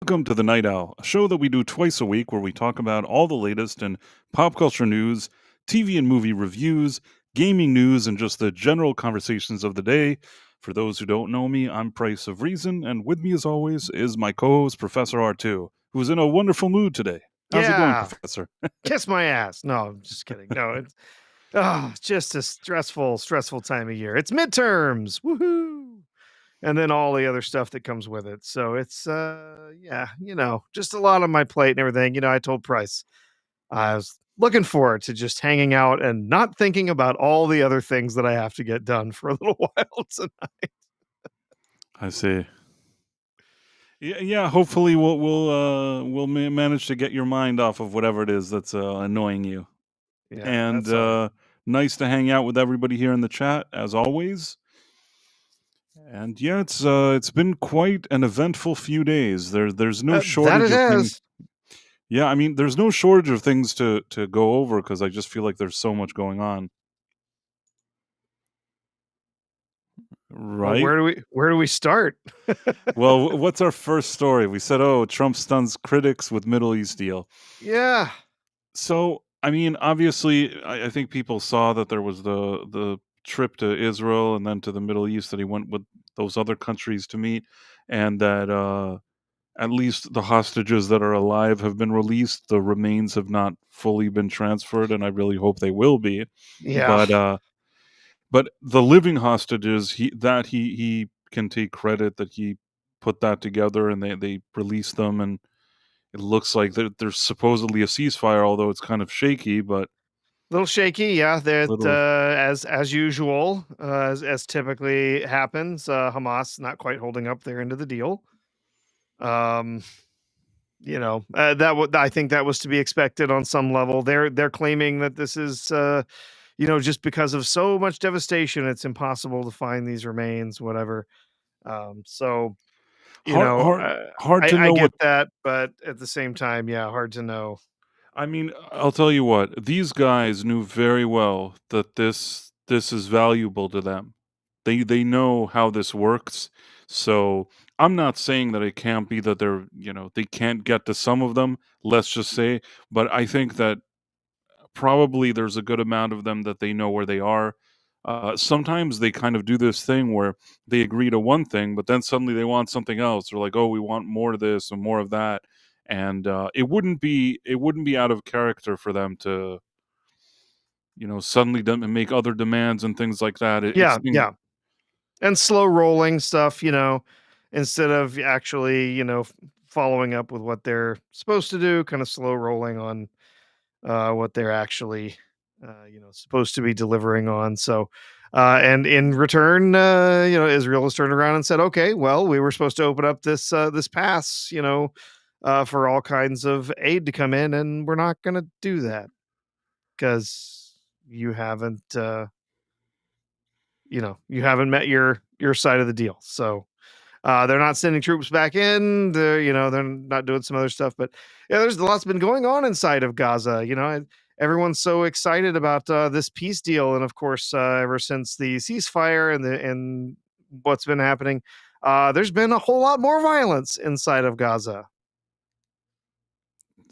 Welcome to the Night Owl, a show that we do twice a week where we talk about all the latest in pop culture news, TV and movie reviews, gaming news, and just the general conversations of the day. For those who don't know me, I'm Price of Reason, and with me, as always, is my co host, Professor R2, who's in a wonderful mood today. How's it going, Yeah, Professor? kiss my ass. No, I'm just kidding. No, it's just a stressful time of year. It's midterms. Woohoo. And then all the other stuff that comes with it. So it's yeah, just a lot on my plate and everything. I told Price I was looking forward to just hanging out and not thinking about all the other things that I have to get done for a little while tonight. I see. Yeah. Hopefully, we'll manage to get your mind off of whatever it is that's annoying you. Yeah, And that's all right. nice to hang out with everybody here in the chat as always. And yeah, it's been quite an eventful few days. There's no That it shortage of things. has. Yeah, I mean, there's no shortage of things to go over because I just feel like there's so much going on. Well, Right. where do we start? Well, what's our first story? We said, oh, Trump stuns critics with Middle East deal. Yeah. So, I mean, obviously, I think people saw that there was the trip to Israel and then to the Middle East that he went with those other countries to meet, and that at least the hostages that are alive have been released. The remains have not fully been transferred, and I really hope they will be. Yeah. But the living hostages, he can take credit that he put that together, and they released them, and it looks like there's supposedly a ceasefire, although it's kind of shaky, but Little shaky, yeah. That little. as usual, as typically happens, Hamas not quite holding up their end of the deal. Um, I think that was to be expected on some level. They're claiming that this is just because of so much devastation, it's impossible to find these remains, whatever. So hard hard hard to I know what. get that, but at the same time, yeah, hard to know. I mean, I'll tell you what, these guys knew very well that this is valuable to them. They know how this works. So I'm not saying that it can't be that they can't get to some of them, let's just say, but I think that probably there's a good amount of them that they know where they are. Sometimes they kind of do this thing where they agree to one thing, but then suddenly they want something else. They're like, "Oh, we want more of this and more of that," and it wouldn't be out of character for them to suddenly make other demands and things like that. It's Yeah, things. yeah. And slow rolling stuff, instead of actually, following up with what they're supposed to do, kind of slow rolling on what they're actually, supposed to be delivering on. So, and in return, Israel has turned around and said, okay, well, we were supposed to open up this pass, for all kinds of aid to come in, and we're not going to do that because you haven't, you haven't met your side of the deal. So they're not sending troops back in. They're not doing some other stuff. But yeah, there's lots been going on inside of Gaza. Everyone's so excited about this peace deal, and of course, ever since the ceasefire and what's been happening, there's been a whole lot more violence inside of Gaza.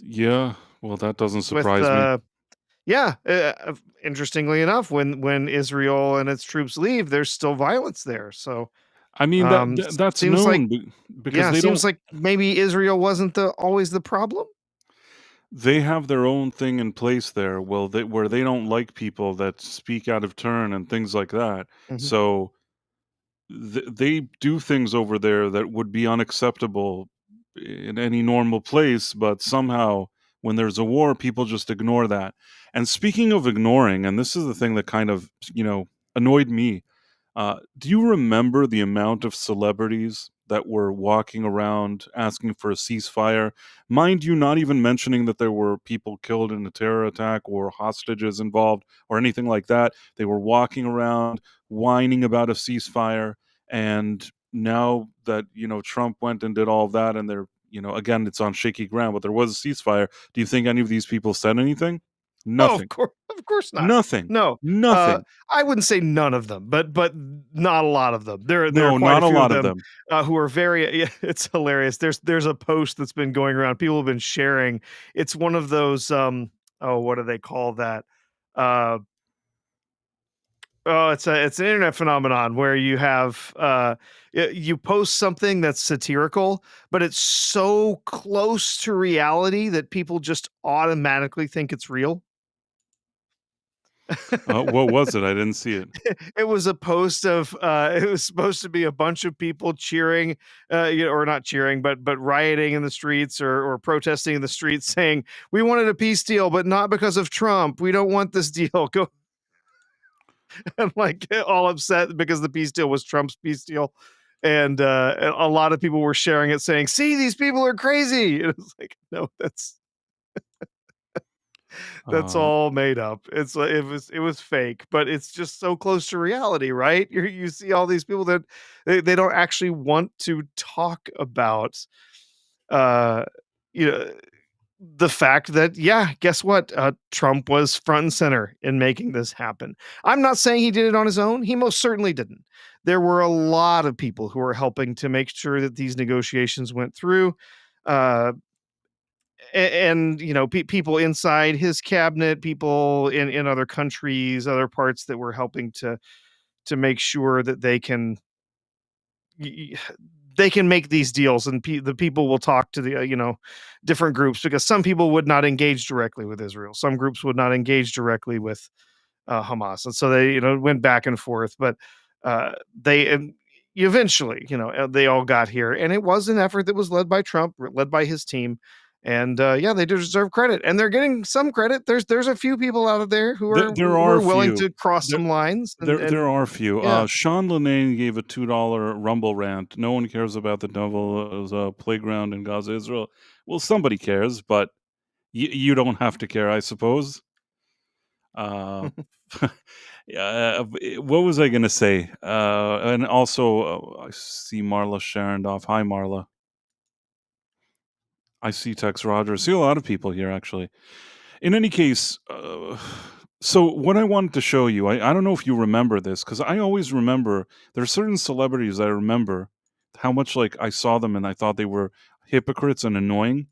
Yeah, well, that doesn't With surprise me. yeah, interestingly enough, when Israel and its troops leave, there's still violence there. So I mean that's seems like known because yeah, they seems don't. like maybe Israel wasn't always the problem. They have their own thing in place there. Well, where they don't like people that speak out of turn and things like that. Mhm. So they do things over there that would be unacceptable in any normal place, but somehow when there's a war, people just ignore that. And speaking of ignoring, and this is the thing that kind of annoyed me. Do you remember the amount of celebrities that were walking around asking for a ceasefire? Mind you, not even mentioning that there were people killed in a terror attack or hostages involved or anything like that. They were walking around whining about a ceasefire. And now that, Trump went and did all of that, and they're, again, it's on shaky ground, but there was a ceasefire. Do you think any of these people said anything? Oh, Nothing. of course not. Nothing. No, Nothing. I wouldn't say none of them, but not a lot of them. There are No, quite a not a few of lot of them, them. who are very yeah, it's hilarious. There's a post that's been going around, people have been sharing. It's one of those, oh, what do they call that? Uh, oh, it's an internet phenomenon where you have, you post something that's satirical, but it's so close to reality that people just automatically think it's real. What was it? I didn't see it. It was a post of, it was supposed to be a bunch of people cheering, or not cheering, but rioting in the streets or protesting in the streets saying, "We wanted a peace deal, but not because of Trump. We don't want this deal." Go and like all upset because the peace deal was Trump's peace deal. And a lot of people were sharing it saying, "See, these people are crazy." And it's like, no, that's Uh, all made up. It was fake, but it's just so close to reality, right? You see all these people that they don't actually want to talk about, uh, you know, the fact that, yeah, guess what? Trump was front and center in making this happen. I'm not saying he did it on his own. He most certainly didn't. There were a lot of people who were helping to make sure that these negotiations went through. Uh, and people inside his cabinet, people in other countries, other parts that were helping to make sure that y- y- they can make these deals, and the people will talk to the different groups, because some people would not engage directly with Israel, some groups would not engage directly with Hamas, and so they went back and forth, but they and eventually they all got here, and it was an effort that was led by Trump, led by his team, and yeah, they deserve credit, and they're getting some credit. There's a few people out of there there who are a are willing few. to cross There some lines, there and are a few. yeah. Sean Lenane gave a $2 Rumble rant. No one cares about the devil's playground in Gaza, Israel. Well, somebody cares, but you don't have to care, I suppose. Uh, yeah, what was I gonna say? And also, I see Marla Sharondoff. Hi, Marla. I see Tex Rogers. See a lot of people here, actually. In any case, so what I wanted to show you, I don't know if you remember this, because I always remember there are certain celebrities I remember how much like I saw them and I thought they were hypocrites and annoying.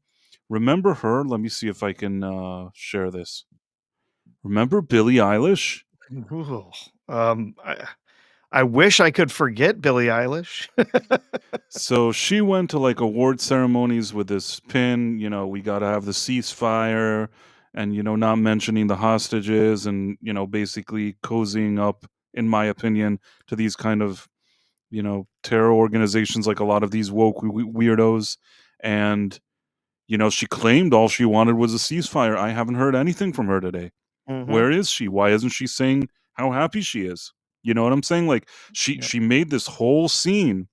Remember her? Let me see if I can share this. Remember Billie Eilish? Ooh, um, I I wish I could forget Billie Eilish. So she went to like award ceremonies with this pin, we got to have the ceasefire and, not mentioning the hostages and, basically cozying up, in my opinion, to these kind of, terror organizations like a lot of these woke weirdos. And, she claimed all she wanted was a ceasefire. I haven't heard anything from her today. Mhm. Where is she? Why isn't she saying how happy she is? You know what I'm saying? Like Yep. she made this whole scene,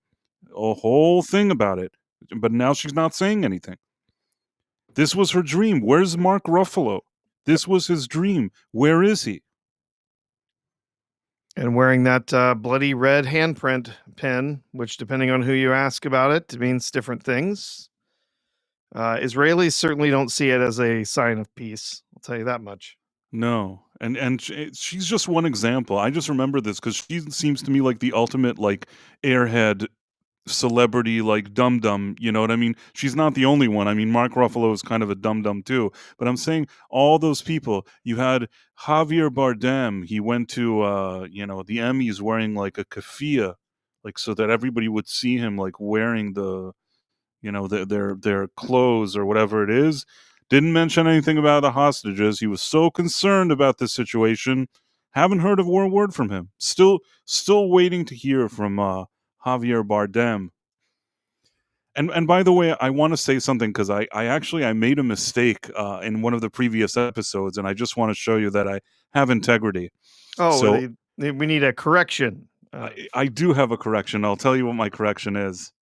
a whole thing about it, but now she's not saying anything. This was her dream. Where's Mark Ruffalo? This was his dream. Where is he? And wearing that, bloody red handprint pin, which depending on who you ask about it means different things. Israelis certainly don't see it as a sign of peace, I'll tell you that much. No. And she's just one example. I just remember this because she seems to me like the ultimate like airhead celebrity, like dum dum. You know what I mean? She's not the only one. I mean, Mark Ruffalo is kind of a dum dum too. But I'm saying all those people. You had Javier Bardem. He went to the Emmys wearing like a keffiyeh, like so that everybody would see him like wearing their clothes or whatever it is. Didn't mention anything about the hostages. He was so concerned about this situation. Haven't heard a word from him. Still waiting to hear from Javier Bardem. And by the way, I want to say something because I made a mistake in one of the previous episodes, and I just want to show you that I have integrity. Oh, So we need a correction. I do have a correction. I'll tell you what my correction is.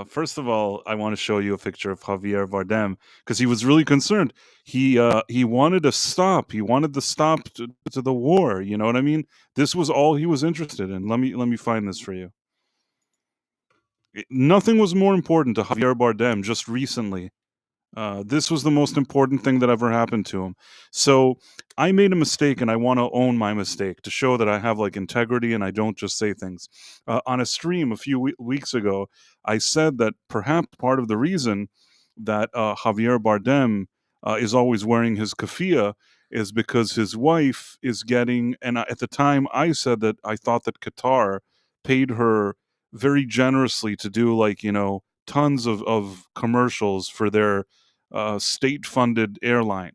First of all, I want to show you a picture of Javier Bardem because he was really concerned. He wanted a stop. He wanted the stop to the war. You know what I mean? This was all he was interested in. Let me find this for you. Nothing was more important to Javier Bardem just recently This was the most important thing that ever happened to him. So I made a mistake, and I want to own my mistake to show that I have like integrity and I don't just say things. On a stream a few weeks ago, I said that perhaps part of the reason that Javier Bardem is always wearing his keffiyeh is because his wife is getting. And at the time, I said that I thought that Qatar paid her very generously to do, like, tons of commercials for their state funded airline.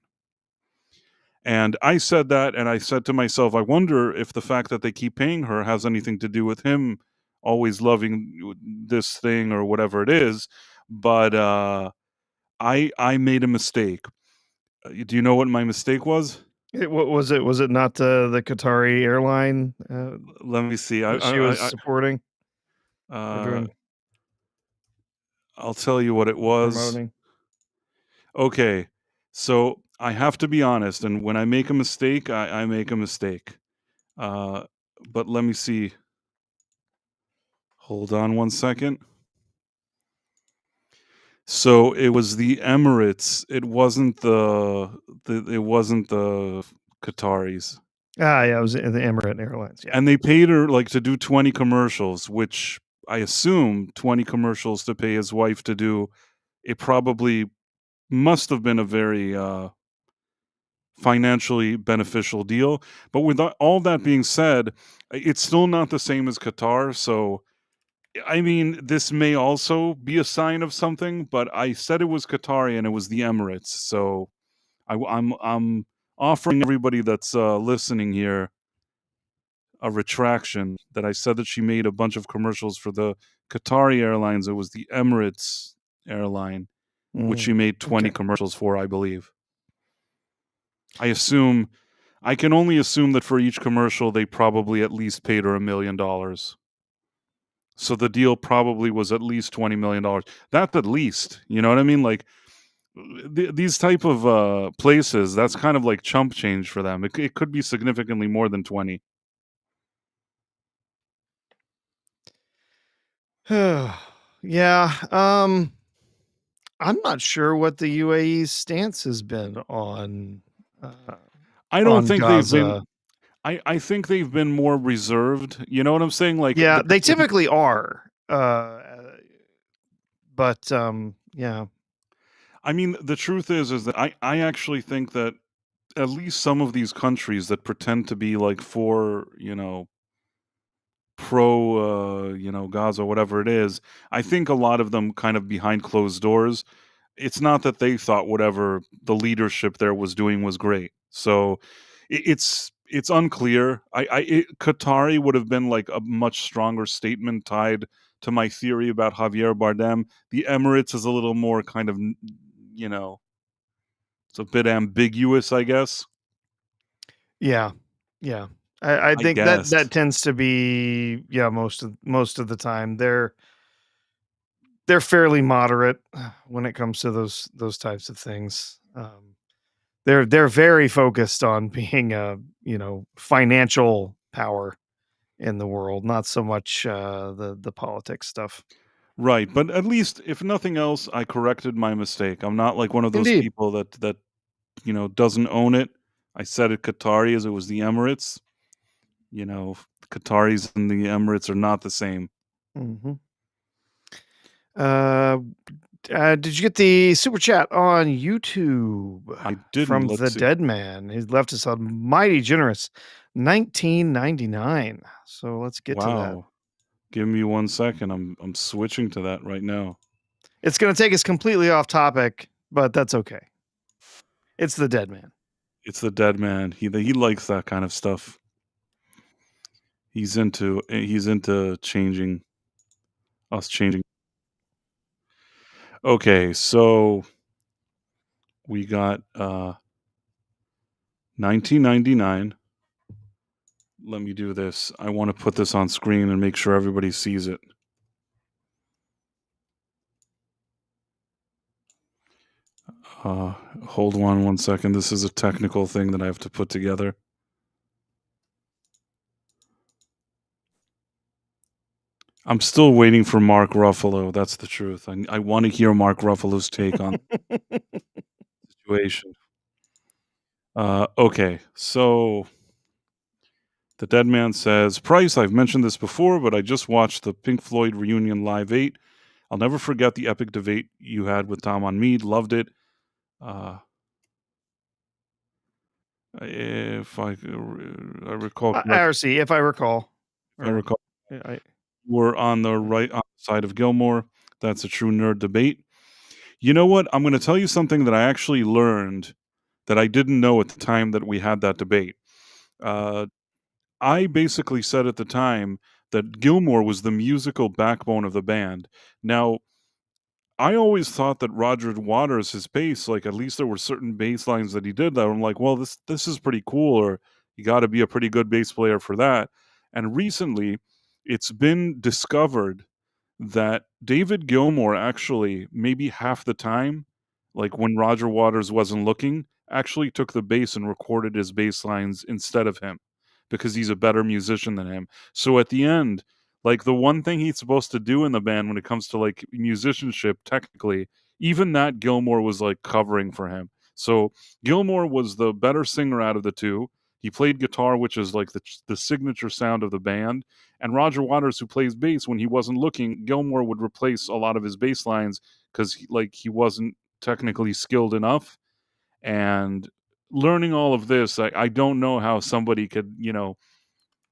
And I said that, and I said to myself, I wonder if the fact that they keep paying her has anything to do with him always loving this thing or whatever it is. But I made a mistake. Do you know what my mistake was? What was it? Was it not the Qatari airline Let me see. that she was supporting or Uh, doing I'll tell you what it was. promoting? Okay, so I have to be honest, and when I make a mistake, I make a mistake. Uh, but let me see. Hold on one second. So it was the Emirates. It wasn't the Qataris. Ah, yeah, it was the Emirate Airlines. Yeah. And they paid her like to do 20 commercials, which I assume 20 commercials to pay his wife to do. It probably must have been a very financially beneficial deal. But with all that being said, it's still not the same as Qatar. So I mean, this may also be a sign of something, but I said it was Qatari and it was the Emirates. So I'm offering everybody that's listening here a retraction that I said that she made a bunch of commercials for the Qatari Airlines. It was the Emirates airline, which she Mm, made 20 okay. commercials for, I believe. I can only assume that for each commercial they probably at least paid her $1 million. So the deal probably was at least $20 million. That's at least, you know what I mean? Like these type of places, that's kind of like chump change for them. It could be significantly more than 20. Yeah. I'm not sure what the UAE's stance has been uh, I don't on think they've been. Gaza. I think they've been more reserved. You know what I'm saying? Like Yeah, they typically are. But yeah. I mean, the truth is that I actually think that at least some of these countries that pretend to be like for, pro, Gaza, whatever it is, I think a lot of them kind of behind closed doors. It's not that they thought whatever the leadership there was doing was great. So it's unclear. Qatari would have been like a much stronger statement tied to my theory about Javier Bardem. The Emirates is a little more kind of, you know, it's a bit ambiguous, I guess. Yeah. Yeah. I I think that guess. that tends to be, yeah, most of the time. They're fairly moderate when it comes to those types of things. They're very focused on being a, financial power in the world, not so much the politics stuff. Right, but at least if nothing else, I corrected my mistake. I'm not like one of those Indeed. people that doesn't own it. I said it Qatari as it was the Emirates. Qataris and the Emirates are not the same. Mhm. Uh, did you get the super chat on YouTube I didn't. from Let's the see. dead man? He left us a mighty generous 19.99. So let's get to that. Wow. Give me 1 second. I'm switching to that right now. It's going to take us completely off topic, but that's okay. It's the dead man. It's the dead man. He likes that kind of stuff. He's into changing. Okay, so we got 1999. Let me do this. I want to put this on screen and make sure everybody sees it. Uh, Hold on 1 second. This is a technical thing that I have to put together. I'm still waiting for Mark Ruffalo, that's the truth. I wanna hear Mark Ruffalo's take on the situation. Okay, so the dead man says, "Price, I've mentioned this before, but I just watched the Pink Floyd reunion Live 8. I'll never forget the epic debate you had with Tom on Mead, loved it. Uh, if I recall correctly, IRC, if I recall, if I or recall, yeah, I we're on the yeah. right on the side of Gilmore. That's a true nerd debate. You know what? I'm gonna tell you something that I actually learned that I didn't know at the time that we had that debate. Uh, I basically said at the time that Gilmore was the musical backbone of the band. Now, I always thought that Roger Waters, his bass, like at least there were certain bass lines that he did that I'm like, well, this is pretty cool, or you got to be a pretty good bass player for that. And recently, it's been discovered that David Gilmour actually, maybe half the time, like when Roger Waters wasn't looking, actually took the bass and recorded his bass lines instead of him because he's a better musician than him. So at the end, like the one thing he's supposed to do in the band when it comes to like musicianship, technically, even that Gilmour was like covering for him. So Gilmour was the better singer out of the two. He played guitar, which is like the signature sound of the band, and Roger Waters, who plays bass, when he wasn't looking, Gilmour would replace a lot of his bass lines because he wasn't technically skilled enough. And learning all of this, I don't know how somebody could,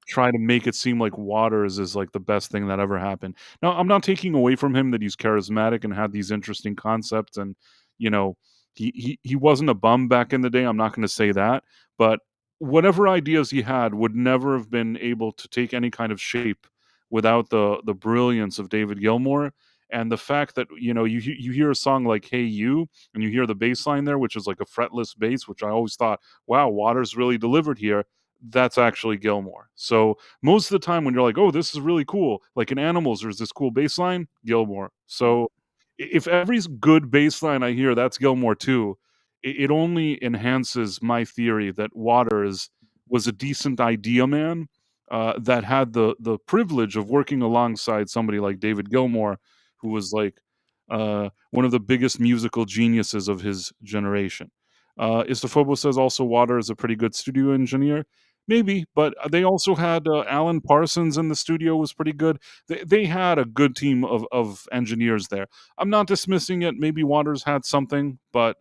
try to make it seem like Waters is like the best thing that ever happened. Now, I'm not taking away from him that he's charismatic and had these interesting concepts, and you know, he wasn't a bum back in the day. I'm not going to say that, but whatever ideas he had would never have been able to take any kind of shape without the brilliance of David Gilmour. And the fact that you hear a song like "Hey You" and you hear the bass line there, which is like a fretless bass, which I always thought, wow, Waters really delivered here. That's actually Gilmore. So most of the time when you're like, "Oh, this is really cool," like in Animals, there's this cool bass line, Gilmore. So if every good bass line I hear, that's Gilmore too, it only enhances my theory that Waters was a decent idea man that had the privilege of working alongside somebody like David Gilmour, who was like one of the biggest musical geniuses of his generation. Istofobo says also Water is a pretty good studio engineer. Maybe, but they also had Alan Parsons in the studio was pretty good. They had a good team of engineers there. I'm not dismissing it. Maybe Waters had something, but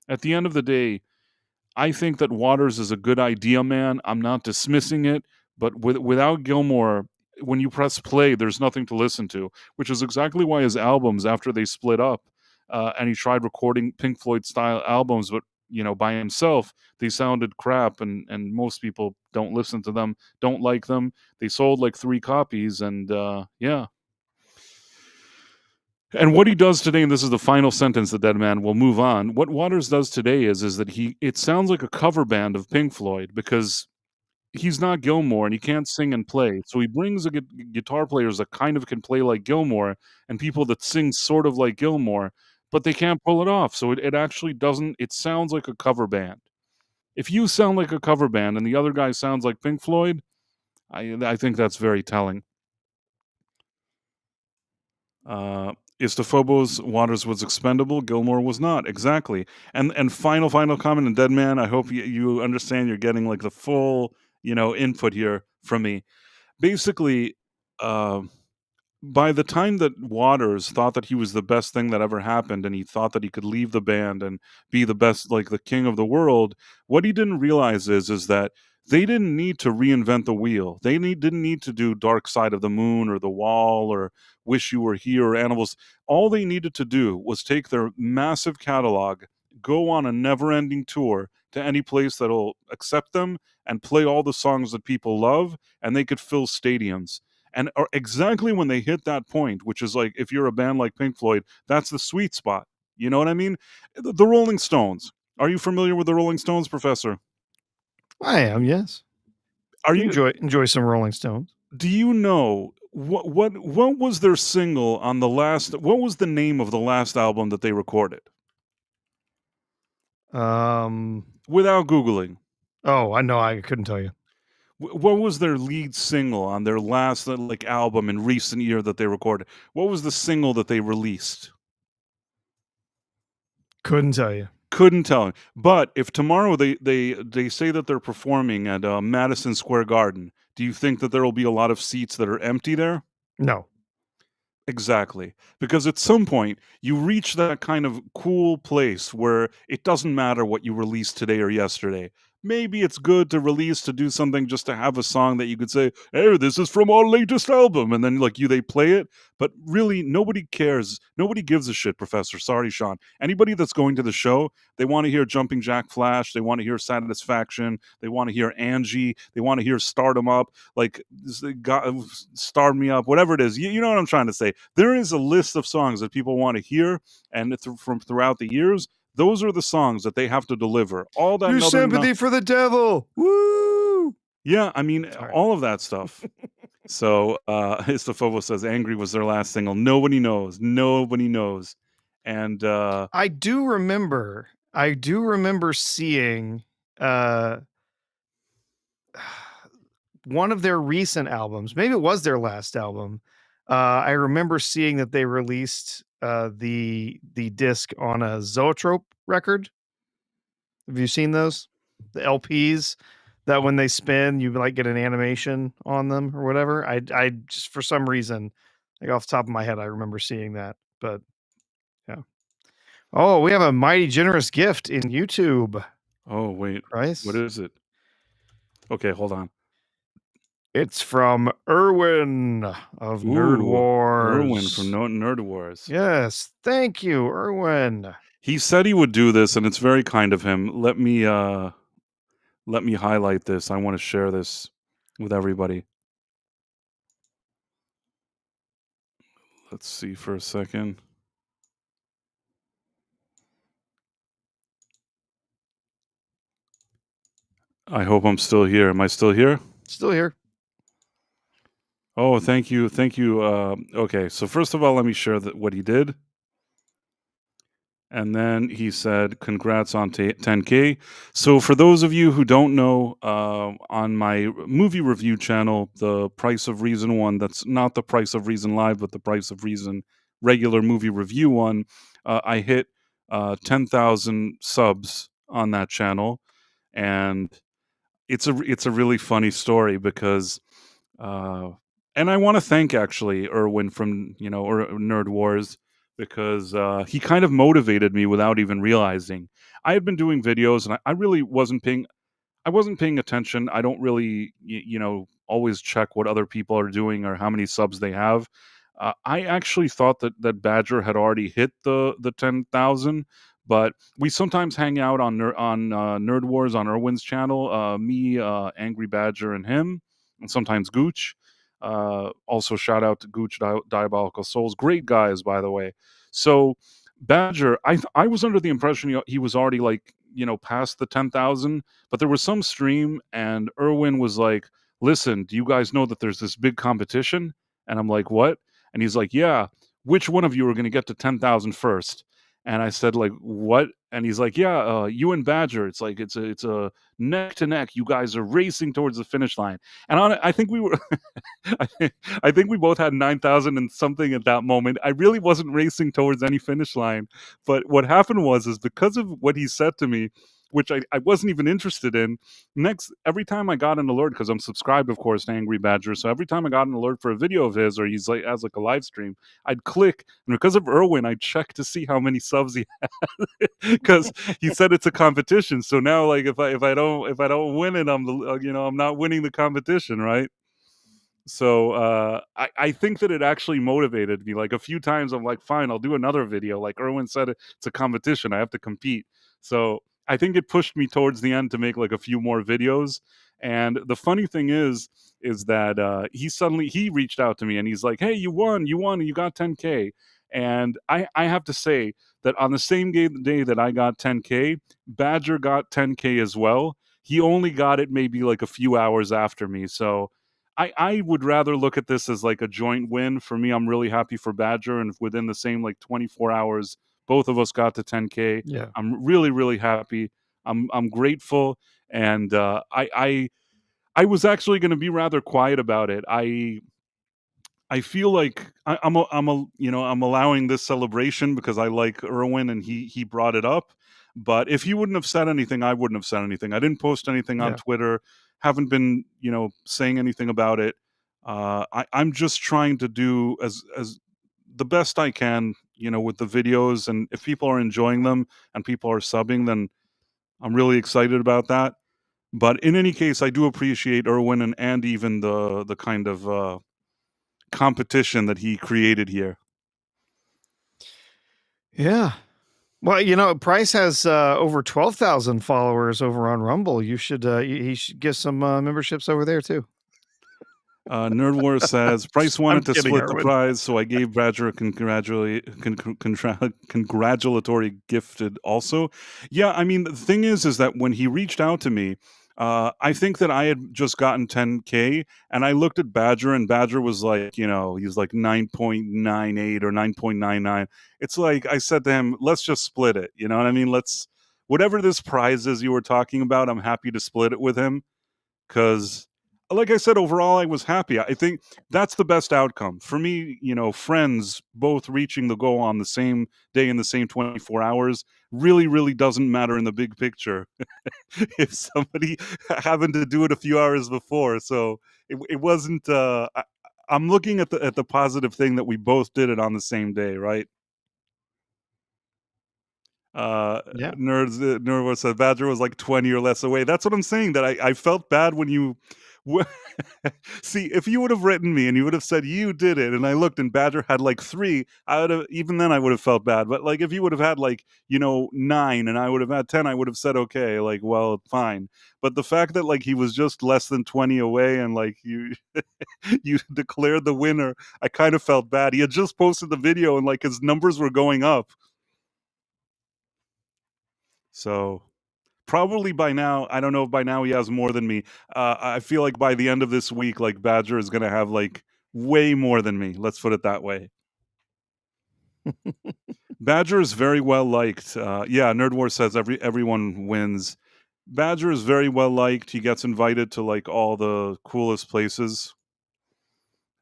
at the end of the day, I think that Waters is a good idea man. I'm not dismissing it, but without Gilmore, when you press play, there's nothing to listen to, which is exactly why his albums after they split up, and he tried recording Pink Floyd style albums, but by himself, they sounded crap, and most people don't listen to them, don't like them. They sold like 3 copies, and yeah. And what he does today, and this is the final sentence, the dead man will move on. What Waters does today is that it sounds like a cover band of Pink Floyd because he's not Gilmore and he can't sing and play. So he brings a guitar players that kind of can play like Gilmore and people that sing sort of like Gilmore, but they can't pull it off. So it actually doesn't, it sounds like a cover band. If you sound like a cover band and the other guy sounds like Pink Floyd, I think that's very telling. Uh, Istofobos Waters was expendable, Gilmore was not. Exactly. And final comment, and Dead Man, I hope you understand you're getting like the full, input here from me. Basically, uh, by the time that Waters thought that he was the best thing that ever happened and he thought that he could leave the band and be the best, like the king of the world, what he didn't realize is that they didn't need to reinvent the wheel. Didn't need to do Dark Side of the Moon or The Wall or Wish You Were Here or Animals. All they needed to do was take their massive catalog, go on a never-ending tour to any place that'll accept them and play all the songs that people love, and they could fill stadiums. And exactly when they hit that point, which is like if you're a band like Pink Floyd, that's the sweet spot. You know what I mean? The Rolling Stones. Are you familiar with the Rolling Stones, Professor? I am, yes. Are you? Enjoy some Rolling Stones. Do you know what was their single on the last? What was the name of the last album that they recorded? Um, Without googling, oh, I know, I couldn't tell you. What was their lead single on their last, like, album in recent year that they recorded? What was the single that they released? Couldn't tell you. Couldn't tell me. But if tomorrow they say that they're performing at, Madison Square Garden, do you think that there will be a lot of seats that are empty there? No. Exactly. Because at some point, you reach that kind of cool place where it doesn't matter what you released today or yesterday. Maybe it's good to release to do something just to have a song that you could say, "Hey, this is from our latest album," and then like they play it. But really, nobody cares. Nobody gives a shit, Professor. Sorry, Sean. Anybody that's going to the show, they want to hear Jumping Jack Flash. They want to hear Satisfaction. They want to hear Angie. They want to hear Stardom Up. Like Start Me Up, whatever it is. You know what I'm trying to say. There is a list of songs that people want to hear, and from throughout the years, those are the songs that they have to deliver. All that Do other sympathy for the devil. Woo! yeah, I mean, Sorry. all of that stuff. So, Istofobo says Angry was their last single. Nobody knows. Nobody knows. And I do remember seeing uh one of their recent albums. Maybe it was their last album. I remember seeing that they released the disc on a Zoetrope record. Have you seen those? The LPs that when they spin, you like get an animation on them or whatever. I just for some reason, like off the top of my head, I remember seeing that. But yeah. Oh, we have a mighty generous gift in YouTube. oh wait, what Price. is it? Okay, hold on. It's from Erwin of Nerd Ooh, Erwin from Wars. Nerd Wars. Yes, thank you, Erwin. He said he would do this, and it's very kind of him. Let me highlight this. I want to share this with everybody. Let's see for a second. I hope I'm still here. Am I still here? Still here. Oh, thank you. Thank you. Okay, so first of all, let me share what he did. And then he said, "Congrats on 10K." So, for those of you who don't know, on my movie review channel, the Price of Reason one, that's not the Price of Reason Live, but the Price of Reason regular movie review one, I hit 10,000 subs on that channel. And it's a really funny story because uh, and I want to thank actually Erwin from or Nerd Wars because he kind of motivated me without even realizing. I had been doing videos and I really wasn't paying attention. I don't really, always check what other people are doing or how many subs they have. I actually thought that Badger had already hit the 10,000, but we sometimes hang out on Nerd Wars on Erwin's channel. Me, Angry Badger, and him, and sometimes Gooch. Also, shout out to Gooch Diabolical Souls, great guys, by the way. So Badger, I was under the impression he was already like past the 10,000, but there was some stream and Erwin was like, "Listen, do you guys know that there's this big competition?" And I'm like, "What?" And he's like, "Yeah, which one of you are going to get to 10,000 first?" And I said, like, "What?" And he's like, "Yeah, you and Badger. It's like it's a neck to neck. You guys are racing towards the finish line." And I think we were, I think we both had 9,000 and something at that moment. I really wasn't racing towards any finish line, but what happened is because of what he said to me, which I wasn't even interested in. Every time I got an alert, because I'm subscribed, of course, to Angry Badger, so every time I got an alert for a video of his or he's like has like a live stream, I'd click, and because of Erwin, I'd check to see how many subs he had, because he said it's a competition. So now, like, if I don't win it, I'm not winning the competition, right? So I think that it actually motivated me. Like a few times, I'm like, fine, I'll do another video. Like Erwin said, it's a competition. I have to compete. So I think it pushed me towards the end to make like a few more videos. And the funny thing is that he reached out to me and he's like, "Hey, you won, you got 10K." And I have to say that on the same day that I got 10K, Badger got 10K as well. He only got it maybe like a few hours after me. So I would rather look at this as like a joint win. For me, I'm really happy for Badger, and within the same like 24 hours, both of us got to 10K. Yeah. I'm really, really happy. I'm grateful, and I was actually going to be rather quiet about it. I feel like I'm allowing this celebration because I like Irwin and he brought it up. But if he wouldn't have said anything, I wouldn't have said anything. I didn't post anything on Yeah. Twitter. Haven't been saying anything about it. I'm just trying to do as the best I can, with the videos. And if people are enjoying them and people are subbing, then I'm really excited about that. But in any case, I do appreciate Irwin and even the kind of competition that he created here. Yeah. Well, Price has over 12,000 followers over on Rumble. You should he should get some memberships over there too. Nerd Wars says Price I'm wanted to kidding, split the Erwin. prize, so I gave Badger a congratulatory gifted also. Yeah, I mean the thing is that when he reached out to me, I think that I had just gotten 10K, and I looked at Badger, and Badger was like, he's like 9.98 or 9.99. It's like I said to him, let's just split it. You know what I mean? Let's whatever this prize is you were talking about, I'm happy to split it with him because like I said, overall I was happy. I think that's the best outcome for me. Friends both reaching the goal on the same day in the same 24 hours really, really doesn't matter in the big picture. If somebody happened to do it a few hours before, so it wasn't I'm looking at the positive thing that we both did it on the same day, right? uh Yeah. Nerd said Badger was like 20 or less away. That's what I'm saying, that I felt bad when you see, if you would have written me and you would have said you did it, and I looked and Badger had like 3, I would have, even then I would have felt bad. But like if you would have had like 9 and I would have had 10, I would have said okay, like well fine. But the fact that like he was just less than 20 away and like you you declared the winner, I kind of felt bad. He had just posted the video and like his numbers were going up. So probably by now, I don't know if by now he has more than me. I feel like by the end of this week, like Badger is gonna have like way more than me. Let's put it that way. Badger is very well liked. Yeah, Nerd War says everyone wins. Badger is very well liked. He gets invited to like all the coolest places.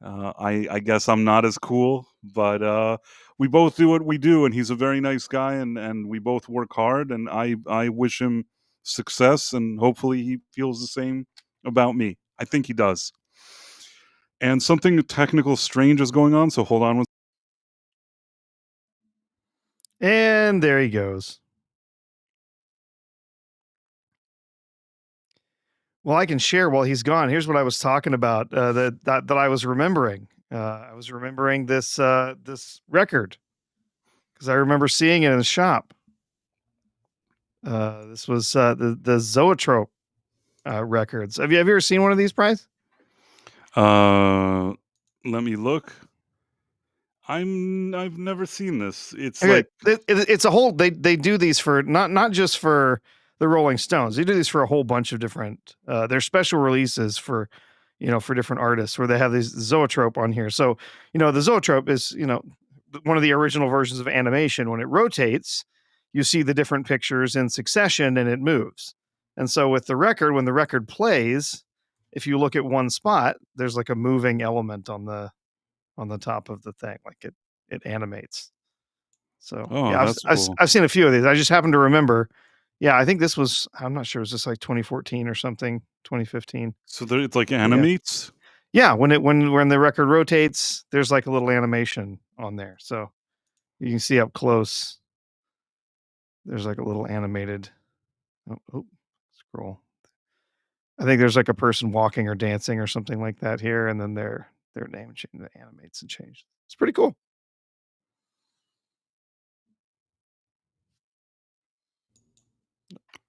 I guess I'm not as cool, but we both do what we do, and he's a very nice guy, and we both work hard, and I wish him success, and hopefully he feels the same about me. I think he does. And something technical strange is going on, so hold on. And there he goes. Well, I can share while he's gone. Here's what I was talking about that I was remembering. I was remembering this record because I remember seeing it in the shop. This was the Zoetrope records. Have you ever seen one of these, Price? Uh, Let me look. I've never seen this. It's Okay, like it's a whole. They do these for not just for the Rolling Stones. They do these for a whole bunch of different. They're special releases for, for different artists where they have these Zoetrope on here. So the Zoetrope is one of the original versions of animation. When it rotates, you see the different pictures in succession and it moves. And so with the record, when the record plays, if you look at one spot, there's like a moving element on the top of the thing, like it animates. So, oh, yeah, that's cool. I've seen a few of these. I just happen to remember. Yeah, I think this was, I'm not sure, it was just like 2014 or something, 2015. So there, it's like But yeah. animates. Yeah, when the record rotates, there's like a little animation on there. So you can see up close, there's like a little animated scroll. I think there's like a person walking or dancing or something like that here, and then their name animates and changes. It's pretty cool.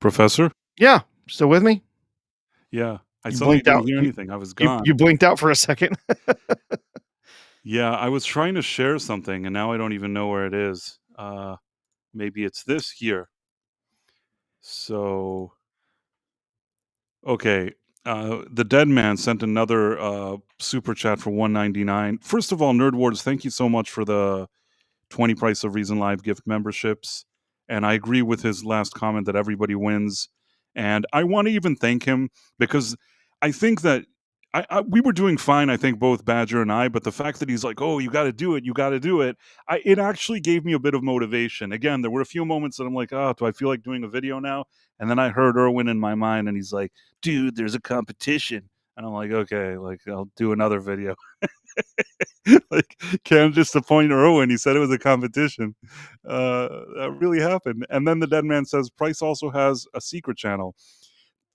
Professor. Yeah, still with me? Yeah, I You suddenly blinked didn't out. hear You anything. I was you gone. you blinked out for a second. Yeah, I was trying to share something and now I don't even know where it is. Maybe it's this here. So, okay. The Dead Man sent another super chat for 199. First of all, Nerd Wars, thank you so much for the 20 Price of Reason Live gift memberships. And I agree with his last comment that everybody wins. And I want to even thank him because I think that we were doing fine, I think both Badger and I, but the fact that he's like, "Oh, you gotta do it, you gotta do it," it actually gave me a bit of motivation. Again, there were a few moments that I'm like, "Oh, do I feel like doing a video now?" And then I heard Irwin in my mind, and he's like, "Dude, there's a competition." And I'm like, "Okay, like, I'll do another video." Like, can't disappoint Irwin, he said it was a competition. That really happened. And then the dead man says, "Price also has a secret channel."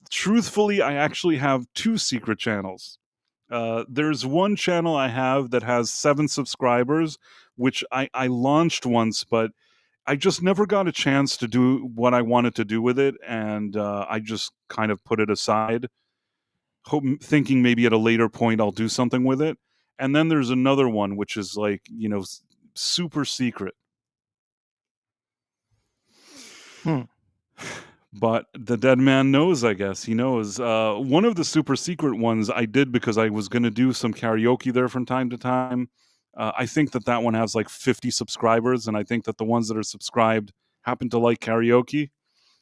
Truthfully, I actually have 2 secret channels. There's one channel I have that has 7 subscribers, which I launched once, but I just never got a chance to do what I wanted to do with it, and, I just kind of put it aside, thinking maybe at a later point I'll do something with it. And then there's another one which is like, super secret. Hmm. But the dead man knows, I guess. He knows. One of the super secret ones I did because I was gonna do some karaoke there from time to time. I think that that one has, like, 50 subscribers, and I think that the ones that are subscribed happen to like karaoke,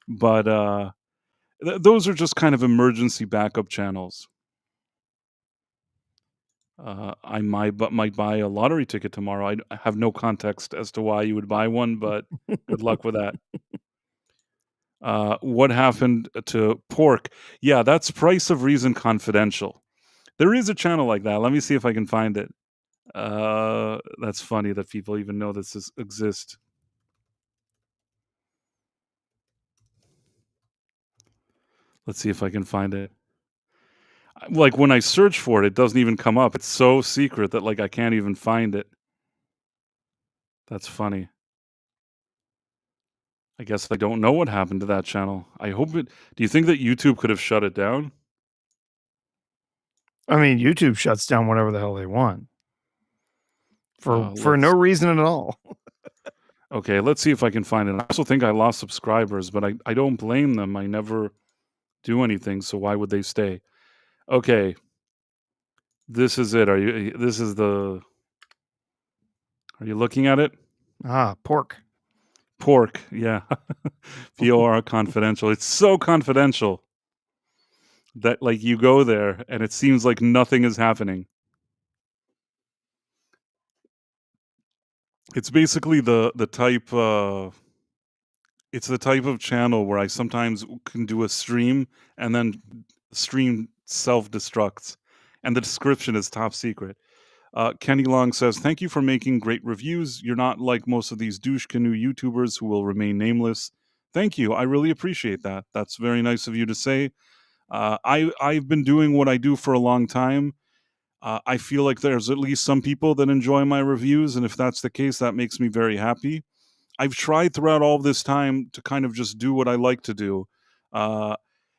but, those are just kind of emergency backup channels. I might buy a lottery ticket tomorrow. I have no context as to why you would buy one, but good luck with that. What happened to pork? Yeah, that's Price of Reason Confidential. There is a channel like that. Let me see if I can find it. That's funny that people even know exists. Let's see if I can find it. Like when I search for it, it doesn't even come up. It's so secret that like I can't even find it. That's funny. I guess I don't know what happened to that channel. I hope it. Do you think that YouTube could have shut it down? I mean, YouTube shuts down whatever the hell they want for no Let's reason at all. Okay, let's see if I can find it. I also think I lost subscribers, but I don't blame them. I never do anything, so why would they stay? Okay, this is it. This is the Are you looking at it? Ah, pork. Pork, yeah. POR confidential. It's so confidential that like you go there and it seems like nothing is happening. It's basically the type it's the type of channel where I sometimes can do a stream and then stream self-destructs, and the description is top secret. Kenny Long says, "Thank you for making great reviews. You're not like most of these douche canoe YouTubers who will remain nameless." Thank you. I really appreciate that. That's very nice of you to say. I've been doing what I do for a long time. I feel like there's at least some people that enjoy my reviews, and if that's the case, that makes me very happy. I've tried throughout all this time to kind of just do what I like to do. Uh,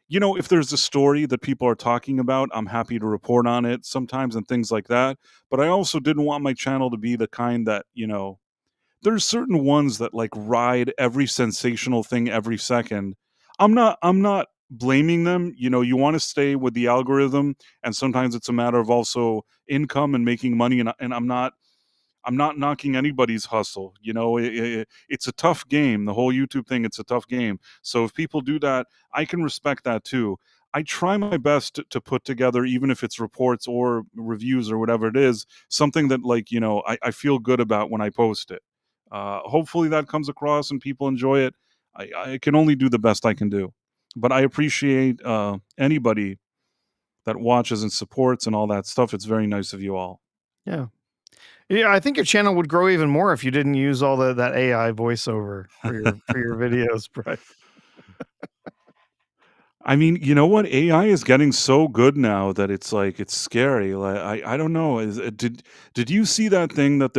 if there's a story that people are talking about, I'm happy to report on it sometimes and things like that. But I also didn't want my channel to be the kind that, there's certain ones that like ride every sensational thing every second. I'm not blaming them. You want to stay with the algorithm, and sometimes it's a matter of also income and making money, and I'm not knocking anybody's hustle. It's a tough game. The whole YouTube thing, it's a tough game. So if people do that, I can respect that too. I try my best to put together, even if it's reports or reviews or whatever it is, something that like, I feel good about when I post it. Hopefully that comes across and people enjoy it. I can only do the best I can do. But I appreciate anybody that watches and supports and all that stuff. It's very nice of you all. Yeah. Yeah, I think your channel would grow even more if you didn't use all that AI voiceover for your videos, right? I mean, you know what? AI is getting so good now that it's like it's scary. Like I don't know. Did you see that thing that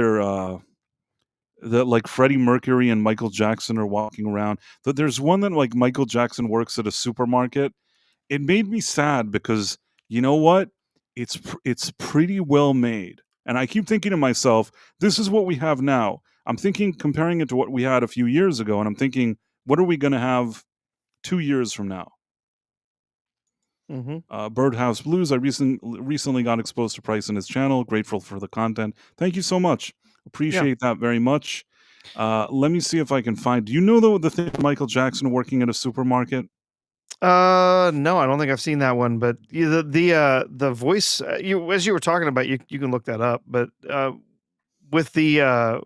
that like Freddie Mercury and Michael Jackson are walking around? That there's one that like Michael Jackson works at a supermarket. It made me sad because you know what? It's pretty well made. And I keep thinking to myself, this is what we have now. I'm thinking comparing it to what we had a few years ago, and I'm thinking, what are we going to have 2 years from now? Mhm. Birdhouse Blues. I recently got exposed to Price in his channel. Grateful for the content. Thank you so much. Yeah. Appreciate that very much. Let me see if I can find. Do you know the thing Michael Jackson working at a supermarket? No, I don't think I've seen that one, but the voice, you as you were talking about, you can look that up, but, with the,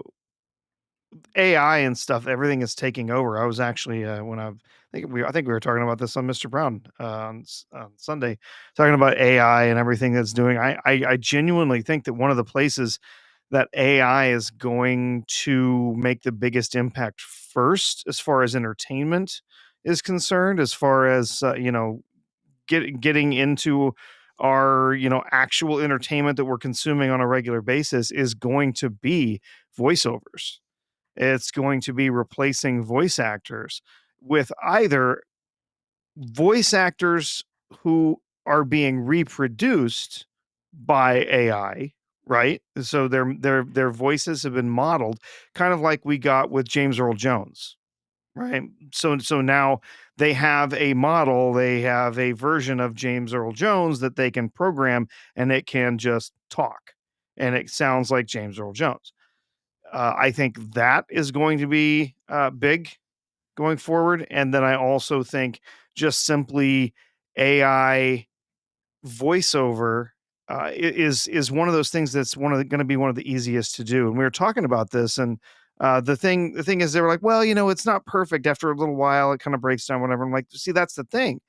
AI and stuff, everything is taking over. I was actually, I think we were talking about this on Mr. Brown, on Sunday, talking about AI and everything that's doing. I genuinely think that one of the places that AI is going to make the biggest impact first, as far as entertainment is concerned, as far as, getting into our, actual entertainment that we're consuming on a regular basis, is going to be voiceovers. It's going to be replacing voice actors with either voice actors who are being reproduced by AI, right? So their voices have been modeled, kind of like we got with James Earl Jones, right? So now they have a model, they have a version of James Earl Jones that they can program, and it can just talk, and it sounds like James Earl Jones. I think that is going to be big going forward, and then I also think just simply AI voiceover is one of those things that's going to be one of the easiest to do. And we were talking about this, and the thing is, they were like, well, it's not perfect. After a little while, it kind of breaks down, whatever. I'm like, see, that's the thing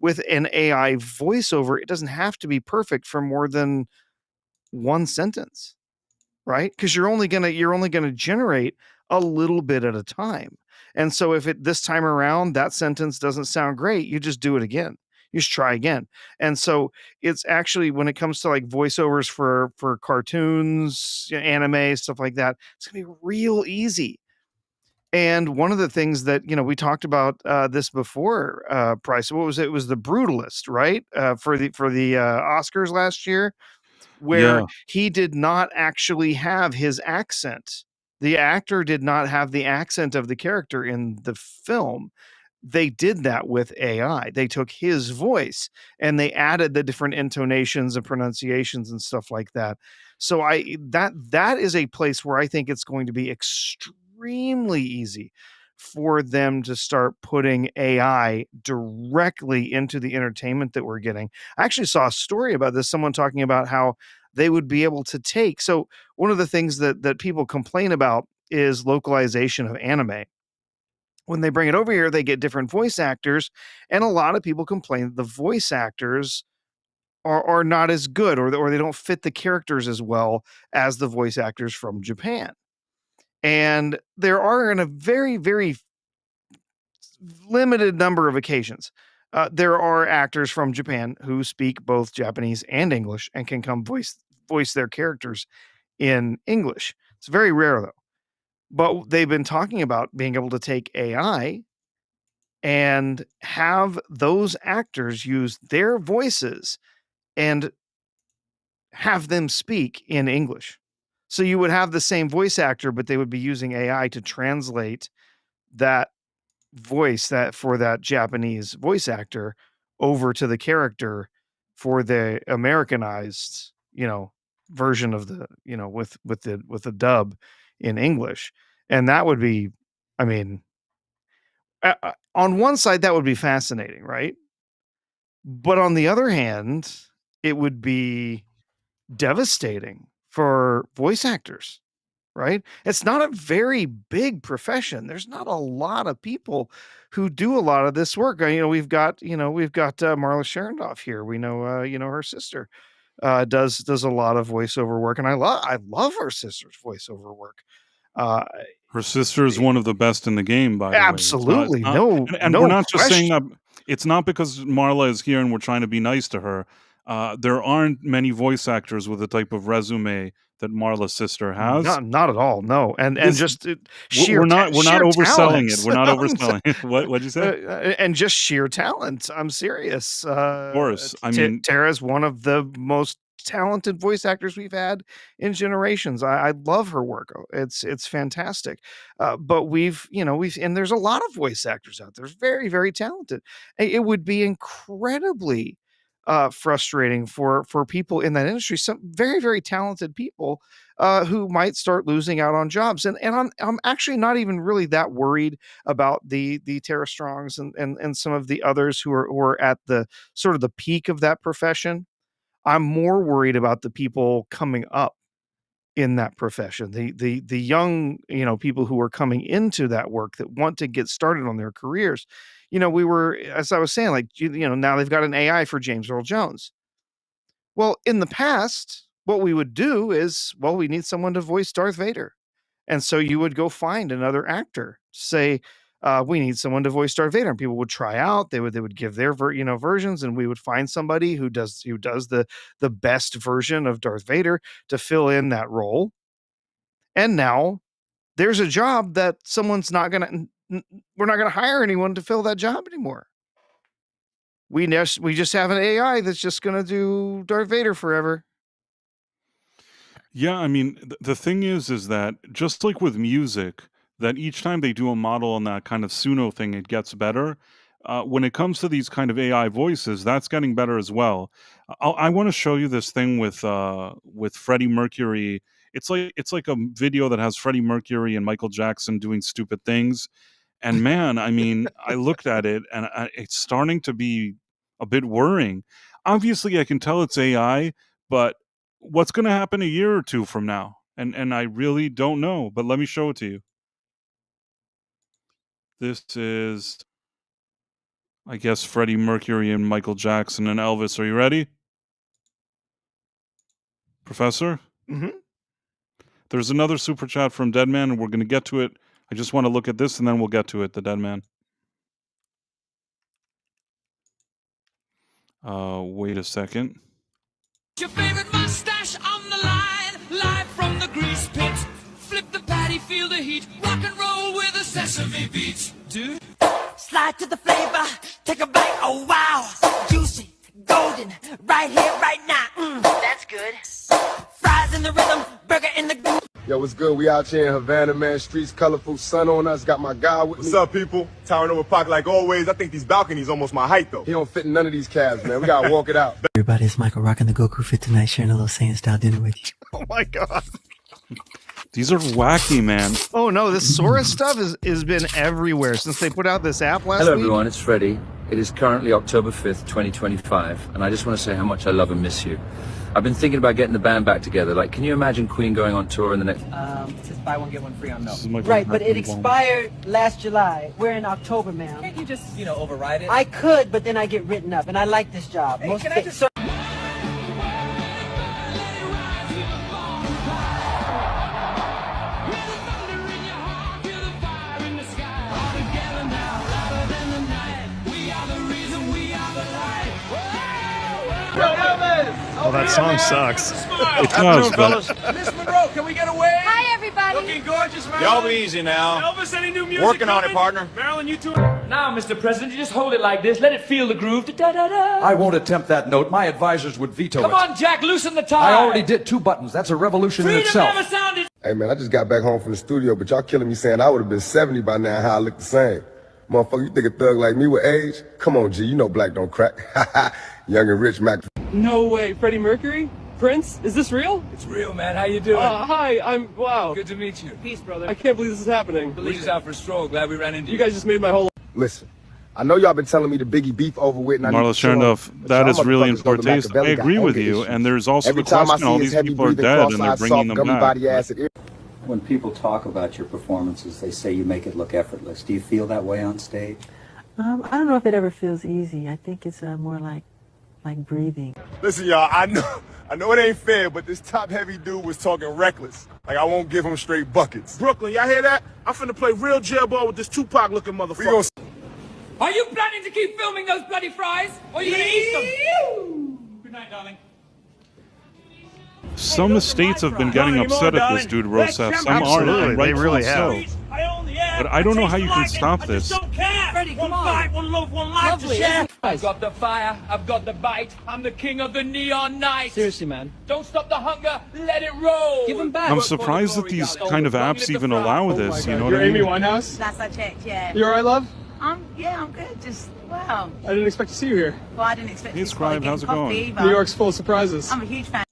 with an AI voiceover; it doesn't have to be perfect for more than one sentence, right? Because you're only gonna generate a little bit at a time. And so if it this time around that sentence doesn't sound great, you just do it again. You just try again. And so it's actually, when it comes to like voiceovers for cartoons, anime, stuff like that, it's gonna be real easy. And one of the things that, we talked about this before, Price. What was it? It was The Brutalist, right? For the Oscars last year, where Yeah. he did not actually have his accent. The actor did not have the accent of the character in the film. They did that with AI. They took his voice and they added the different intonations and pronunciations and stuff like that. So that is a place where I think it's going to be extremely easy for them to start putting AI directly into the entertainment that we're getting. I actually saw a story about this, someone talking about how they would be able to take, so one of the things that people complain about is localization of anime. When they bring it over here, they get different voice actors, and a lot of people complain that the voice actors are not as good, or they don't fit the characters as well as the voice actors from Japan. And there are, in a very, very limited number of occasions, there are actors from Japan who speak both Japanese and English and can come voice their characters in English. It's very rare though. But they've been talking about being able to take AI and have those actors use their voices and have them speak in English. So you would have the same voice actor, but they would be using AI to translate that voice, that for that Japanese voice actor, over to the character for the Americanized, version of the, with the dub in English. And that would be, I mean, on one side, that would be fascinating, right? But on the other hand, it would be devastating for voice actors, right? It's not a very big profession. There's not a lot of people who do a lot of this work. We've got Marla Sherendorf here. We know, her sister does a lot of voiceover work, and I love her sister's voiceover work. Uh, Her sister is one of the best in the game, by the way. It's Absolutely, not no, and we're no not just saying question. that it's not because Marla is here and we're trying to be nice to her. There aren't many voice actors with the type of resume that Marla's sister has. Not at all, no, and This just, we're sheer we're not overselling it. talent. We're not I'm s overselling it. What'd you say? Of and just sheer talent, I'm serious. course. I T mean, Tara's one of the most talented voice actors we've had in generations. I love her work. It's fantastic. But we've and there's a lot of voice actors out there, very, very talented. It would be incredibly frustrating for people in that industry. Some very, very talented people who might start losing out on jobs. And I'm actually not even really that worried about the Tara Strongs and some of the others who are at the sort of the peak of that profession. I'm more worried about the people coming up in that profession, the young, people who are coming into that work that want to get started on their careers. We were, as I was saying, like, now they've got an AI for James Earl Jones. Well, in the past, what we would do is, well, we need someone to voice Darth Vader. And so you would go find another actor, say, we need someone to voice Darth Vader. And people would try out, they would give their versions, and we would find somebody who does the best version of Darth Vader to fill in that role. And now there's a job that we're not gonna hire anyone to fill that job anymore. We just have an AI that's just gonna do Darth Vader forever. Yeah, I mean, the thing is that just like with music, that each time they do a model on that kind of Suno thing, it gets better. When it comes to these kind of AI voices, that's getting better as well. I want to show you this thing with Freddie Mercury. It's like a video that has Freddie Mercury and Michael Jackson doing stupid things. And man, I mean, I looked at it and it's starting to be a bit worrying. Obviously, I can tell it's AI, but what's going to happen a year or two from now? And I really don't know. But let me show it to you. This is, I guess, Freddie Mercury and Michael Jackson and Elvis. Are you ready, Professor? Mhm. There's another super chat from Deadman, and we're going to get to it. I just want to look at this, and then we'll get to it. The Deadman. Wait a second. Your favorite mustache on the line, live from the grease pit. Flip the patty, feel the heat, rock and roll with the sesame beats, dude. Slide to the flavor, take a bite, oh wow. Juicy, golden, right here, right now. That's good. Fries in the rhythm, burger in the groove. Yo, what's good? We out here in Havana, man. Streets colorful, sun on us. Got my guy with me. What's up, people? Towering over Pac like always. I think these balconies almost my height, though. He don't fit in none of these cabs, man. We gotta walk it out. Everybody, it's Michael rocking the Goku fit tonight, sharing a little Saiyan style dinner with you. Oh my god. These are wacky, man. Oh no, this Sora stuff has been everywhere since they put out this app last Hello week. everyone, it's Freddie. It is currently October 5th, 2025, and I just want to say how much I love and miss you. I've been thinking about getting the band back together. Like, can you imagine Queen going on tour in the next... It says buy one, get one free on milk. Right, but it expired last July. We're in October, ma'am. Can't you just, override it? I could, but then I get written up, and I like this job. Hey, can I just... Oh, that song sucks. It does, but Miss Monroe, can we get away? Hi, everybody. Looking gorgeous, Marilyn. Y'all be easy now. Elvis, any new music Working on it, coming? partner. Marilyn, you two. Now, Mr. President, you just hold it like this. Let it feel the groove. Da-da-da. I won't attempt that note. My advisors would veto Come it. on, Jack, loosen the tie. I already did 2 buttons. That's a revolution in Freedom itself. never sounded. Hey, man, I just got back home from the studio, but y'all killing me saying I would have been 70 by now, how I look the same. Motherfucker, you think a thug like me with age? Come on, G, you know black don't crack. Young and rich, Mac. No way, Freddie Mercury? Prince? Is this real? It's real, man. How you doing? Hi, wow. Good to meet you. Peace, brother. I can't believe this is happening. We're just out for a stroll. Glad we ran into you. You guys just made my whole Listen, I know y'all been telling me the Biggie beef over with. And I need Marla to chill, Chernoff, but that y'all is really in motherfuckers poor know the taste. I Machiavelli got agree with anger you, issues. and there's also Every the time I question, all see his these heavy people are breathing, dead, and they're cross-eyed, bringing soft, them gummy back. body ass. When people talk about your performances, they say you make it look effortless. Do you feel that way on stage? I don't know if it ever feels easy. I think it's more like breathing. Listen, y'all, I know it ain't fair, but this top-heavy dude was talking reckless. Like, I won't give him straight buckets. Brooklyn, y'all hear that? I'm finna play real jail ball with this Tupac-looking motherfucker. Are you planning to keep filming those bloody fries? Or are you going to eat them? Good night, darling. Some estates have been getting upset at this dude, Rosef. Some aren't, Absolutely, and they rightfully really so. have. But I don't know how you can stop this. Freddie, come on. One loaf, one life to share. I've got the fire, I've got the bite. I'm the king of the neon night. Seriously, man. Don't stop the hunger, let it roll. Give him back. I'm surprised that these kind of apps even allow this, you know what You're I Amy mean? Winehouse? Last I checked, yeah. You alright, love? Yeah, I'm good. Just, wow. I didn't expect to see you here. Well, I didn't expect Hey, to probably Scribe, get how's it coffee, going? but New York's full of surprises. I'm a huge fan.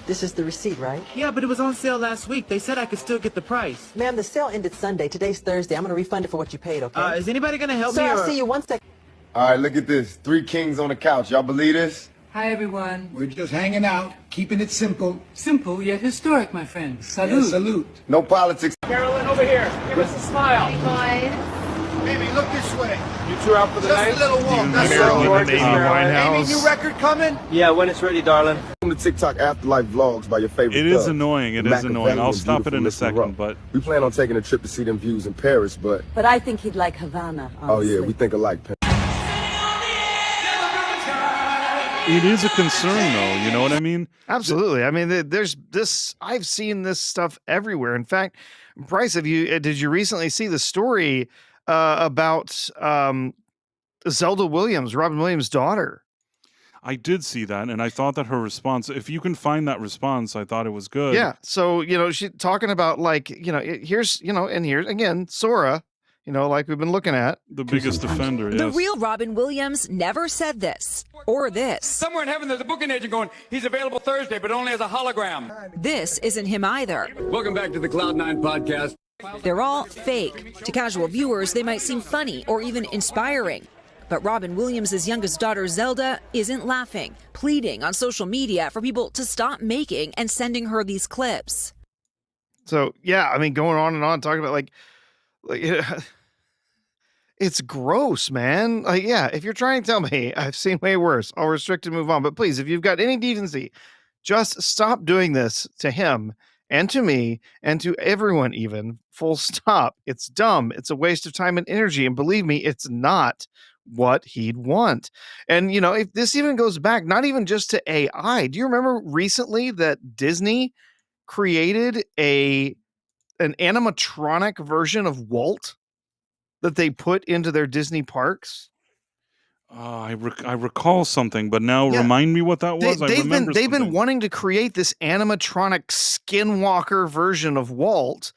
This is the receipt, right? Yeah, but it was on sale last week. They said I could still get the price. Ma'am, the sale ended Sunday. Today's Thursday. I'm going to refund it for what you paid, okay? Is anybody gonna help Sir, me? I'll see you 1 second. All right, look at this. 3 kings on the couch. Y'all believe this? Hi, everyone. We're just hanging out, keeping it simple. Simple yet historic, my friend. Salute. Yeah, salute. No politics. Carolyn, over here. Give us a smile. Amy, look this way. You two out for the night? Just a little walk. That's Marilyn all. and Amy Winehouse. Amy, new record coming? Yeah, when it's ready, darling. Welcome to TikTok Afterlife Vlogs by your favorite It is thug, annoying. It the is annoying. I'll Machiavellian stop it beautiful in a Miss Monroe. second, but We plan on taking a trip to see them views in Paris, but But I think he'd like Havana. oh yeah, we think alike. it is a concern, though. You know what I mean? Absolutely. I mean, there's this. I've seen this stuff everywhere. In fact, Bryce, did you recently see the story about Zelda Williams, Robin Williams' daughter? I did see that, and I thought that her response, if you can find that response, I thought it was good. Yeah. So she's talking about here's and here's again Sora, like we've been looking at. The biggest offender. The Yes. real Robin Williams never said this or this. Somewhere in heaven, there's a booking agent going, he's available Thursday, but only as a hologram. This isn't him either. Welcome back to the Cloud9 podcast. They're all fake. To casual viewers, they might seem funny or even inspiring. But Robin Williams' youngest daughter, Zelda, isn't laughing, pleading on social media for people to stop making and sending her these clips. So, yeah, I mean, going on and on, talking about it's gross, man. Yeah, if you're trying to tell me I've seen way worse, I'll restrict and move on. But please, if you've got any decency, just stop doing this to him and to me and to everyone even. Full stop. It's dumb. It's a waste of time and energy. And believe me, it's not what he'd want. And, if this even goes back, not even just to AI. Do you remember recently that Disney created an animatronic version of Walt that they put into their Disney parks? I recall something, but now remind me what that was. They've been wanting to create this animatronic skinwalker version of Walt,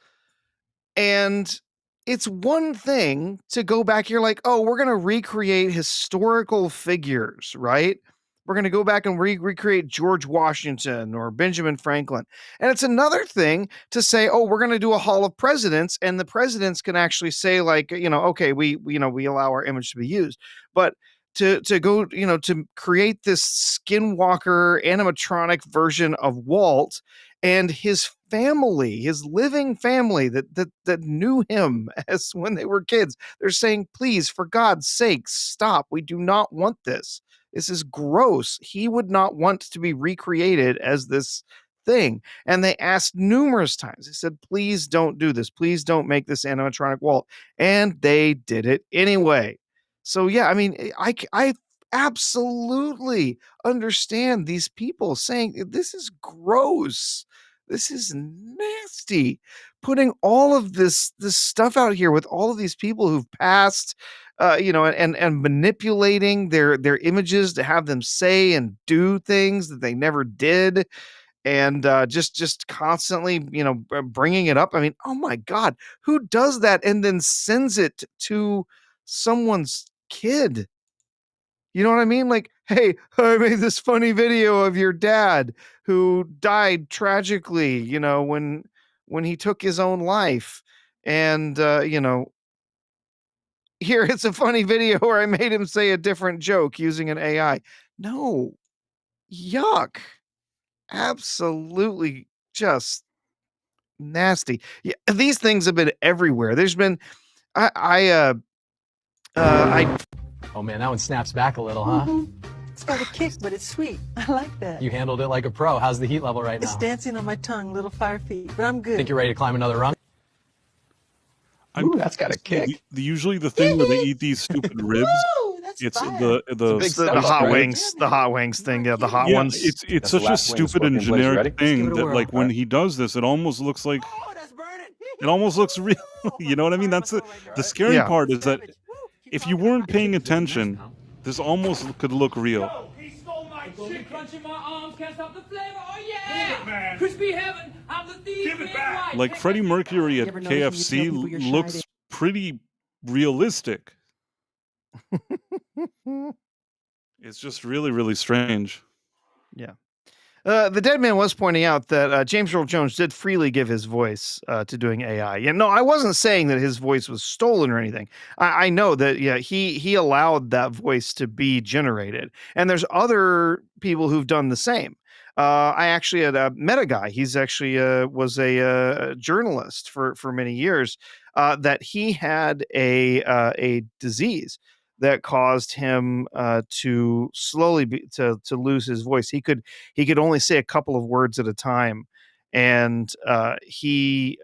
and it's one thing to go back. You're like, oh, we're going to recreate historical figures, right? We're going to go back and recreate George Washington or Benjamin Franklin. And it's another thing to say, oh, we're going to do a Hall of Presidents, and the presidents can actually say, okay, we allow our image to be used. But to go, to create this skinwalker animatronic version of Walt and his family, his living family that knew him as when they were kids, they're saying, please, for God's sake, stop. We do not want this. This is gross. He would not want to be recreated as this thing. And they asked numerous times. They said, please don't do this. Please don't make this animatronic Walt. And they did it anyway. So, yeah, I mean, I absolutely understand these people saying this is gross. This is nasty. Putting all of this stuff out here with all of these people who've passed, and manipulating their images to have them say and do things that they never did, and just constantly, bringing it up. I mean, oh my God, who does that and then sends it to someone's kid? You know what I mean? Like, hey, I made this funny video of your dad who died tragically, when he took his own life. And, here it's a funny video where I made him say a different joke using an AI. No. Yuck. Absolutely just nasty. Yeah, these things have been everywhere. There's been Oh man, that one snaps back a little, huh? It's got a kick, but it's sweet. I like that. You handled it like a pro. How's the heat level right It's now? dancing on my tongue, little fire feet, but I'm good. Think you're ready to climb another rung? Ooh, that's got a kick. Usually the thing where they eat these stupid ribs, it's the hot wings, the hot wings thing. Yeah, the hot ones. It's such a stupid and generic thing that, like, when he does this, it almost looks like it almost looks real. You know what I mean? That's the scary part is that if you weren't paying attention, this almost could look real. Like Freddie Mercury at KFC looks pretty realistic. It's just really, really strange. Yeah. The dead man was pointing out that James Earl Jones did freely give his voice to doing AI. Yeah, no, I wasn't saying that his voice was stolen or anything. I know that he allowed that voice to be generated, and there's other people who've done the same. I actually had met a guy. He's actually was a journalist for many years. That he had a disease that caused him to slowly to lose his voice. He could only say a couple of words at a time, and they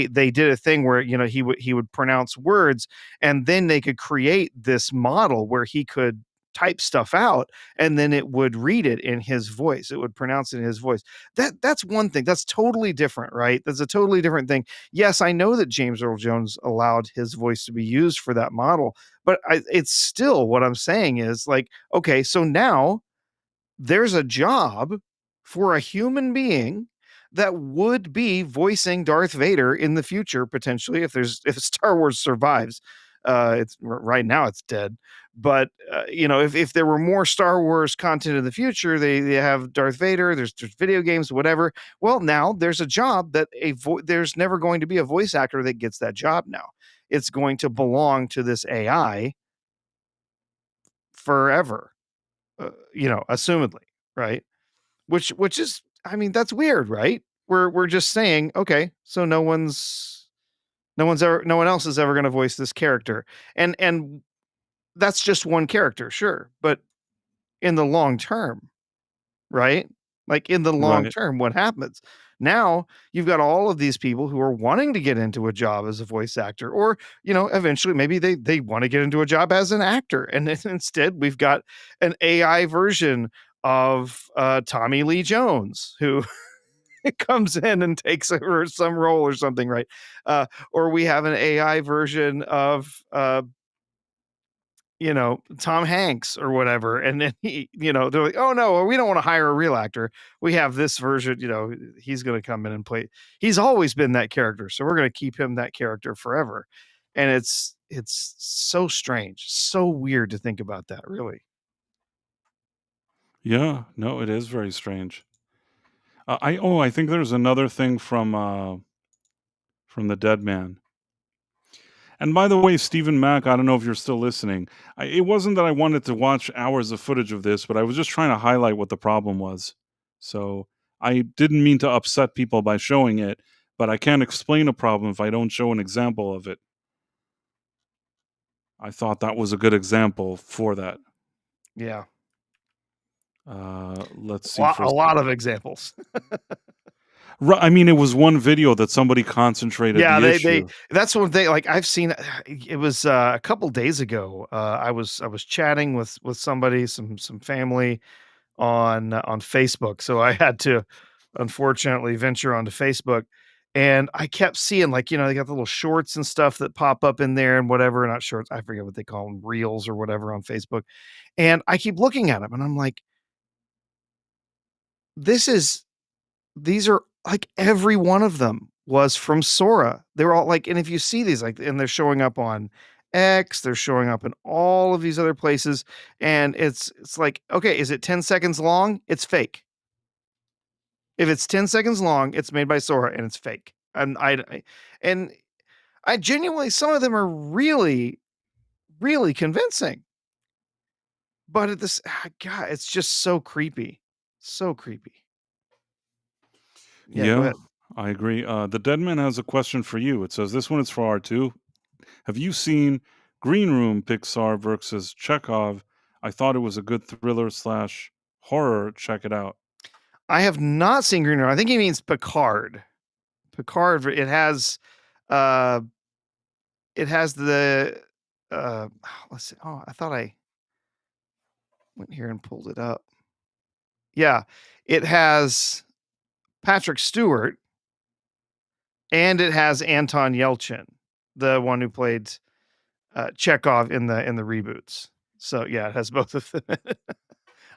did a thing where he would pronounce words, and then they could create this model where he could type stuff out, and then it would read it in his voice. It would pronounce it in his voice. That's one thing. That's totally different, right? That's a totally different thing. Yes, I know that James Earl Jones allowed his voice to be used for that model, but it's still, what I'm saying is, like, okay, so now there's a job for a human being that would be voicing Darth Vader in the future, potentially, if Star Wars survives. It's right now it's dead, but if there were more Star Wars content in the future, they have Darth Vader. There's video games, whatever. Well, now there's a job that there's never going to be a voice actor that gets that job now. It's going to belong to this AI forever, assumedly, right? Which is, I mean, that's weird, right? We're just saying, okay, so no one else is ever going to voice this character, and that's just one character, sure, but in the long term, right? Like, in the long Right. term, what happens? Now you've got all of these people who are wanting to get into a job as a voice actor, or eventually maybe they want to get into a job as an actor, and then instead we've got an AI version of Tommy Lee Jones who comes in and takes over some role or something, right? Or we have an AI version of Tom Hanks or whatever. And then they're like, oh no, we don't want to hire a real actor. We have this version, he's going to come in and play. He's always been that character. So we're going to keep him that character forever. And it's so strange, so weird to think about that, really. Yeah, no, it is very strange. I think there's another thing from the dead man. And by the way, Stephen Mack, I don't know if you're still listening. It wasn't that I wanted to watch hours of footage of this, but I was just trying to highlight what the problem was. So I didn't mean to upset people by showing it, but I can't explain a problem if I don't show an example of it. I thought that was a good example for that. Yeah. Let's see. A lot of examples. I mean, it was one video that somebody concentrated Yeah, the they issue. that's one thing. Like, I've seen it was a couple days ago. I was chatting with somebody, some family on Facebook. So I had to unfortunately venture onto Facebook, and I kept seeing, like, they got the little shorts and stuff that pop up in there and whatever, not shorts. I forget what they call them, reels or whatever on Facebook. And I keep looking at them and I'm like, these are, like, every one of them was from Sora. They're all like, and if you see these, like, and they're showing up on X, they're showing up in all of these other places, and it's like, okay, is it 10 seconds long? It's fake. If it's 10 seconds long, it's made by Sora and it's fake. And I genuinely, some of them are really, really convincing. But at this, God, it's just so creepy. So creepy. Yeah, go ahead. I agree. The dead man has a question for you. It says, this one is for R2. Have you seen Green Room Pixar versus Chekhov? I thought it was a good thriller / horror. Check it out. I have not seen Green Room. I think he means Picard. Picard. It has the let's see. Oh, I thought I went here and pulled it up. Yeah, it has Patrick Stewart and it has Anton Yelchin, the one who played Chekhov in the reboots. So yeah, it has both of them.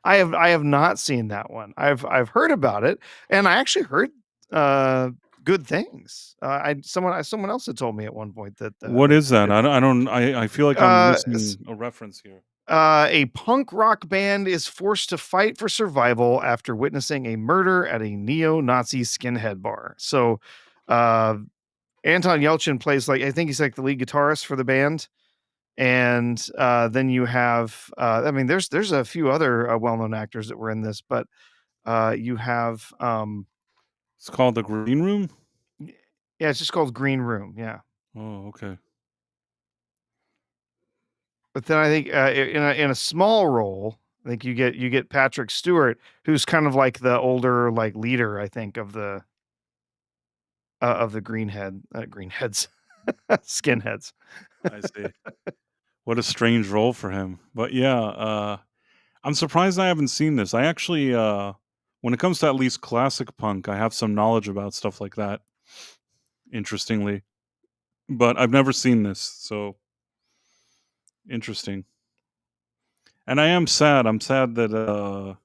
I have not seen that one. I've heard about it, and I actually heard good things. Someone else had told me at one point that What is that? I feel like I'm s- missing a reference here. a punk rock band is forced to fight for survival after witnessing a murder at a neo-Nazi skinhead bar. So, uh, Anton Yelchin plays I think he's like the lead guitarist for the band. And then you have, I mean, there's a few other well-known actors that were in this, but you have, It's called The Green Room? yeah, it's just called Green Room. Yeah. Oh, okay. But then I think in a small role, I think you get Patrick Stewart, who's kind of like the older leader, I think, of the greenheads, skinheads. I see. What a strange role for him. But yeah, I'm surprised I haven't seen this. I actually, when it comes to at least classic punk, I have some knowledge about stuff like that, interestingly. But I've never seen this, so interesting. And I am sad. I'm sad that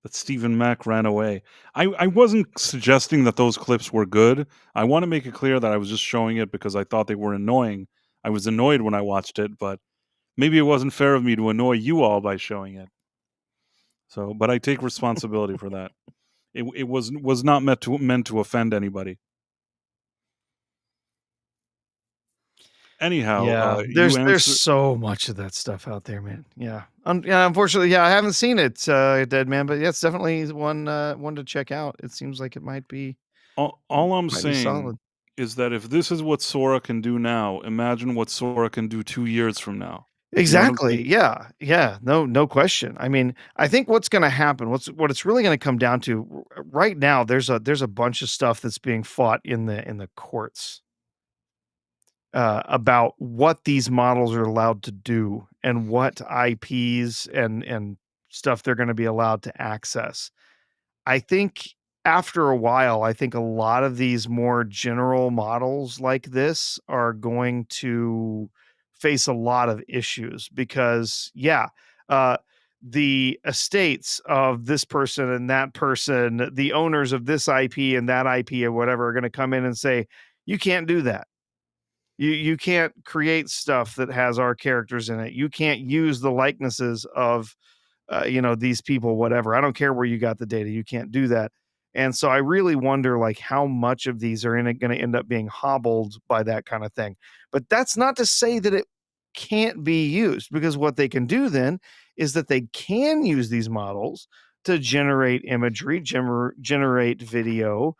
Stephen Mack ran away. I wasn't suggesting that those clips were good. I want to make it clear that I was just showing it because I thought they were annoying. I was annoyed when I watched it, but maybe it wasn't fair of me to annoy you all by showing it. So, but I take responsibility for that. It was not meant to offend anybody. Anyhow, Yeah, you there's answer. so much of that stuff out there, man. Yeah, yeah. Unfortunately, yeah, I haven't seen it, Dead Man, but yeah, it's definitely one to check out. It seems like it All I'm might be saying solid. is that if this is what Sora can do now, imagine what Sora can do 2 years from now. You know what I'm Exactly. saying? Yeah. Yeah. No question. I mean, I think what's going to happen, what it's really going to come down to right now, there's a bunch of stuff that's being fought in the courts about what these models are allowed to do and what IPs and stuff they're going to be allowed to access. I think after a while, I think a lot of these more general models like this are going to face a lot of issues because, yeah, uh, the estates of this person and that person, the owners of this IP and that IP or whatever, are going to come in and say, "You can't do that. You can't create stuff that has our characters in it. You can't use the likenesses of these people, whatever. I don't care where you got the data. You can't do that." And so I really wonder how much of these are going to end up being hobbled by that kind of thing. But that's not to say that it can't be used, because what they can do then is that they can use these models to generate imagery, generate video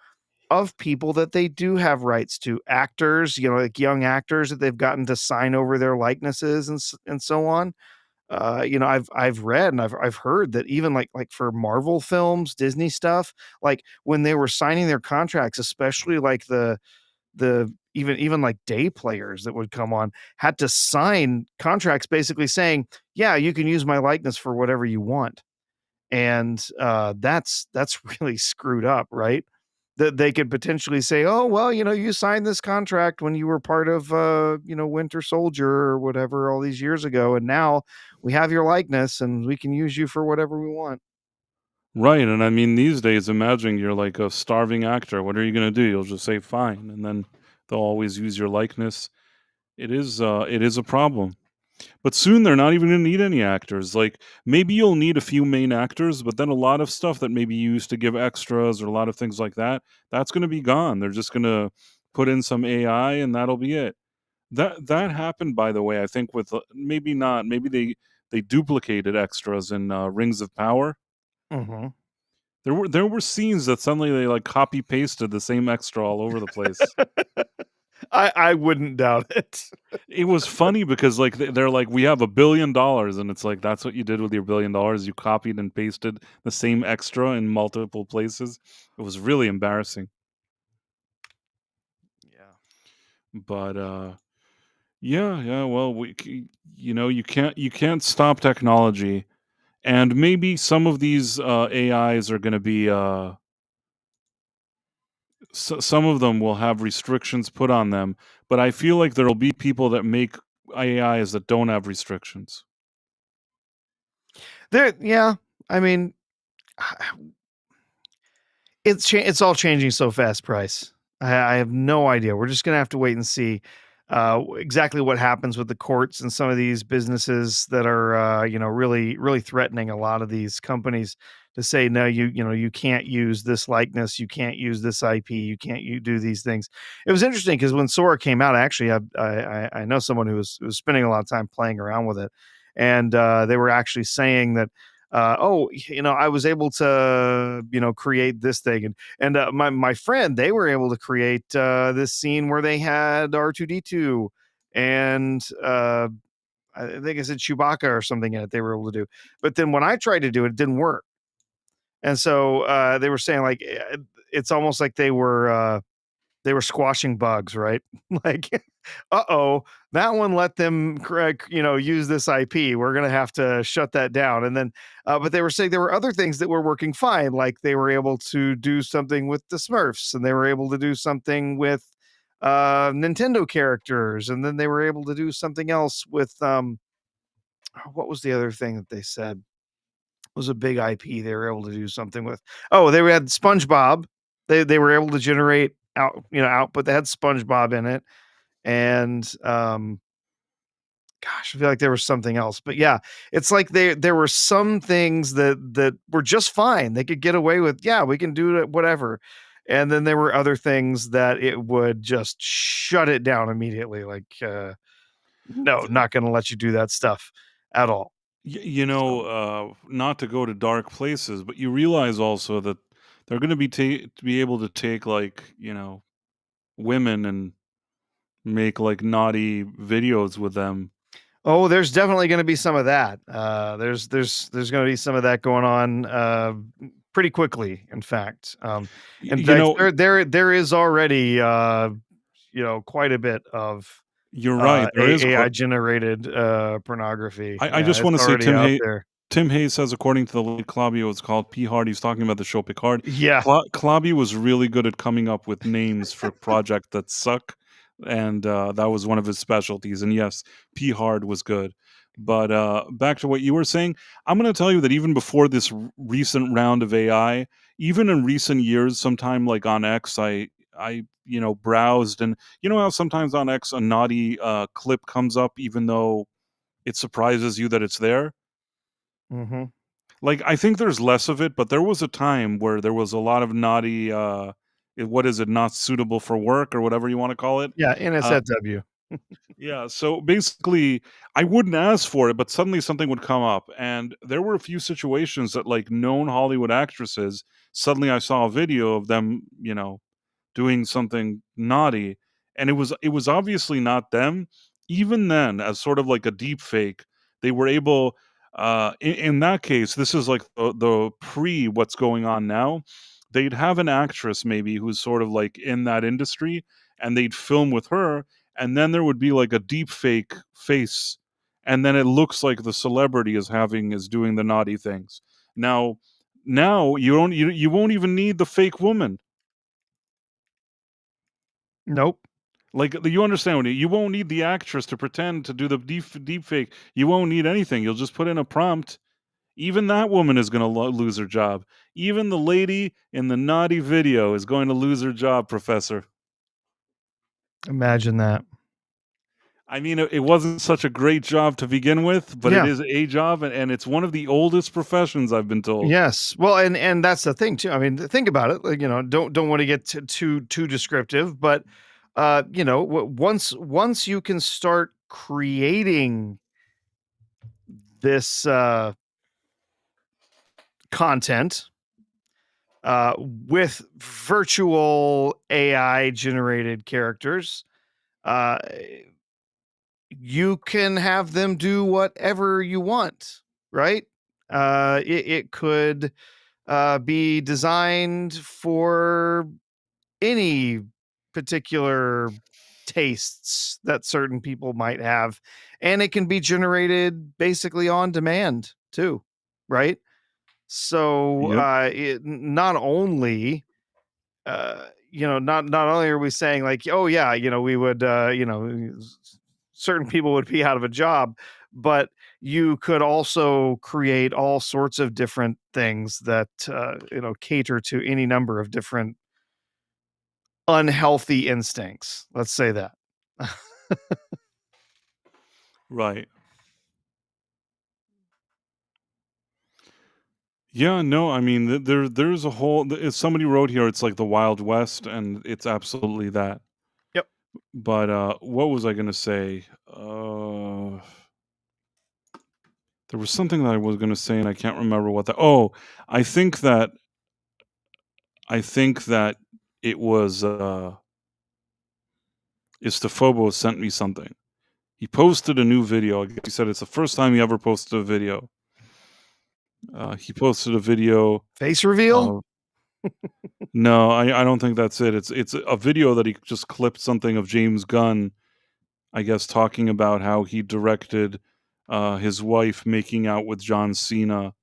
of people that they do have rights to, actors, like young actors that they've gotten to sign over their likenesses and so on. I've read and I've heard that even for Marvel films, Disney stuff, like when they were signing their contracts, especially like the even like day players that would come on, had to sign contracts basically saying, "Yeah, you can use my likeness for whatever you want." And that's really screwed up, right? That they could potentially say, "Oh, well, you signed this contract when you were part of Winter Soldier or whatever all these years ago, and now we have your likeness and we can use you for whatever we want." Right, and I mean, these days, imagine you're like a starving actor. What are you gonna do? You'll just say fine, and then they'll always use your likeness. It is a problem. But soon they're not even gonna need any actors. Like maybe you'll need a few main actors, but then a lot of stuff that maybe you used to give extras or a lot of things like that, that's gonna be gone. They're just gonna put in some AI and that'll be it. That happened, by the way. I think with maybe not. Maybe they duplicated extras in Rings of Power. Mhm. There were scenes that suddenly they like copy pasted the same extra all over the place. I wouldn't doubt it. It was funny because like they're like, we have $1 billion, and it's like that's what you did with your $1 billion. You copied and pasted the same extra in multiple places. It was really embarrassing. Yeah. But yeah. Well, you can't stop technology, and maybe some of these AIs are going to be some of them will have restrictions put on them, but I feel like there'll be people that make AIs that don't have restrictions. Yeah. I mean, it's all changing so fast, Price. I have no idea. We're just gonna have to wait and see exactly what happens with the courts and some of these businesses that are, really, really threatening a lot of these companies to say, no, you can't use this likeness, you can't use this IP, you can't you do these things. It was interesting because when Sora came out, actually, I know someone who was spending a lot of time playing around with it, and they were actually saying that. Oh, I was able to, create this thing, and my friend, they were able to create this scene where they had R2D2 and I think I said Chewbacca or something in it. They were able to do, but then when I tried to do it, it didn't work. And so they were saying like it's almost like they were squashing bugs, right? Like, uh-oh, that one let them correct, use this IP. We're gonna have to shut that down. And then, but they were saying there were other things that were working fine, like they were able to do something with the Smurfs, and they were able to do something with Nintendo characters, and then they were able to do something else with what was the other thing that they said was a big IP they were able to do something with? Oh, they had SpongeBob. They were able to generate output that had SpongeBob in it, and gosh, I feel like there was something else, but yeah, it's like there were some things that were just fine. They could get away with, yeah, we can do it, whatever. And then there were other things that it would just shut it down immediately. Like, no, not going to let you do that stuff at all. So, not to go to dark places, but you realize also that they're going to to be able to take like women and make like naughty videos with them. oh, there's definitely going to be some of that. There's going to be some of that going on pretty quickly. In fact, Y- in you fact, know, there is already quite a bit of you're right. There is. AI generated pornography. I Yeah, just it's want to say already out there. Tim Hayes says, according to the late Claudio, it's called P. Hard. He's talking about the show Picard. Yeah, Claudio was really good at coming up with names for projects that suck, and that was one of his specialties. And yes, P. Hard was good. But back to what you were saying, I'm going to tell you that even before this recent round of AI, even in recent years, sometime like on X, I browsed, and you know how sometimes on X a naughty clip comes up, even though it surprises you that it's there. hmm Like, I think there's less of it, but there was a time where there was a lot of naughty, what is it, not suitable for work or whatever you wanna call it? yeah, Uh, NSFW. yeah, so basically, I wouldn't ask for it, but suddenly something would come up, and there were a few situations that, like, known Hollywood actresses, suddenly I saw a video of them, doing something naughty, and it was obviously not them. Even then, as sort of like a deep fake, they were able in that case, this is like the pre what's going on now. They'd have an actress maybe who's sort of like in that industry, and they'd film with her, and then there would be like a deep fake face, and then it looks like the celebrity is doing the naughty things. Now now you won't even need the fake woman. Nope. Like, you understand what you won't need the actress to pretend to do the deep fake. You won't need anything. You'll just put in a prompt. Even that woman is gonna lose her job. Even the lady in the naughty video is going to lose her job, Professor. Imagine that. I mean, it wasn't such a great job to begin with, but it Yeah. is a job, and it's one of the oldest professions, I've been told. Yes. Well, and that's the thing too. I mean, think about it. Like, don't want to get too descriptive, but once you can start creating this content with virtual AI generated characters, uh, you can have them do whatever you want, right? It could be designed for any particular tastes that certain people might have, and it can be generated basically on demand too, right? So Yep. not only not only are we saying like, oh yeah, we would certain people would be out of a job, but you could also create all sorts of different things that cater to any number of different unhealthy instincts. Let's say that. Right. Yeah, no, I mean, there's a whole somebody wrote here, it's like the Wild West, and it's absolutely that. Yep. But, what was I gonna say? There was something that I was gonna say, and I can't remember what that. Oh, I think that I think that it was, Istophobos sent me something. He posted a new video. I guess he said it's the first time he ever posted a video. He posted a video Face reveal? of No, I don't think that's it. It's a video that he just clipped something of James Gunn, I guess, talking about how he directed, his wife making out with John Cena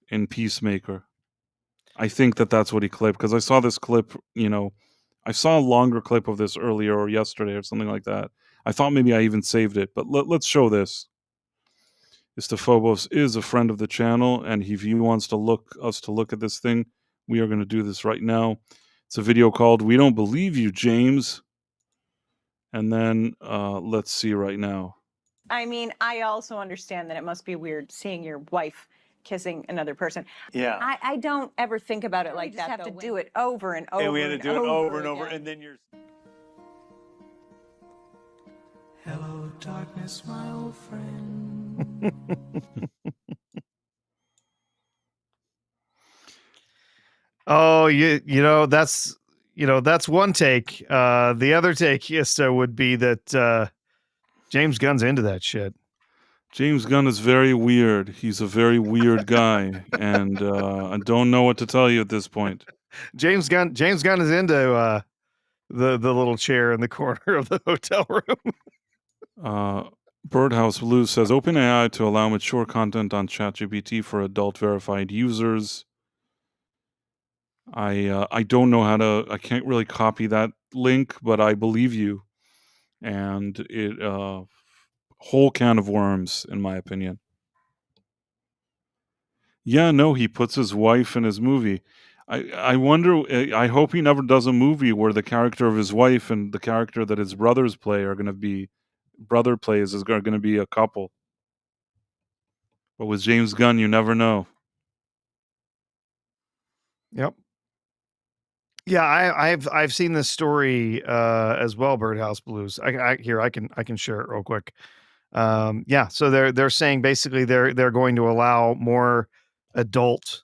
in Peacemaker. I think that that's what he clipped, 'cause I saw this clip, I saw a longer clip of this earlier or yesterday or something like that. I thought maybe I even saved it, but let's show this. Istophobos is a friend of the channel, and if he wants to look at this thing, we are gonna do this right now. It's a video called "We Don't Believe You, James." And then, let's see right now. I mean, I also understand that it must be weird seeing your wife kissing another person. Yeah. I don't ever think about it like that. You just have to do it over and over. And we had to do it over and over, again. and then you're. Hello, darkness, my old friend. Oh, that's one take. The other take, Isto, would be that James Gunn's into that shit. James Gunn is very weird. He's a very weird guy, and I don't know what to tell you at this point. James Gunn is into the little chair in the corner of the hotel room. Birdhouse Blue says OpenAI to allow mature content on ChatGPT for adult verified users. I don't know how to. I can't really copy that link, but I believe you. And it whole can of worms, in my opinion. Yeah, no, he puts his wife in his movie. I wonder. I hope he never does a movie where the character of his wife and the character that his brothers play are going to be is going to be a couple. But with James Gunn, you never know. Yep. Yeah, I've seen this story as well, Birdhouse Blues. I can share it real quick. Yeah, so they're saying basically they're going to allow more adult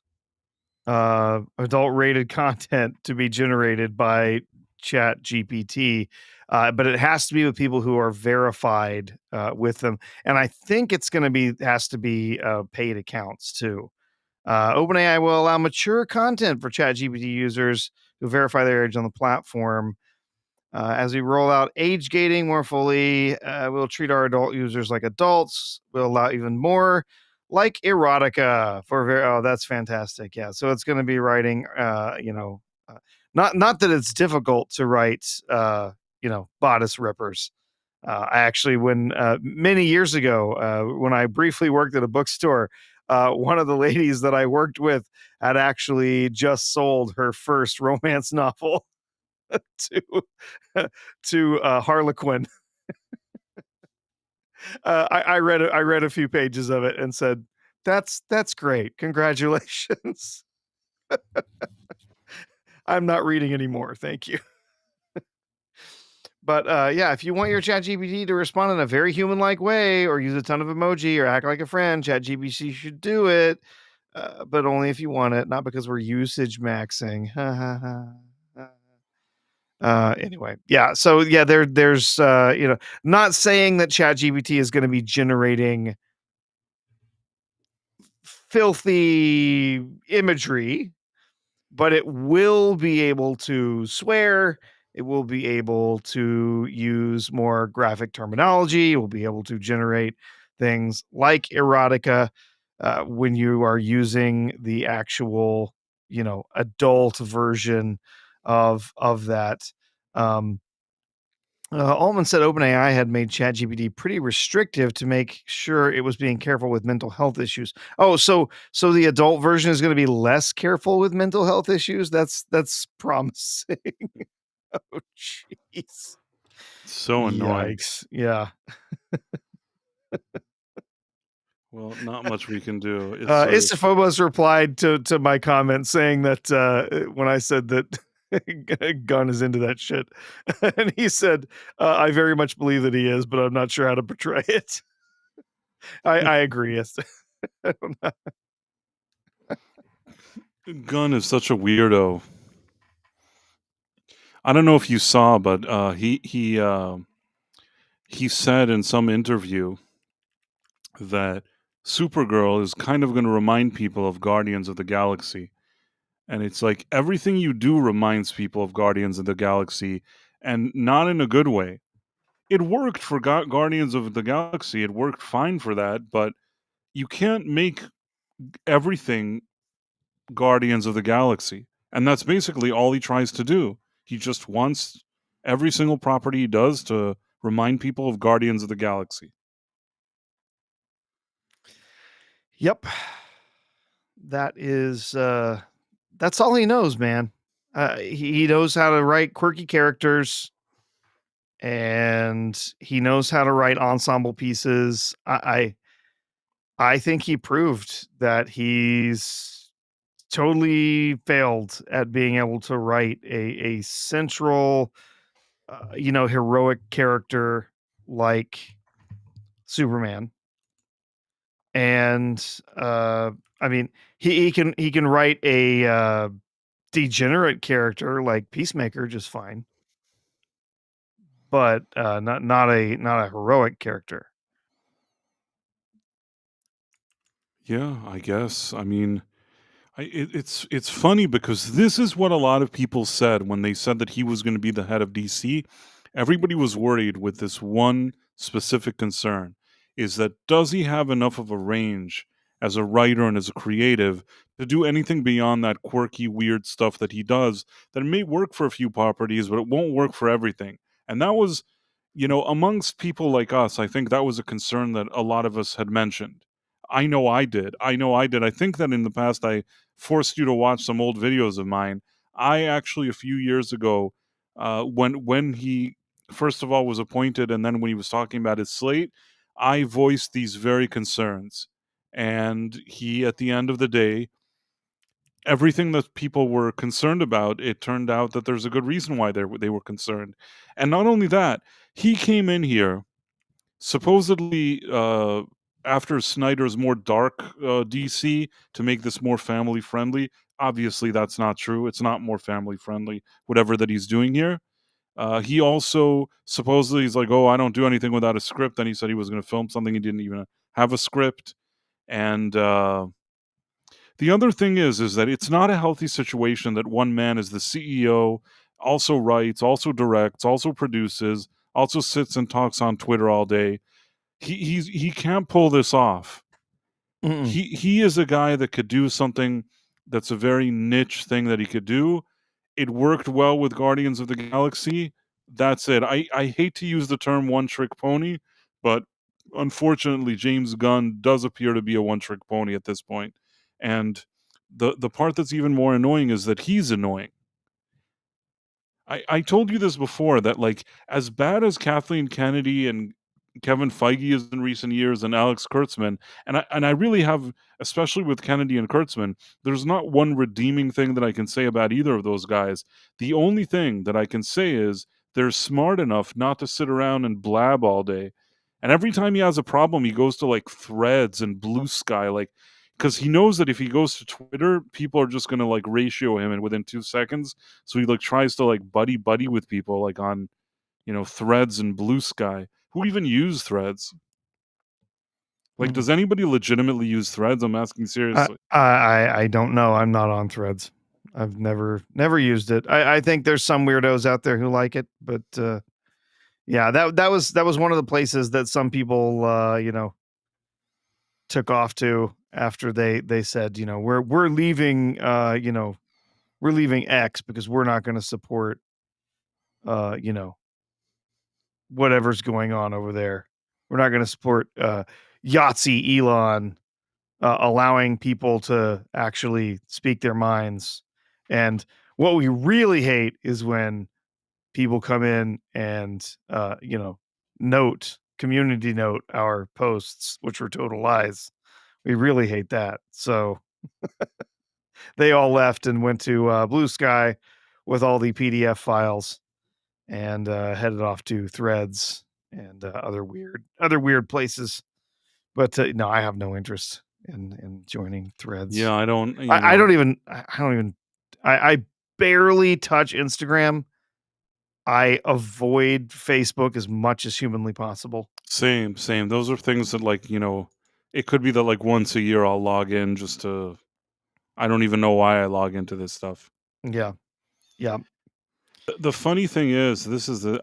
rated content to be generated by Chat GPT, but it has to be with people who are verified with them, and I think it's going to has to be paid accounts too. OpenAI will allow mature content for ChatGPT users who verify their age on the platform. As we roll out age gating more fully, we'll treat our adult users like adults. We'll allow even more like erotica oh, that's fantastic. Yeah. So it's going to be writing, not that it's difficult to write, bodice rippers. I actually, when many years ago, when I briefly worked at a bookstore, one of the ladies that I worked with had actually just sold her first romance novel to Harlequin. I read a few pages of it and said, "That's great. Congratulations." I'm not reading anymore. Thank you. But yeah, if you want your ChatGPT to respond in a very human-like way or use a ton of emoji or act like a friend, ChatGPT should do it, but only if you want it, not because we're usage maxing. Anyway, yeah. So yeah, there's not saying that ChatGPT is going to be generating filthy imagery, but it will be able to swear. It will be able to use more graphic terminology. It will be able to generate things like erotica when you are using the actual, adult version of that. Altman said OpenAI had made ChatGPT pretty restrictive to make sure it was being careful with mental health issues. Oh, so the adult version is going to be less careful with mental health issues. That's promising. Oh, jeez. So annoying. Yikes. Yeah. Well, not much we can do. It's sort of Isofobos replied to my comment saying that when I said that Gunn is into that shit, and he said, "I very much believe that he is, but I'm not sure how to portray it." I agree. Yes. I don't know. Gunn is such a weirdo. I don't know if you saw, but he said in some interview that Supergirl is kind of going to remind people of Guardians of the Galaxy. And it's like everything you do reminds people of Guardians of the Galaxy, and not in a good way. It worked for Guardians of the Galaxy. It worked fine for that, but you can't make everything Guardians of the Galaxy. And that's basically all he tries to do. He just wants every single property he does to remind people of Guardians of the Galaxy. Yep. That is that's all he knows, man. He knows how to write quirky characters, and he knows how to write ensemble pieces. I think he proved that he's totally failed at being able to write a central, heroic character like Superman. And I mean, he can write a degenerate character like Peacemaker just fine, but not a heroic character. Yeah, I guess. I mean, it's funny because this is what a lot of people said when they said that he was going to be the head of DC. Everybody was worried with this one specific concern: is that does he have enough of a range as a writer and as a creative to do anything beyond that quirky, weird stuff that he does that may work for a few properties, but it won't work for everything. And that was, amongst people like us, I think that was a concern that a lot of us had mentioned. I know I did. I know I did. I think that in the past I forced you to watch some old videos of mine. I actually a few years ago, when he first of all was appointed, and then when he was talking about his slate, I voiced these very concerns. And he, at the end of the day, everything that people were concerned about, it turned out that there's a good reason why they were concerned. And not only that, he came in here supposedly after Snyder's more dark DC to make this more family friendly. Obviously, that's not true. It's not more family friendly, whatever that he's doing here. He also supposedly is like, oh, I don't do anything without a script. Then he said he was going to film something. He didn't even have a script. And the other thing is that it's not a healthy situation that one man is the CEO, also writes, also directs, also produces, also sits and talks on Twitter all day. He can't pull this off. Mm-mm. He is a guy that could do something that's a very niche thing that he could do. It worked well with Guardians of the Galaxy. That's it. I hate to use the term one trick pony, but unfortunately James Gunn does appear to be a one trick pony at this point. And the part that's even more annoying is that he's annoying. I told you this before that, like, as bad as Kathleen Kennedy and Kevin Feige is in recent years and Alex Kurtzman, and I really have, especially with Kennedy and Kurtzman, there's not one redeeming thing that I can say about either of those guys. The only thing that I can say is they're smart enough not to sit around and blab all day. And every time he has a problem, he goes to like Threads and Blue Sky, like, because he knows that if he goes to Twitter, people are just gonna like ratio him and within 2 seconds. So he like tries to like buddy with people like on, Threads and Blue Sky. Who even use Threads? Like, does anybody legitimately use Threads? I'm asking I, seriously. I don't know. I'm not on Threads. I've never used it. I think there's some weirdos out there who like it, but yeah, that was one of the places that some people took off to after they said, we're leaving we're leaving X because we're not going to support whatever's going on over there. We're not going to support Yahtzee Elon allowing people to actually speak their minds. And what we really hate is when people come in and community note our posts, which were total lies. We really hate that. So they all left and went to Blue Sky with all the PDF files and headed off to Threads and other weird places. But no, I have no interest in joining Threads. Yeah, I don't. I don't even. I barely touch Instagram. I avoid Facebook as much as humanly possible. Same. Those are things that, like, it could be that, like, once a year I'll log in just to. I don't even know why I log into this stuff. Yeah, yeah. The funny thing is,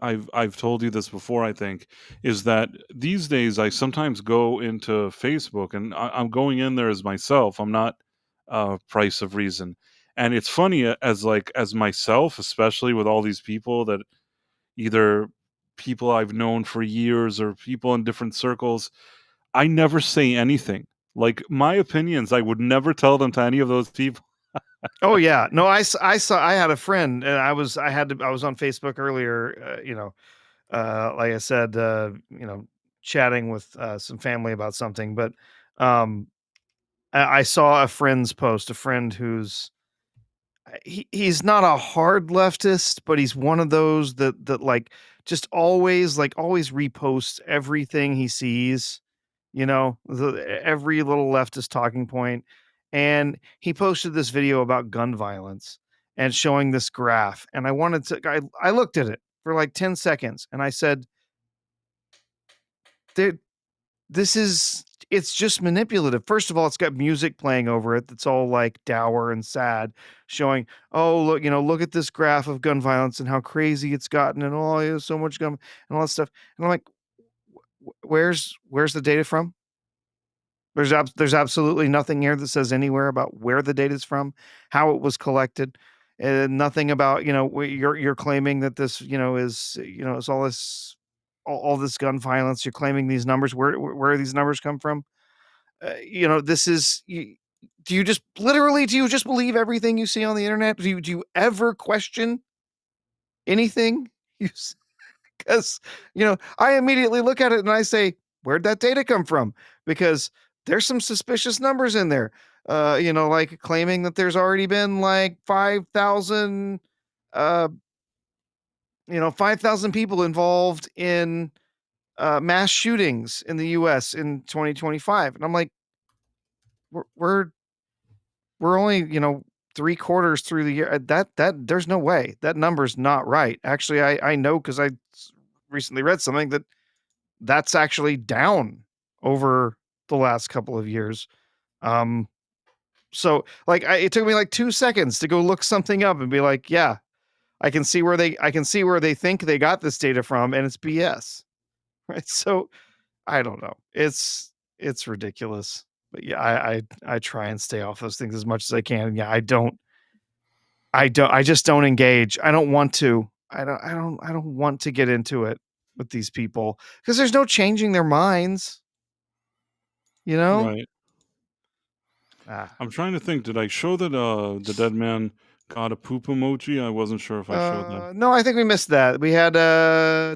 I've told you this before, I think, is that these days I sometimes go into Facebook and I'm going in there as myself. I'm not Price of Reason. And it's funny as myself, especially with all these people that either people I've known for years or people in different circles, I never say anything. Like, my opinions, I would never tell them to any of those people. Oh yeah, no, I saw. I had a friend, and I was on Facebook earlier. Like I said, chatting with some family about something. But I saw a friend's post. A friend who's he's not a hard leftist, but he's one of those that like just always reposts everything he sees. Every little leftist talking point. And he posted this video about gun violence and showing this graph. And I looked at it for like 10 seconds and I said, it's just manipulative. First of all, it's got music playing over it that's all like dour and sad, showing, oh, look at this graph of gun violence and how crazy it's gotten, and oh, there's so much gun and all that stuff. And I'm like, where's the data from? There's absolutely nothing here that says anywhere about where the data is from, how it was collected, and nothing about you're claiming that this is all this gun violence. You're claiming these numbers. Where these numbers come from? This is. Do you just believe everything you see on the internet? Do you ever question anything? Because I immediately look at it and I say, where'd that data come from? Because there's some suspicious numbers in there. Like claiming that there's already been like 5,000 people involved in mass shootings in the US in 2025. And I'm like, we're only, 3/4 through the year. That there's no way that number's not right. Actually, I know, because I recently read something that's actually down over the last couple of years. So like it took me like 2 seconds to go look something up and be like, yeah, I can see where they think they got this data from, and it's BS. Right? So I don't know. It's ridiculous. But yeah, I try and stay off those things as much as I can. Yeah, I just don't engage. I don't want to. I don't want to get into it with these people because there's no changing their minds. Right. I'm trying to think. Did I show that the dead man got a poop emoji? I wasn't sure if I showed that. No, I think we missed that. We had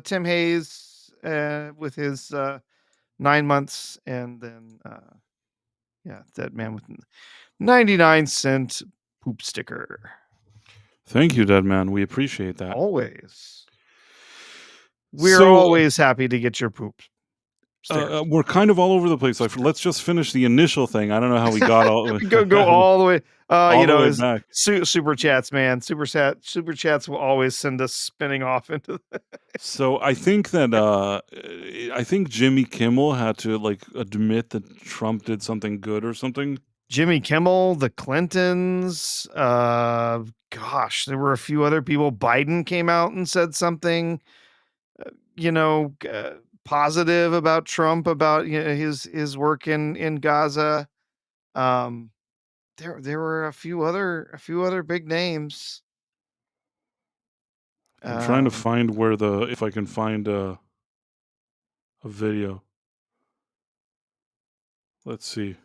Tim Hayes with his 9 months, and then dead man with 99-cent poop sticker. Thank you, dead man. We appreciate that. Always. We're always happy to get your poop. We're kind of all over the place. Let's just finish the initial thing. I don't know how we got all go all the way. All the way back. Super chats, man. Super chats will always send us spinning off into. So I think that Jimmy Kimmel had to admit that Trump did something good or something. Jimmy Kimmel, the Clintons. Gosh, there were a few other people. Biden came out and said something. Positive about Trump, about his work in Gaza. There were a few other big names. I'm trying to find if I can find a video. Let's see.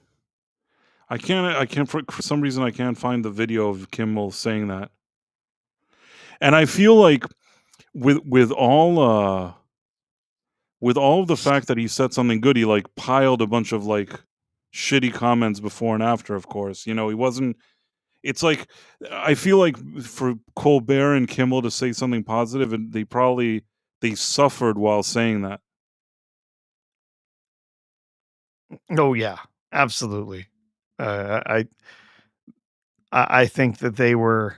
I can't for some reason I can't find the video of Kimmel saying that. And I feel like with all of the fact that he said something good, he like piled a bunch of like shitty comments before and after, of course. You know, he wasn't it's like I feel like for Colbert and Kimmel to say something positive, and they suffered while saying that. Oh yeah, absolutely. I think that they were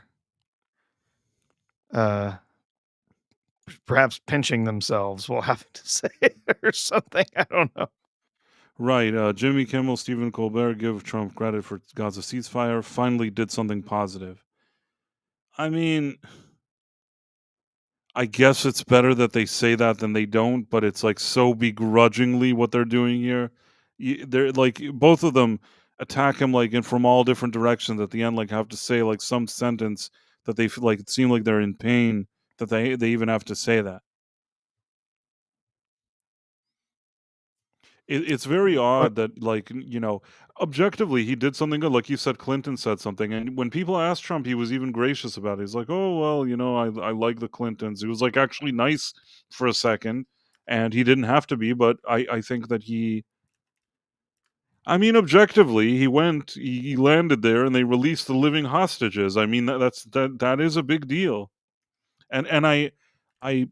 uh, perhaps pinching themselves while having to say it or something. I don't know. Right, Jimmy Kimmel, Stephen Colbert give Trump credit for Gaza ceasefire. Finally, did something positive. I mean, I guess it's better that they say that than they don't, but it's like so begrudgingly what they're doing here. They're like both of them attack him like in from all different directions. At the end, like have to say like some sentence that they feel like it seem like they're in pain that they even have to say that. It's very odd that like objectively he did something good. Like you said, Clinton said something, and when people asked Trump, he was even gracious about it. He's like, "Oh well, I like the Clintons." He was like actually nice for a second, and he didn't have to be, but I think that I mean, objectively, he landed there, and they released the living hostages. I mean, that is a big deal, and I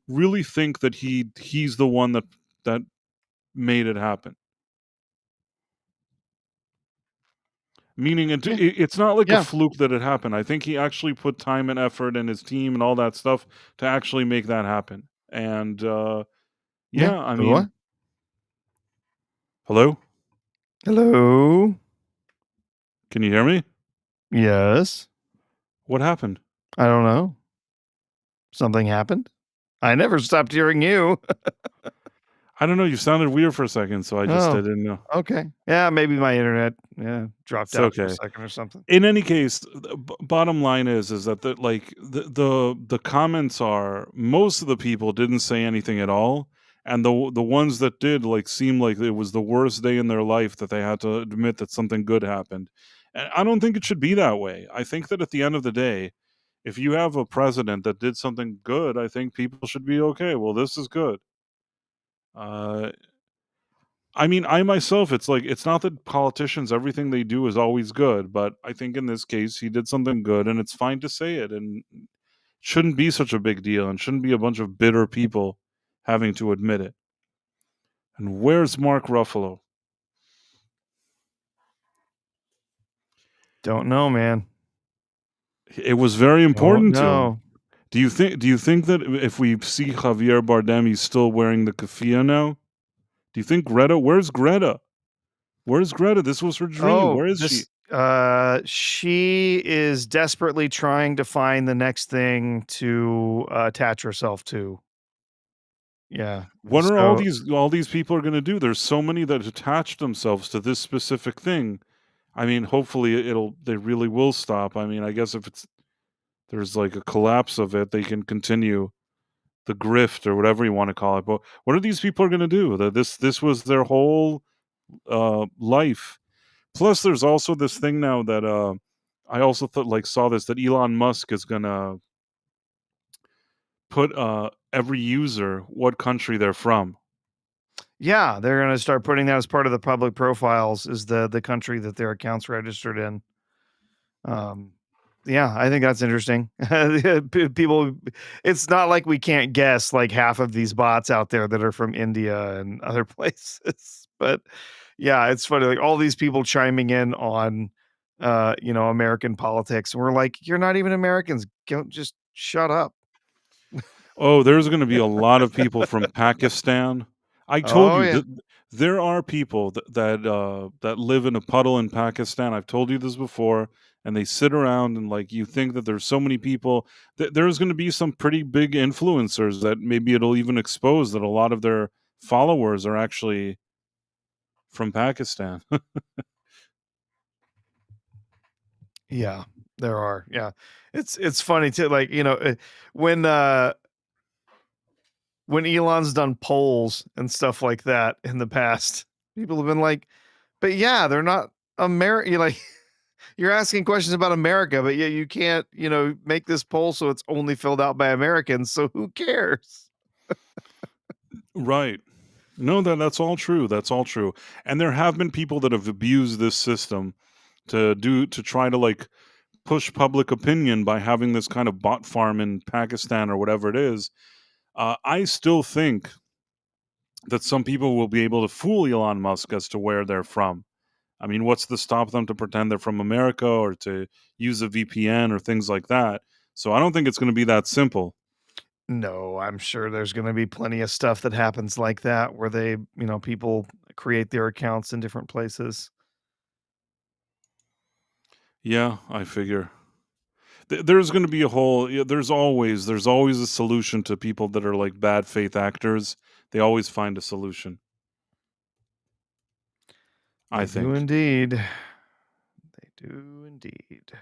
really think that he's the one that made it happen. Meaning it's not like a Yeah. fluke that it happened. I think he actually put time and effort and his team and all that stuff to actually make that happen. And Yeah. yeah, I What? mean, hello? Hello. Can you hear me? Yes. What happened? I don't know. Something happened. I never stopped hearing you. I don't know. You sounded weird for a second, so I Oh, didn't know. okay. Yeah, maybe my internet dropped It's out for a okay. second or something. In any case, the bottom line is that the comments are most of the people didn't say anything at all, and the ones that did like seemed like it was the worst day in their life that they had to admit that something good happened. And I don't think it should be that way. I think that at the end of the day, if you have a president that did something good, I think people should be okay. Well, this is good. Uh, I mean, I myself, it's like it's not that politicians everything they do is always good, but I think in this case he did something good, and it's fine to say it, and shouldn't be such a big deal, and shouldn't be a bunch of bitter people having to admit it. And where's Mark Ruffalo? Don't know, man. It was very Don't important to him. know. Do you think that if we see Javier Bardem, he's still wearing the keffiyeh now? Do you think Greta? Where's Greta? Where's Greta? This was her dream. Oh, Where is she? this she is desperately trying to find the next thing to attach herself to. Yeah. What are So all these people are going to do? There's so many that attach themselves to this specific thing. I mean, hopefully they really will stop. I mean, I guess if there's like a collapse of it, they can continue the grift or whatever you want to call it. But what are these people are going to do? That this was their whole life. Plus, there's also this thing now that I also saw this that Elon Musk is going to put every user what country they're from. yeah, they're gonna start putting that as part of the public profiles is the country that their account's registered in. Um, yeah, I think that's interesting. People, it's not like we can't guess like half of these bots out there that are from India and other places. But yeah, it's funny, like all these people chiming in on, American politics, and we're like, you're not even Americans. Don't just shut up. Oh, there's gonna be a lot of people from Pakistan. I told Oh you yeah, that there are people that live in a puddle in Pakistan. I've told you this before, and they sit around and like you think that there's so many people. There's gonna be some pretty big influencers that maybe it'll even expose that a lot of their followers are actually from Pakistan. yeah, there are. Yeah, it's funny too. Like when when Elon's done polls and stuff like that in the past, people have been like, "But yeah, they're not American." Like, You're asking questions about America, but yet you can't, make this poll so it's only filled out by Americans. So who cares? Right. No, that's all true. That's all true. And there have been people that have abused this system to try to like push public opinion by having this kind of bot farm in Pakistan or whatever it is. I still think that some people will be able to fool Elon Musk as to where they're from. I mean, what's to stop them to pretend they're from America or to use a VPN or things like that? So I don't think it's going to be that simple. No, I'm sure there's going to be plenty of stuff that happens like that where people create their accounts in different places. Yeah, I figure. There's going to be a whole. Yeah, there's always a solution to people that are like bad faith actors. They always find a solution. I They do think. indeed. They do indeed.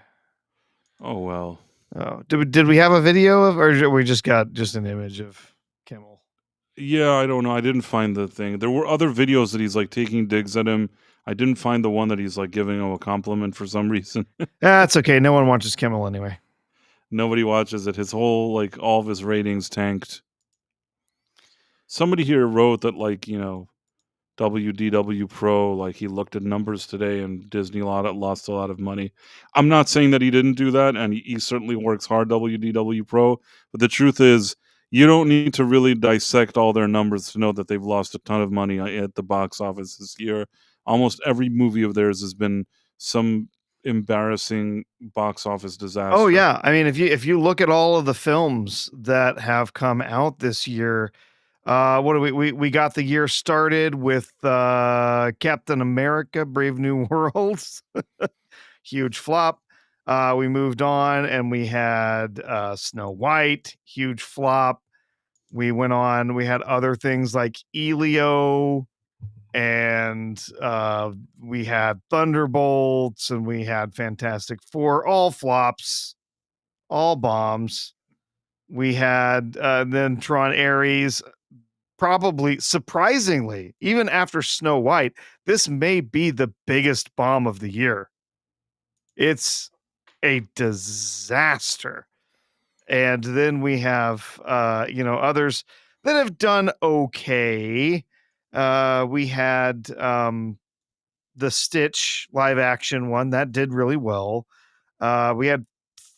Oh well. Oh, did we have a video of, or we just got just an image of Kimmel? Yeah, I don't know. I didn't find the thing. There were other videos that he's like taking digs at him. I didn't find the one that he's like giving him a compliment for some reason. That's okay. No one watches Kimmel anyway. Nobody watches it. His whole like all of his ratings tanked. Somebody here wrote that like, WDW Pro, like he looked at numbers today and Disney lost a lot of money. I'm not saying that he didn't do that, and he certainly works hard, WDW Pro, but the truth is, you don't need to really dissect all their numbers to know that they've lost a ton of money at the box office this year. Almost every movie of theirs has been some embarrassing box office disaster. Oh yeah, I mean if you look at all of the films that have come out this year, what do we got the year started with Captain America: Brave New Worlds, huge flop. We moved on and we had Snow White, huge flop. We went on. We had other things like Elio, and we had Thunderbolts, and we had Fantastic Four, all flops, all bombs. We had then Tron Ares, probably surprisingly, even after Snow White, this may be the biggest bomb of the year. It's a disaster. And then we have others that have done okay. We had the Stitch live action one that did really well. We had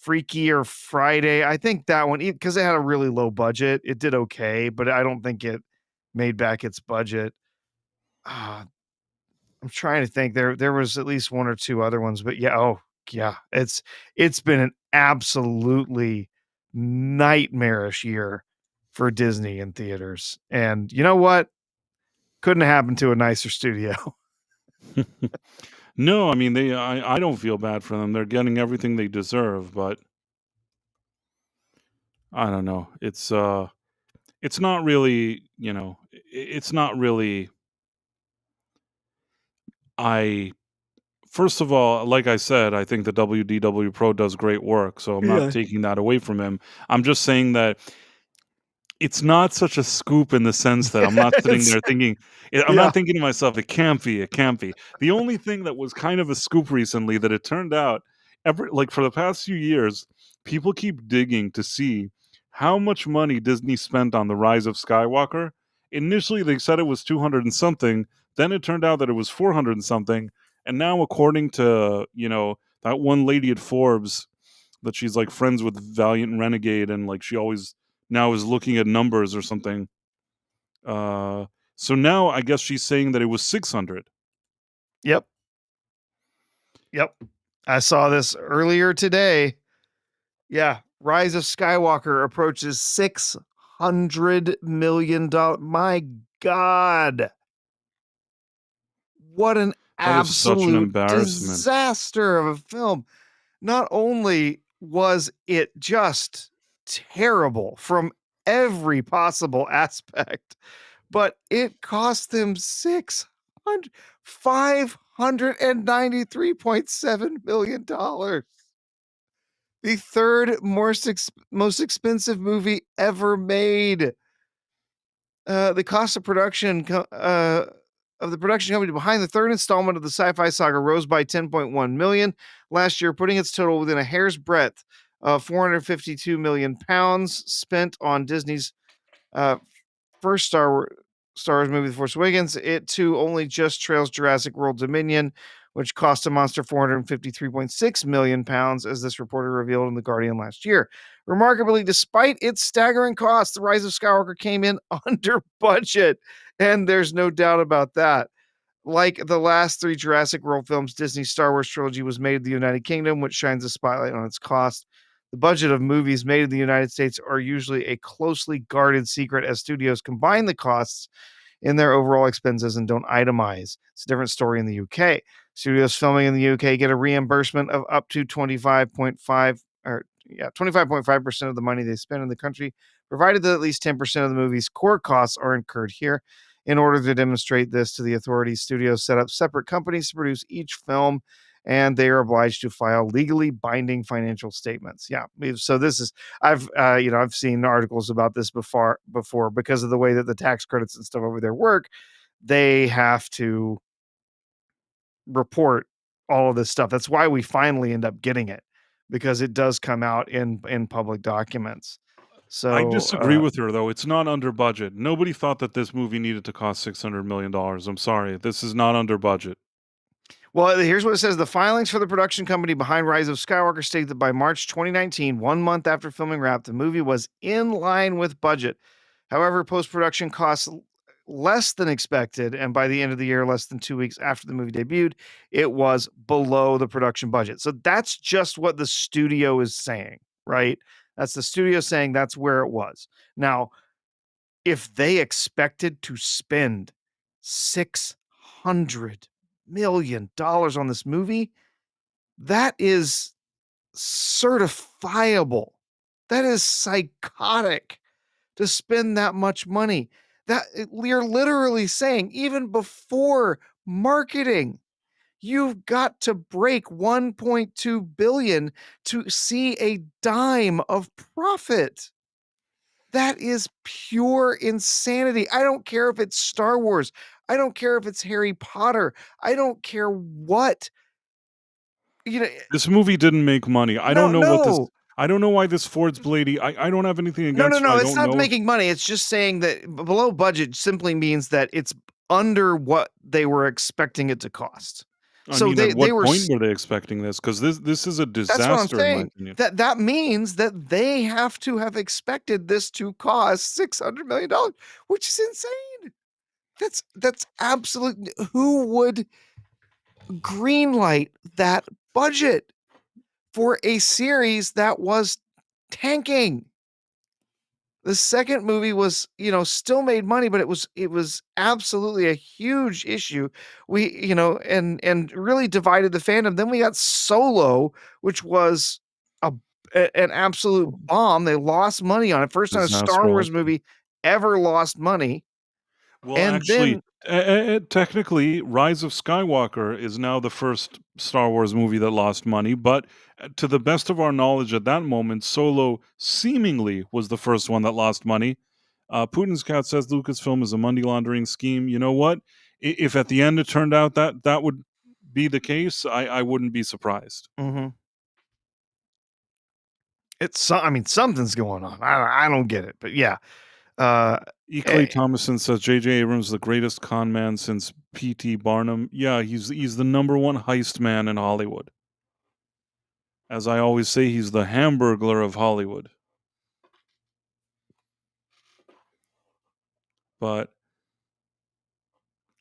Freakier Friday. I think that one, because it had a really low budget, it did okay, but I don't think it made back its budget. I'm trying to think. There was at least one or two other ones, but yeah, it's been an absolutely nightmarish year for Disney in theaters. And you know what? Couldn't have happened to a nicer studio. No, I mean I don't feel bad for them. They're getting everything they deserve, but I don't know. It's not really, it's not really I first of all, like I said, I think the WDW Pro does great work, so I'm not taking that away from him. I'm just saying that it's not such a scoop in the sense that I'm not sitting there thinking I'm Yeah. not thinking to myself, "It can't be, it can't be." The only thing that was kind of a scoop recently that it turned out for the past few years, people keep digging to see how much money Disney spent on The Rise of Skywalker. Initially, they said it was 200 and something, then it turned out that it was 400 and something, and now according to, that one lady at Forbes that she's, like, friends with Valiant and Renegade, and, like, she always now is looking at numbers or something. So now I guess she's saying that it was 600. Yep. I saw this earlier today. Yeah, Rise of Skywalker approaches $600 million. My God. What an That is such an absolute embarrassment. disaster of a film. Not only was it just terrible from every possible aspect, but it cost them $593.7 million. The third most expensive movie ever made. The cost of production of the production company behind the third installment of the sci-fi saga rose by 10.1 million last year, putting its total within a hair's breadth of 452 million pounds spent on Disney's first Star Wars movie, The Force Awakens. It too only just trails Jurassic World Dominion, which cost a monster 453.6 million pounds, as this reporter revealed in The Guardian last year. Remarkably, despite its staggering costs, The Rise of Skywalker came in under budget, and there's no doubt about that. Like the last three Jurassic World films, Disney's Star Wars trilogy was made in the United Kingdom, which shines a spotlight on its cost. The budget of movies made in the United States are usually a closely guarded secret, as studios combine the costs in their overall expenses and don't itemize. It's a different story in the UK. Studios filming in the UK get a reimbursement of up to 25.5% of the money they spend in the country, provided that at least 10% of the movie's core costs are incurred here. In order to demonstrate this to the authorities, studios set up separate companies to produce each film, and they are obliged to file legally binding financial statements. Yeah, so this is I've seen articles about this before because of the way that the tax credits and stuff over there work. They have to report all of this stuff. That's why we finally end up getting it, because it does come out in public documents. So I disagree with her, though. It's not under budget. Nobody thought that this movie needed to cost $600 million. I'm sorry. This is not under budget. Well, here's what it says. The filings for the production company behind Rise of Skywalker state that by March 2019, 1 month after filming wrapped, the movie was in line with budget. However, post-production costs less than expected, and by the end of the year, less than 2 weeks after the movie debuted, it was below the production budget. So that's just what the studio is saying, right? That's the studio saying that's where it was. Now, if they expected to spend $600 million on this movie, that is certifiable. That is psychotic to spend that much money. That you're literally saying, even before marketing, you've got to break 1.2 billion to see a dime of profit. That is pure insanity. I don't care if it's Star Wars. I don't care if it's Harry Potter. I don't care what. This movie didn't make money. I don't know what this. No. I don't know why this Ford's Blady. I don't have anything against. No. I It's don't not know. making money. It's just saying that below budget simply means that it's under what they were expecting it to cost. I mean, at what point were they expecting this? Because this is a That's what I'm disaster, in my saying. opinion. That means that they have to have expected this to cost $600 million, which is insane. That's absolute. Who would greenlight that budget for a series that was tanking? The second movie was, still made money, but it was absolutely a huge issue. We, and really divided the fandom. Then we got Solo, which was an absolute bomb. They lost money on it. First time a Star Wars movie ever lost money. Well, and actually, technically, Rise of Skywalker is now the first Star Wars movie that lost money, but to the best of our knowledge at that moment, Solo seemingly was the first one that lost money. Putin's cat says Lucasfilm is a money laundering scheme. You know what? If at the end it turned out that would be the case, I wouldn't be surprised. Mm-hmm. Something's going on. I don't get it, but yeah. E. Clay Thomason says J.J. Abrams is the greatest con man since P.T. Barnum. Yeah, he's the number one heist man in Hollywood. As I always say, he's the Hamburglar of Hollywood. But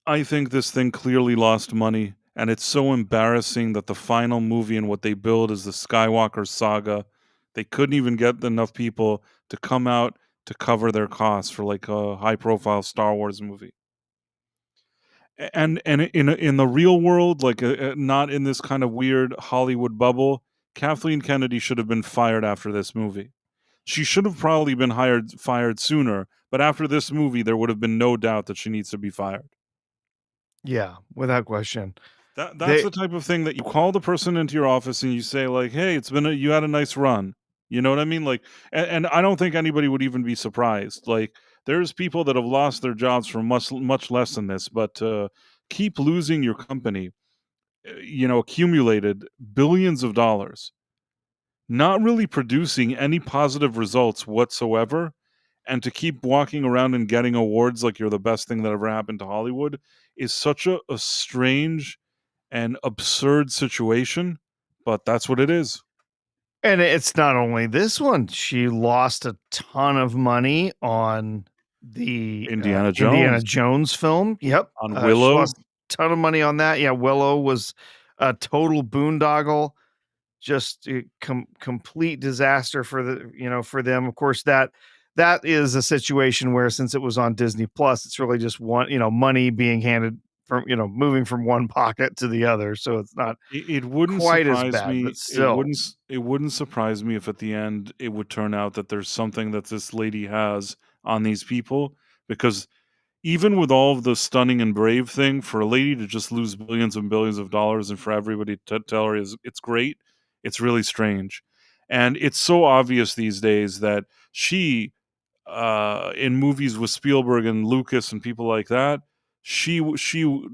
I think this thing clearly lost money, and it's so embarrassing that the final movie and what they build is the Skywalker saga. They couldn't even get enough people to come out to cover their costs for like a high-profile Star Wars movie. And in the real world, like not in this kind of weird Hollywood bubble, Kathleen Kennedy should have been fired after this movie. She should have probably been fired sooner, but after this movie, there would have been no doubt that she needs to be fired. Yeah, without question. That's the type of thing that you call the person into your office and you say like, "Hey, you had a nice run." You know what I mean? Like, and I don't think anybody would even be surprised. Like, There's people that have lost their jobs for much less than this, but keep losing your company, accumulated billions of dollars, not really producing any positive results whatsoever, and to keep walking around and getting awards like you're the best thing that ever happened to Hollywood is such a strange and absurd situation, but that's what it is. And it's not only this one. She lost a ton of money on the Indiana Indiana Jones. Jones film. Yep. On She Willow. lost a ton of money on that. Yeah, Willow was a total boondoggle, just a complete disaster for for them. Of course, that is a situation where, since it was on Disney Plus, it's really just one, money being handed from, moving from one pocket to the other. So it's not It wouldn't quite as surprise bad, me. but still. It wouldn't surprise me if at the end it would turn out that there's something that this lady has on these people, because even with all of the stunning and brave thing, for a lady to just lose billions and billions of dollars and for everybody to tell her is it's great, it's really strange. And it's so obvious these days that she, in movies with Spielberg and Lucas and people like that, she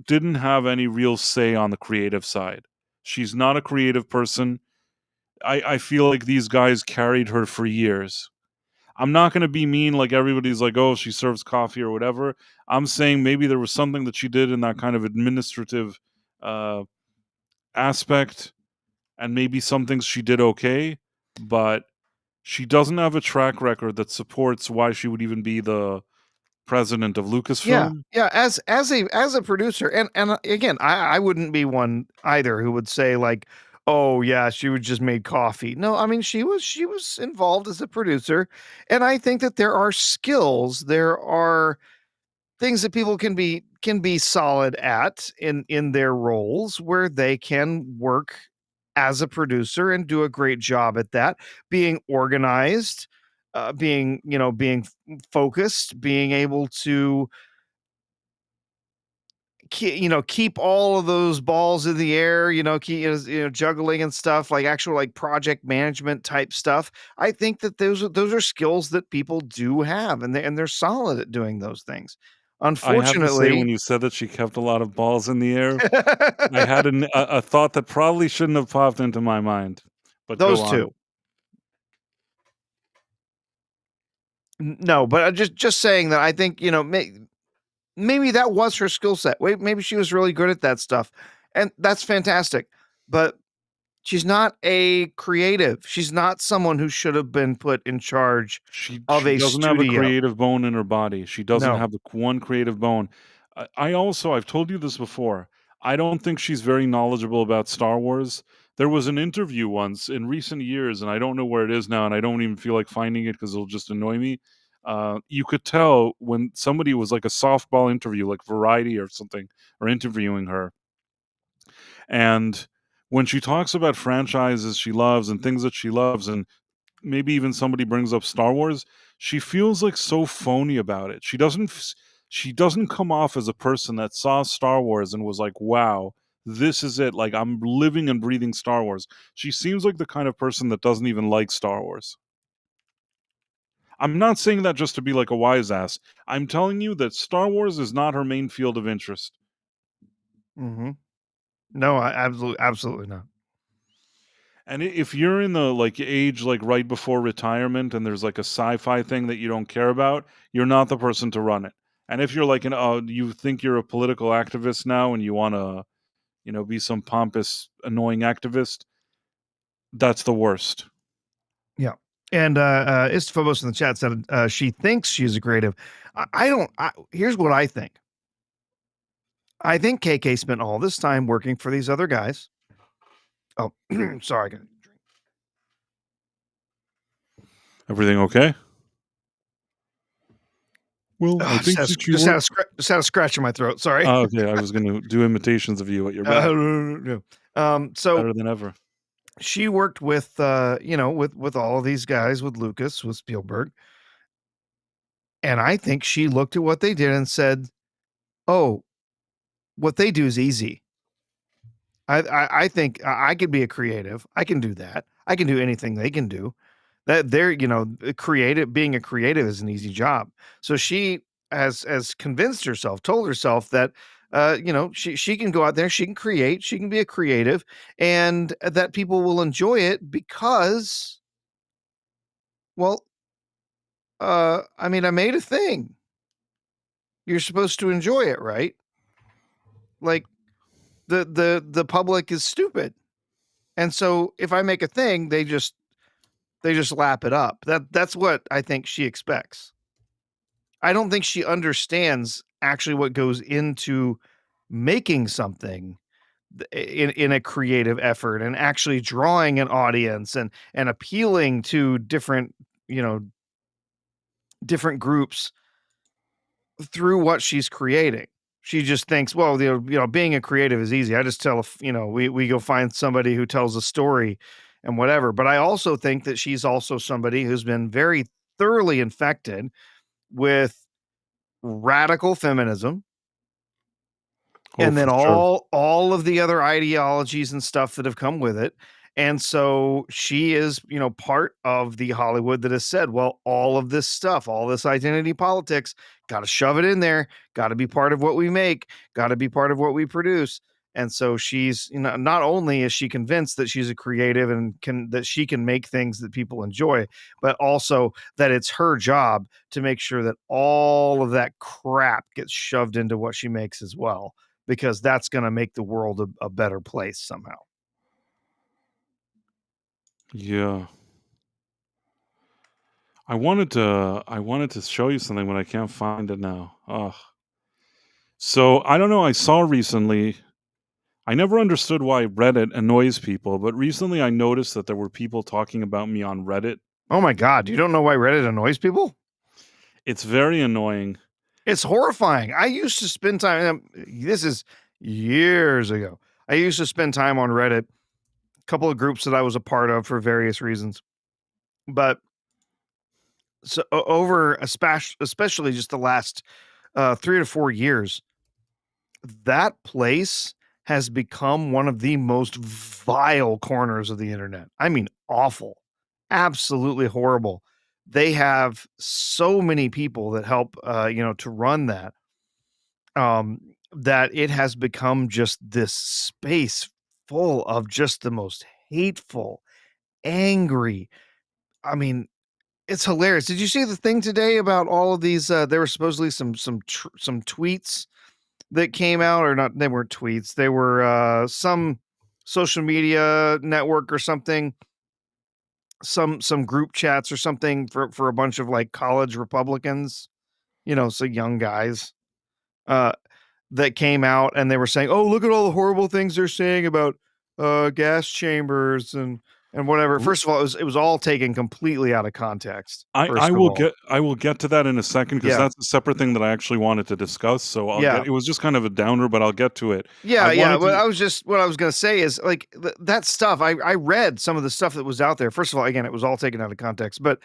didn't have any real say on the creative side. She's not a creative person. I feel like these guys carried her for years. I'm not going to be mean like everybody's like, oh, she serves coffee or whatever. I'm saying maybe there was something that she did in that kind of administrative uh, aspect, and maybe some things she did okay, but she doesn't have a track record that supports why she would even be the president of Yeah, Lucasfilm. yeah. As a producer, and again, I wouldn't be one either who would say like, oh yeah, she would just made coffee. No, I mean she was involved as a producer, and I think that there are skills, there are things that people can be solid at in their roles where they can work as a producer and do a great job at that, being organized, being focused, being able to keep all of those balls in the air, keep, juggling and stuff, like actual like project management type stuff. I think that those are skills that people do have, and they're solid at doing those things. I have to say, when Unfortunately, you said that she kept a lot of balls in the air, I had a thought that probably shouldn't have popped into my mind. But go those on. two. No, but I just saying that I think, maybe that was her skill set. Wait, maybe she was really good at that stuff, and that's fantastic. But she's not a creative. She's not someone who should have been put in charge of She a doesn't have a studio. creative bone in her body. She doesn't No. have the one creative bone. I also, I've told you this before. I don't think she's very knowledgeable about Star Wars. There was an interview once in recent years, and I don't know where it is now, and I don't even feel like finding it because it'll just annoy me. You could tell when somebody was like a softball interview, like Variety or something, or interviewing her, and when she talks about franchises she loves and things that she loves, and maybe even somebody brings up Star Wars, she feels like so phony about it. She doesn't come off as a person that saw Star Wars and was like, "Wow, this is it. Like I'm living and breathing Star Wars." She seems like the kind of person that doesn't even like Star Wars. I'm not saying that just to be like a wise ass. I'm telling you that Star Wars is not her main field of interest. Mhm. No, I absolutely not. And if you're in the like age like right before retirement and there's like a sci-fi thing that you don't care about, you're not the person to run it. And if you're like you think you're a political activist now and you want to, be some pompous, annoying activist, that's the worst. Yeah. And Istifobos in the chat said she thinks she's a creative. I don't. Here's what I think. I think KK spent all this time working for these other guys. Oh, sorry. Everything okay? Well, I Just think had, that you just, had were. a just had a scratch in my throat. Sorry. Oh, okay, I was going to do imitations of you at your back. No. So Better than ever. she worked with, with all of these guys, with Lucas, with Spielberg, and I think she looked at what they did and said, "Oh, what they do is easy. I think I could be a creative. I can do that. I can do anything they can do. That they're, being a creative is an easy job. So she has convinced herself, told herself that she can go out there, she can create, she can be a creative, and that people will enjoy it because, well, I mean, I made a thing. You're supposed to enjoy it, right? Like the public is stupid. And so if I make a thing, they just lap it up. That's what I think she expects. I don't think she understands actually what goes into making something in a creative effort and actually drawing an audience and appealing to different, you know, different groups through what she's creating. She just thinks, well, being a creative is easy. I just we go find somebody who tells a story and whatever. But I also think that she's also somebody who's been very thoroughly infected with radical feminism, Oh, and then for sure. all of the other ideologies and stuff that have come with it. And so she is, part of the Hollywood that has said, well, all of this stuff, all this identity politics, got to shove it in there, got to be part of what we make, got to be part of what we produce. And so she's, not only is she convinced that she's a creative and that she can make things that people enjoy, but also that it's her job to make sure that all of that crap gets shoved into what she makes as well, because that's going to make the world a better place somehow. Yeah. I wanted to show you something, but I can't find it now. Ugh. So, I don't know, I saw recently I never understood why Reddit annoys people, but recently I noticed that there were people talking about me on Reddit. Oh my God, you don't know why Reddit annoys people? It's very annoying. It's horrifying. I used to spend time, this is years ago. I used to spend time on Reddit, a couple of groups that I was a part of for various reasons. But so over especially just the last 3 to 4 years, that place has become one of the most vile corners of the internet. I mean, awful, absolutely horrible. They have so many people that help, to run that, that it has become just this space full of just the most hateful, angry. I mean, it's hilarious. Did you see the thing today about all of these? There were supposedly some tweets that came out, or not? They weren't tweets. They were some social media network or something, some group chats or something for a bunch of like college Republicans, so young guys, uh, that came out and they were saying, "Oh, look at all the horrible things they're saying about gas chambers and whatever." First of all, it was all taken completely out of context. I First of will all, I will get to that in a second because Yeah. that's a separate thing that I actually wanted to discuss. So Yeah. it was just kind of a downer, but I'll get to it. Yeah, I yeah. wanted to, What I was gonna say is like that stuff. I read some of the stuff that was out there. First of all, again, it was all taken out of context. But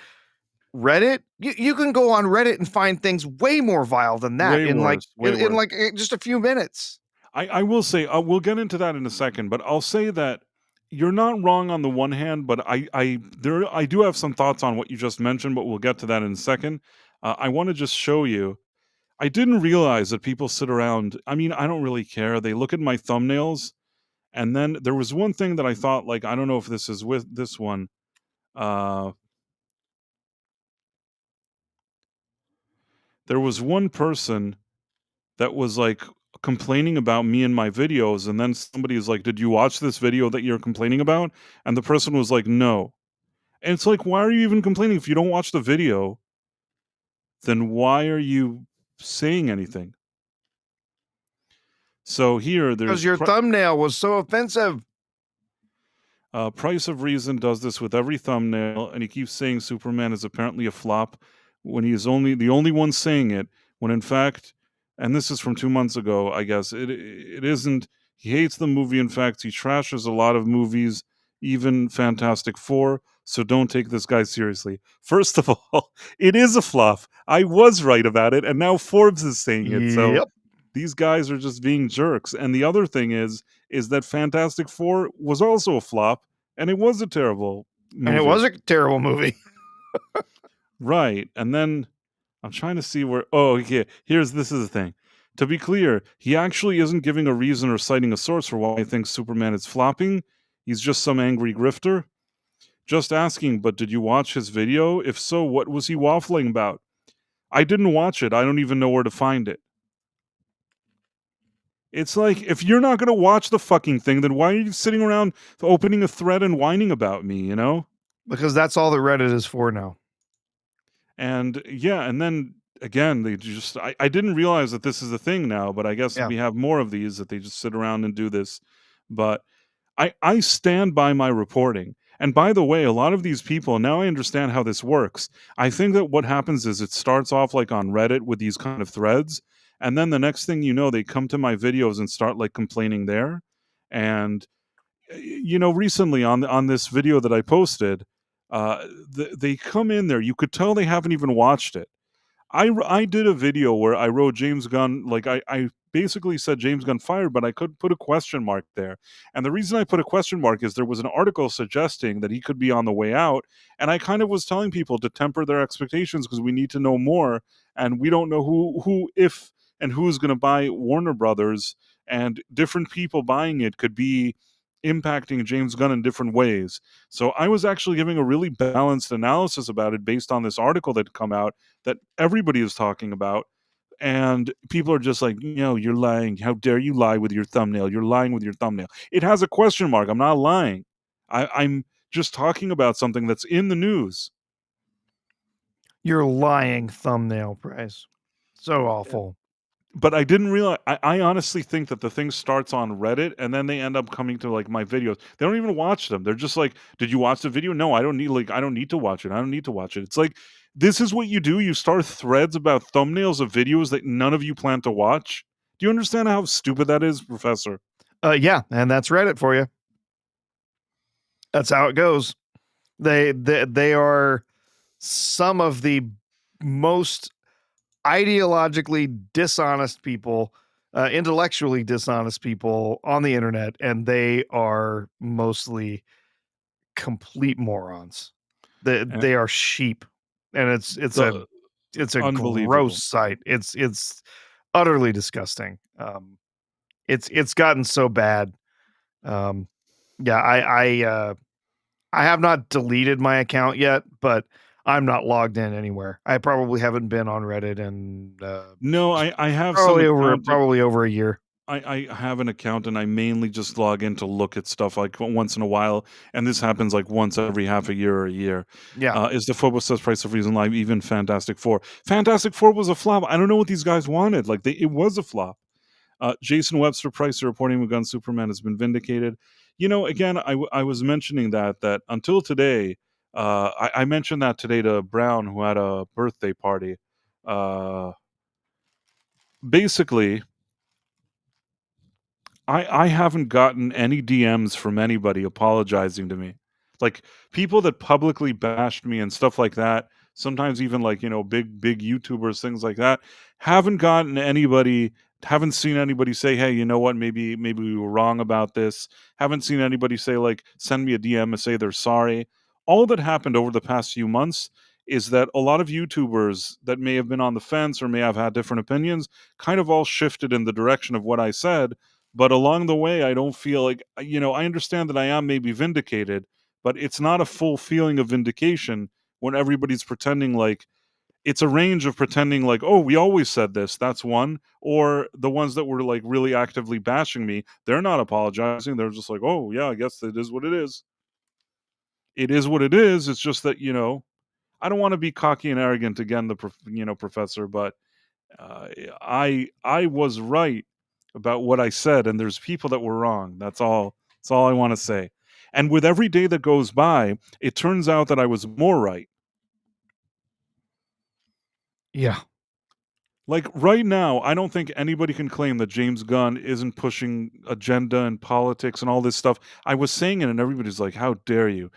Reddit, you can go on Reddit and find things way more vile than that way in like worse, way in worse. like just a few minutes. I will say we'll get into that in a second, but I'll say that you're not wrong on the one hand, but I do have some thoughts on what you just mentioned, but we'll get to that in a second. I want to just show you. I didn't realize that people sit around. I mean, I don't really care. They look at my thumbnails, and then there was one thing that I thought, like, I don't know if this is with this one. There was one person that was like complaining about me and my videos, and then somebody is like, "Did you watch this video that you're complaining about?" And the person was like, "No." And it's like, why are you even complaining if you don't watch the video? Then why are you saying anything? So here, Because there's your thumbnail was so offensive. Price of Reason does this with every thumbnail, and he keeps saying Superman is apparently a flop when he is only the only one saying it, when in fact, and this is from 2 months ago, I guess, it isn't. He hates the movie. In fact, he trashes a lot of movies, even Fantastic Four, so don't take this guy seriously. First of all, it is a flop. I was right about it, and now Forbes is saying it, so Yep. these guys are just being jerks. And the other thing is that Fantastic Four was also a flop, and it was a terrible And it was a terrible movie. Right. And then I'm trying to see where. Oh, yeah. This is the thing. To be clear, he actually isn't giving a reason or citing a source for why he thinks Superman is flopping. He's just some angry grifter. Just asking, but did you watch his video? If so, what was he waffling about? I didn't watch it. I don't even know where to find it. It's like, if you're not going to watch the fucking thing, then why are you sitting around opening a thread and whining about me, you know? Because that's all that Reddit is for now. And yeah, and then again, they just, I didn't realize that this is a thing now, but I guess Yeah. we have more of these that they just sit around and do this. But I stand by my reporting. And by the way, a lot of these people, now I understand how this works. I think that what happens is it starts off like on Reddit with these kind of threads. And then the next thing you know, they come to my videos and start like complaining there. And, recently on this video that I posted, they come in there. You could tell they haven't even watched it. I did a video where I wrote James Gunn, like I basically said James Gunn fired, but I could put a question mark there. And the reason I put a question mark is there was an article suggesting that he could be on the way out. And I kind of was telling people to temper their expectations because we need to know more. And we don't know who, if, and who's going to buy Warner Brothers. And different people buying it could be impacting James Gunn in different ways. So I was actually giving a really balanced analysis about it based on this article that had come out that everybody is talking about. And people are just like, you're lying. How dare you lie with your thumbnail? You're lying with your thumbnail. It has a question mark. I'm not lying. I'm just talking about something that's in the news. Your lying thumbnail, Price. So awful. But I didn't realize. I honestly think that the thing starts on Reddit and then they end up coming to like my videos. They don't even watch them. They're just like, "Did you watch the video?" No, I don't need to watch it. I don't need to watch it. It's like, this is what you do. You start threads about thumbnails of videos that none of you plan to watch. Do you understand how stupid that is, Professor? Yeah, and that's Reddit for you. That's how it goes. They are some of the most ideologically dishonest people, intellectually dishonest people on the internet, and they are mostly complete morons. They are sheep, and it's a gross sight. It's utterly disgusting. It's gotten so bad. Yeah, I have not deleted my account yet, but I'm not logged in anywhere. I probably haven't been on Reddit in No, I have probably some over a year. I have an account and I mainly just log in to look at stuff like once in a while, and this happens like once every half a year or a year. Yeah. Is the Phobos says Price of Reason live, even Fantastic Four? Fantastic Four was a flop. I don't know what these guys wanted. Like it was a flop. Jason Webster Price reporting with Gun Superman has been vindicated. Again, I was mentioning that until today, I mentioned that today to Brown, who had a birthday party. Basically, I haven't gotten any DMs from anybody apologizing to me. Like people that publicly bashed me and stuff like that, sometimes even like, big YouTubers, things like that, haven't seen anybody say, "Hey, you know what? Maybe we were wrong about this." Haven't seen anybody say like, send me a DM and say they're sorry. All that happened over the past few months is that a lot of YouTubers that may have been on the fence or may have had different opinions kind of all shifted in the direction of what I said. But along the way, I don't feel like, I understand that I am maybe vindicated, but it's not a full feeling of vindication when everybody's pretending like, it's a range of pretending like, "Oh, we always said this." That's one. Or the ones that were like really actively bashing me, they're not apologizing. They're just like, "Oh, yeah, I guess it is what it is." It is what it is. It's just that, I don't want to be cocky and arrogant again, Professor, but I was right about what I said, and there's people that were wrong. That's all I want to say. And with every day that goes by, it turns out that I was more right. Yeah. Like right now, I don't think anybody can claim that James Gunn isn't pushing agenda and politics and all this stuff. I was saying it, and everybody's like, "How dare you?"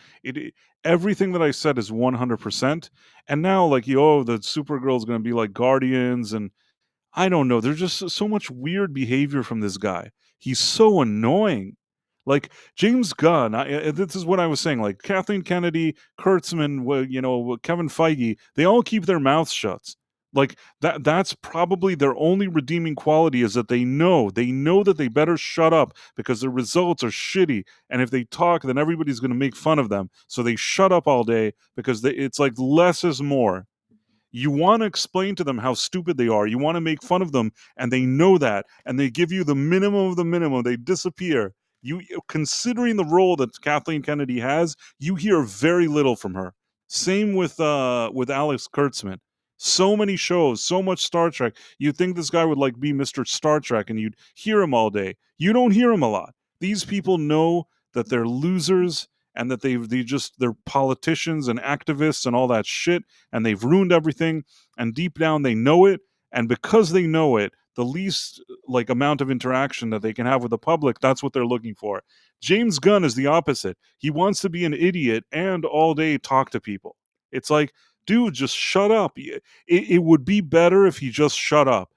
Everything that I said is 100%. And now, like, the Supergirl is going to be like Guardians, and I don't know. There's just so much weird behavior from this guy. He's so annoying. Like James Gunn, this is what I was saying. Like Kathleen Kennedy, Kurtzman, Kevin Feige, they all keep their mouths shut. Like that's probably their only redeeming quality is that they know that they better shut up because the results are shitty, and if they talk then everybody's going to make fun of them, so they shut up all day because it's like less is more. You want to explain to them how stupid they are, you want to make fun of them, and they know that, and they give you the minimum of the minimum, they disappear. Considering the role that Kathleen Kennedy has, you hear very little from her. Same with Alex Kurtzman. So many shows, so much Star Trek. You'd think this guy would like be Mr. Star Trek and you'd hear him all day. You don't hear him a lot. These people know that they're losers and that they're politicians and activists and all that shit, and they've ruined everything, and deep down they know it, and because they know it, the least like amount of interaction that they can have with the public, that's what they're looking for. James Gunn is the opposite. He wants to be an idiot and all day talk to people. It's like, dude, just shut up. It would be better if he just shut up.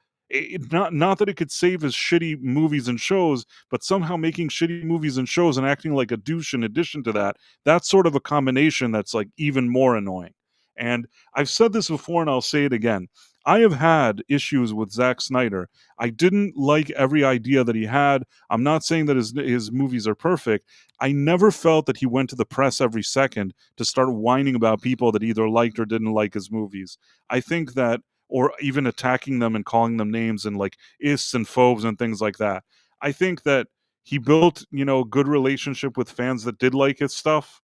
Not that it could save his shitty movies and shows, but somehow making shitty movies and shows and acting like a douche in addition to that, that's sort of a combination that's like even more annoying. And I've said this before and I'll say it again. I have had issues with Zack Snyder. I didn't like every idea that he had. I'm not saying that his movies are perfect. I never felt that he went to the press every second to start whining about people that either liked or didn't like his movies. I think that, or even attacking them and calling them names and like ists and phobes and things like that. I think that he built, good relationship with fans that did like his stuff.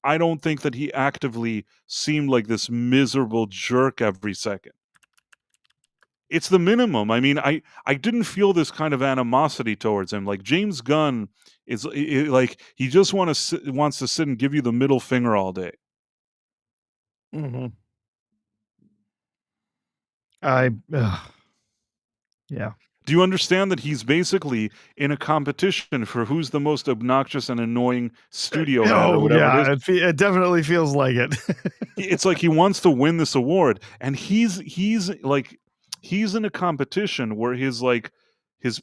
I don't think that he actively seemed like this miserable jerk every second. It's the minimum. I mean, I didn't feel this kind of animosity towards him. Like James Gunn is like he just wants to sit and give you the middle finger all day. Mm-hmm. Yeah. Do you understand that he's basically in a competition for who's the most obnoxious and annoying studio head or whatever it is? It definitely feels like it. It's like he wants to win this award, and he's in a competition where his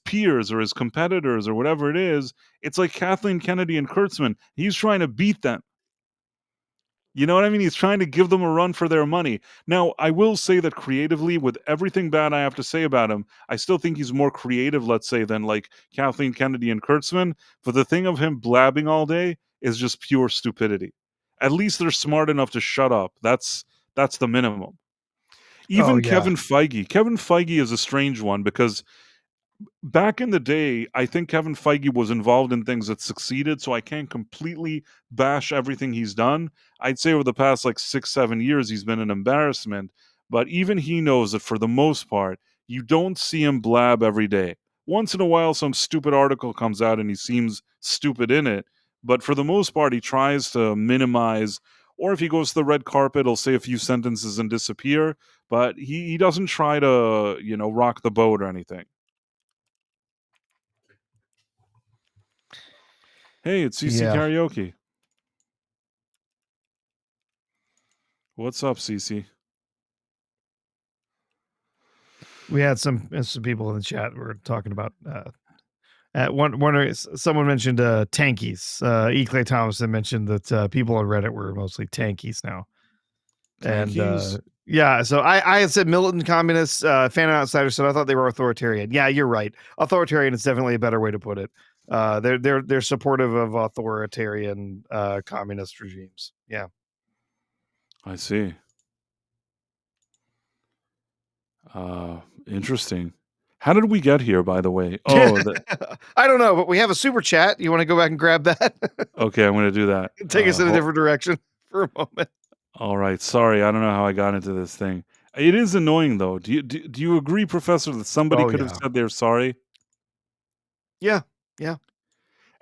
peers or his competitors or whatever it is, it's like Kathleen Kennedy and Kurtzman. He's trying to beat them. You know what I mean? He's trying to give them a run for their money. Now, I will say that creatively, with everything bad I have to say about him, I still think he's more creative, let's say, than like Kathleen Kennedy and Kurtzman. But the thing of him blabbing all day is just pure stupidity. At least they're smart enough to shut up. That's the minimum. Even Kevin Feige. Kevin Feige is a strange one because back in the day, I think Kevin Feige was involved in things that succeeded, so I can't completely bash everything he's done. I'd say over the past 6-7 years, he's been an embarrassment, but even he knows that for the most part, you don't see him blab every day. Once in a while, some stupid article comes out and he seems stupid in it, but for the most part, he tries to minimize, or if he goes to the red carpet, he'll say a few sentences and disappear, but he doesn't try to, rock the boat or anything. Hey, it's CC Karaoke. What's up, CC? We had some people in the chat were talking about someone mentioned tankies. E. Clay Thomason mentioned that people on Reddit were mostly tankies now. Tankies? And so I had said militant communists, fan outsider said I thought they were authoritarian. Yeah, you're right. Authoritarian is definitely a better way to put it. They're supportive of authoritarian communist regimes. Yeah. I see. Interesting. How did we get here, by the way? Oh, I don't know, but we have a super chat. You want to go back and grab that? Okay, I'm going to do that. Take us in a different direction for a moment. All right. Sorry, I don't know how I got into this thing. It is annoying, though. Do you agree, Professor, that somebody could have said they're sorry? Yeah. Yeah.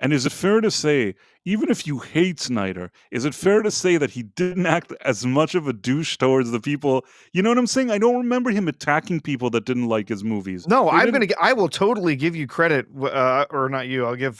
And is it fair to say even if you hate Snyder, is it fair to say that he didn't act as much of a douche towards the people? You know what I'm saying? I don't remember him attacking people that didn't like his movies. No, They didn't. I will totally give you credit, or not you. I'll give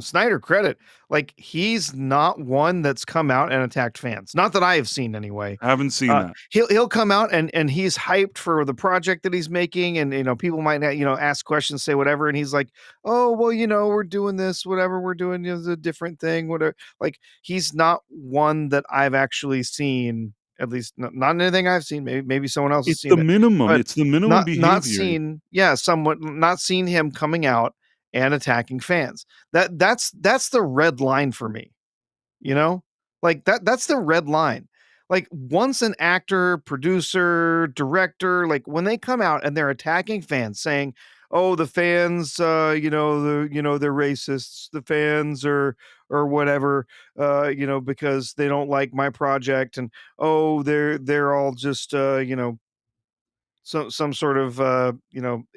Snyder credit. Like he's not one that's come out and attacked fans. Not that I have seen anyway. Haven't seen that. He'll come out and he's hyped for the project that he's making, and people might ask questions, say whatever, and he's like, oh well, we're doing this, whatever we're doing is a different thing, whatever. Like he's not one that I've actually seen. At least not anything I've seen. Maybe someone else has It's seen the it. minimum. But It's the minimum not behavior. seen, not seen him coming out and attacking fans. That's the red line for me. Like that's the red line. Like once an actor, producer, director, like when they come out and they're attacking fans, saying, "Oh, the fans, they're racists. The fans are or whatever, because they don't like my project, and oh, they're all just, some sort of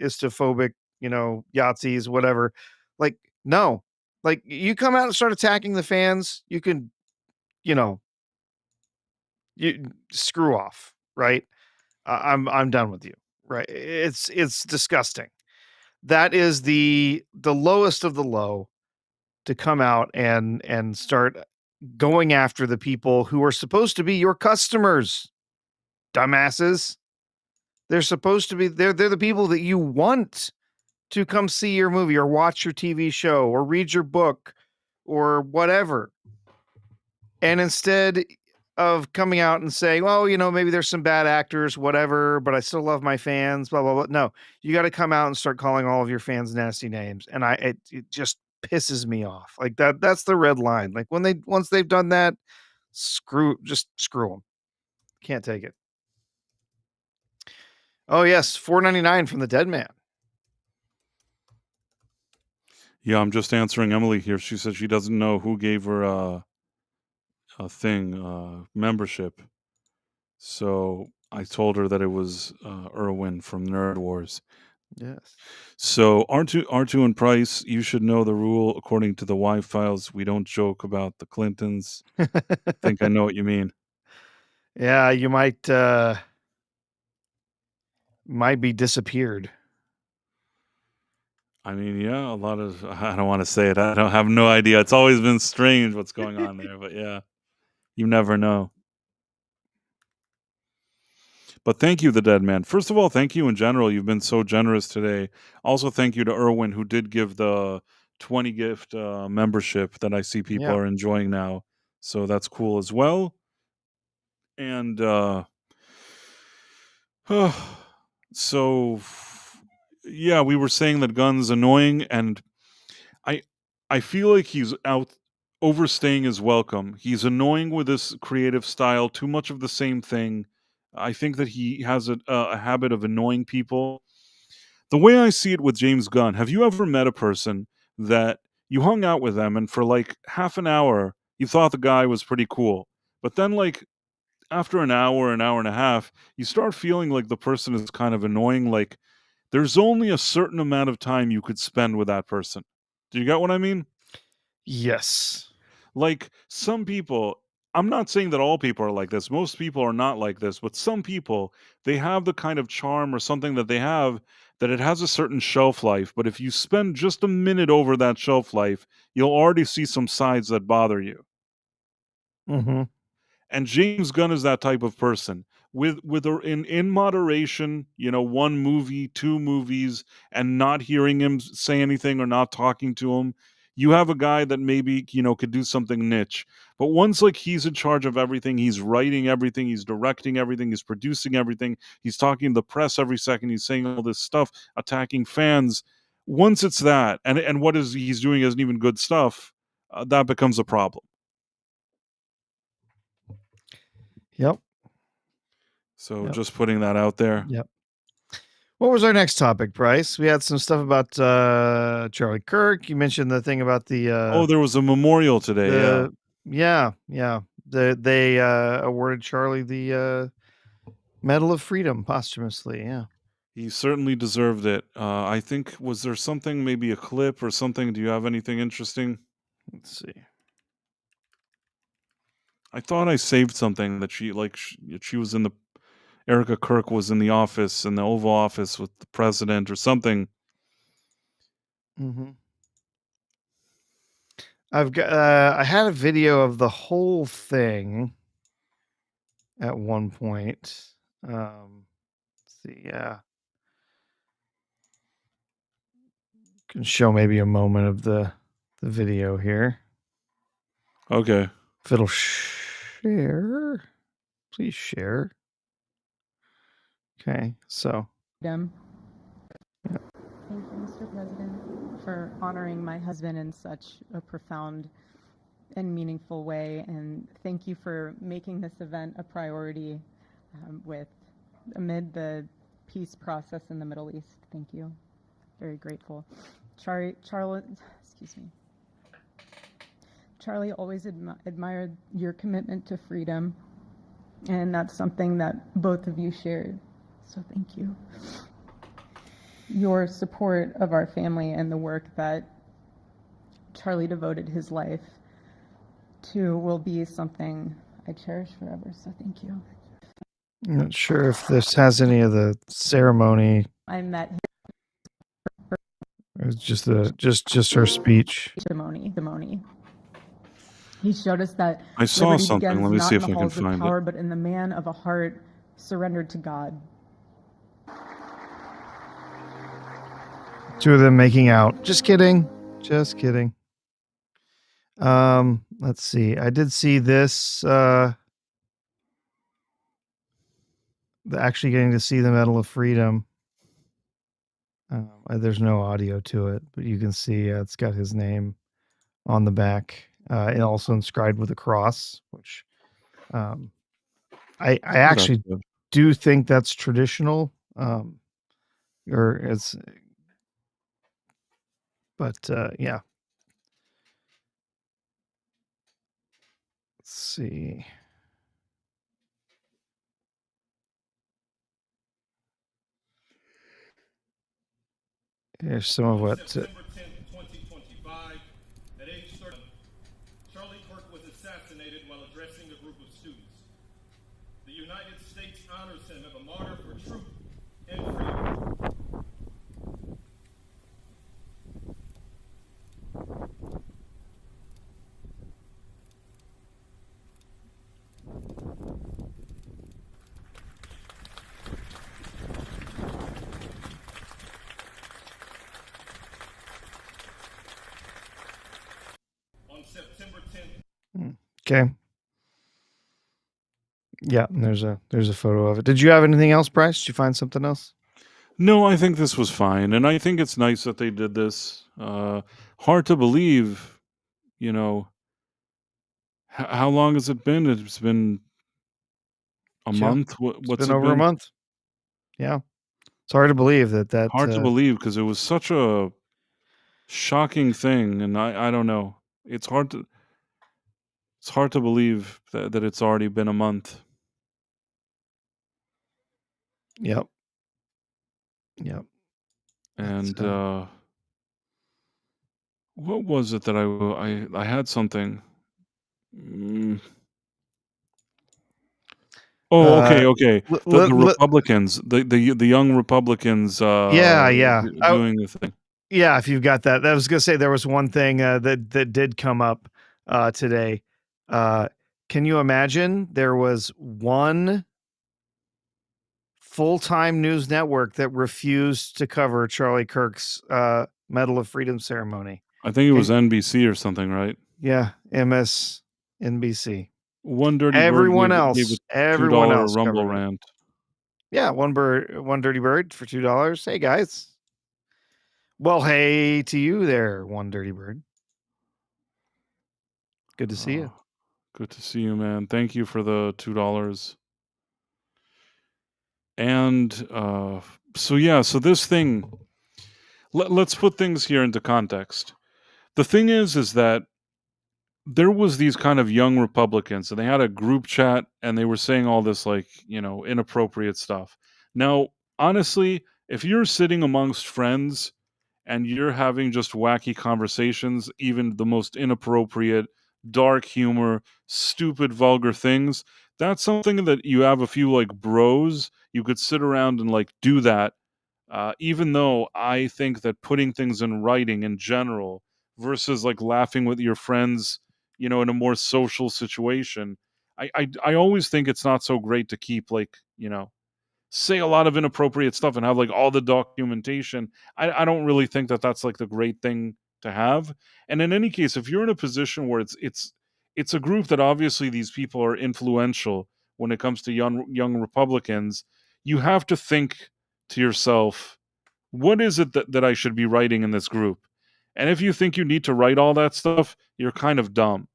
istophobic, Yahtzees, whatever." Like, no. Like you come out and start attacking the fans, you can, you know, you screw off, right? I'm done with you. Right. It's disgusting. That is the lowest of the low to come out and start going after the people who are supposed to be your customers, dumbasses. They're supposed to be they're the people that you want to come see your movie or watch your TV show or read your book or whatever. And instead of coming out and saying, "Well, maybe there's some bad actors, whatever, but I still love my fans, blah blah blah." No, you got to come out and start calling all of your fans nasty names, and it just pisses me off. Like that's the red line. Like once they've done that, screw them. Can't take it. Oh yes, $4.99 from the Dead Man. Yeah, I'm just answering Emily here. She said she doesn't know who gave her a membership. So I told her that it was Irwin from Nerd Wars. Yes. So R2 and Price, you should know the rule. According to the Y files, we don't joke about the Clintons. I think I know what you mean. Yeah, you might be disappeared. I mean, yeah, a lot of I don't want to say it. I don't have no idea. It's always been strange what's going on there, but yeah, you never know. But thank you, the Dead Man. First of all, thank you in general. You've been so generous today. Also, thank you to Irwin, who did give the 20 gift membership that I see people Yeah. are enjoying now. So that's cool as well. And so yeah, we were saying that Gunn's annoying, and I feel like he's out overstaying his welcome. He's annoying with this creative style, too much of the same thing. I think that he has a habit of annoying people. The way I see it with James Gunn, have you ever met a person that you hung out with them and for like half an hour, you thought the guy was pretty cool, but then like after an hour and a half, you start feeling like the person is kind of annoying. Like there's only a certain amount of time you could spend with that person. Do you get what I mean? Yes. Like some people, I'm not saying that all people are like this. Most people are not like this, but some people, they have the kind of charm or something that they have that it has a certain shelf life. But if you spend just a minute over that shelf life, you'll already see some sides that bother you. Mm-hmm. And James Gunn is that type of person. In moderation, one movie, two movies, and not hearing him say anything or not talking to him, you have a guy that maybe could do something niche. But once like he's in charge of everything, he's writing everything, he's directing everything, he's producing everything, he's talking to the press every second, he's saying all this stuff, attacking fans. Once it's that, and what is he's doing isn't even good stuff, that becomes a problem. Yep. So just putting that out there. Yep. What was our next topic, Bryce? We had some stuff about Charlie Kirk. You mentioned the thing about the there was a memorial today. Yeah. They awarded Charlie the Medal of Freedom posthumously. Yeah. He certainly deserved it. I think, was there something, maybe a clip or something? Do you have anything interesting? Let's see. I thought I saved something that she was in the Erica Kirk was in the office, in the Oval Office with the president or something. Mm-hmm. I had a video of the whole thing at one point. Let's see, yeah. Can show maybe a moment of the video here. Okay. If it'll share, please share. Okay, so. Thank you, Mr. President, for honoring my husband in such a profound and meaningful way, and thank you for making this event a priority amid the peace process in the Middle East. Thank you. Very grateful. Charlie always admired your commitment to freedom, and that's something that both of you shared. So thank you. Your support of our family and the work that Charlie devoted his life to will be something I cherish forever. So thank you. I'm not sure if this has any of the ceremony. I met him. It was just her speech. Testimony. He showed us that I saw liberty something. begins Let me not see in if the I can halls of find power, it. but in the man of a heart surrendered to God. Two of them making out. Just kidding. Just kidding. Let's see. I did see this. Actually getting to see the Medal of Freedom. There's no audio to it, but you can see it's got his name on the back, and also inscribed with a cross, which I actually do think that's traditional, or it's, but yeah. Let's see. Here's some of what. September 10th, 2025, at age 30, Charlie Kirk was assassinated while addressing a group of students. The United States honors him as a martyr for truth and freedom. On September 10th. Okay. Yeah, and there's a photo of it. Did you have anything else, Bryce? Did you find something else? No, I think this was fine, and I think it's nice that they did this. Hard to believe, you know. How long has it been? It's been a month. What's it's been it over a been? month. Yeah, it's hard to believe that. Hard to believe because it was such a shocking thing, and I don't know. It's hard to believe that it's already been a month. Yep. Yep. And what was it that I had something? Oh, okay. The Republicans, the young Republicans, yeah. doing the thing. Yeah, if you've got that. I was gonna say there was one thing that did come up today. Can you imagine there was one full-time news network that refused to cover Charlie Kirk's Medal of Freedom ceremony? I think it was NBC or something, right? Yeah, MSNBC. One dirty everyone bird else, gave a everyone $2 else Rumble covered it. rant. Yeah, one dirty bird for $2. Hey guys. Well, hey to you there, one dirty bird. Good to see you. Good to see you, man. Thank you for the $2. And so this thing, let's put things here into context. The thing is that there was these kind of young Republicans, and they had a group chat, and they were saying all this, like, inappropriate stuff. Now, honestly, if you're sitting amongst friends and you're having just wacky conversations, even the most inappropriate, dark humor, stupid, vulgar things. That's something that you have a few like bros, you could sit around and like do that. Even though I think that putting things in writing in general versus like laughing with your friends, in a more social situation, I always think it's not so great to keep like, say a lot of inappropriate stuff and have like all the documentation. I don't really think that that's like the great thing to have. And in any case, if you're in a position where it's a group that obviously these people are influential when it comes to young Republicans, you have to think to yourself, what is it that I should be writing in this group? And if you think you need to write all that stuff, you're kind of dumb.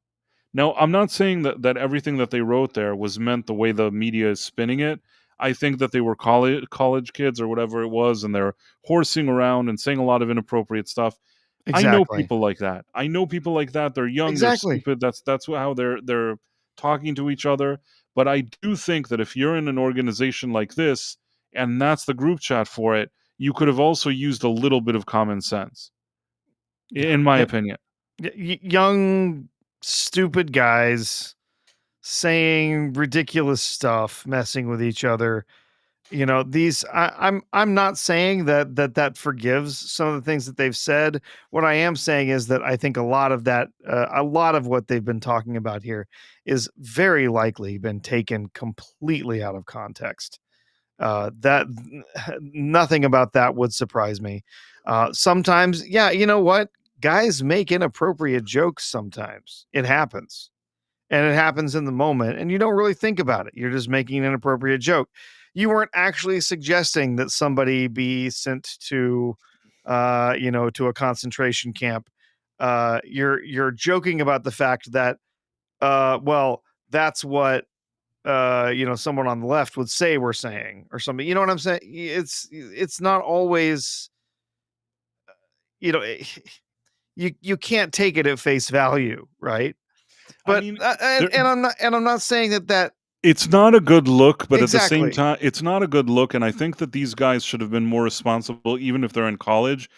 Now, I'm not saying that everything that they wrote there was meant the way the media is spinning it. I think that they were college kids or whatever it was, and they're horsing around and saying a lot of inappropriate stuff. I know Exactly. people like that. I know people like that. They're young, they're Exactly. stupid. That's how they're talking to each other. But I do think that if you're in an organization like this and that's the group chat for it, you could have also used a little bit of common sense, in my Yeah. opinion. Young, stupid guys saying ridiculous stuff, messing with each other. These I'm not saying that forgives some of the things that they've said. What I am saying is that I think a lot of that, a lot of what they've been talking about here is very likely been taken completely out of context. That nothing about that would surprise me. Sometimes, yeah, you know what? Guys make inappropriate jokes sometimes. It happens. And it happens in the moment, and you don't really think about it. You're just making an inappropriate joke. You weren't actually suggesting that somebody be sent to a concentration camp. You're joking about the fact that, well, that's what someone on the left would say we're saying or something. You know what I'm saying? It's not always, you know, you can't take it at face value, right? I But mean, I'm not saying that it's not a good look, but at the same exactly. time, it's not a good look, and I think that these guys should have been more responsible, even if they're in college.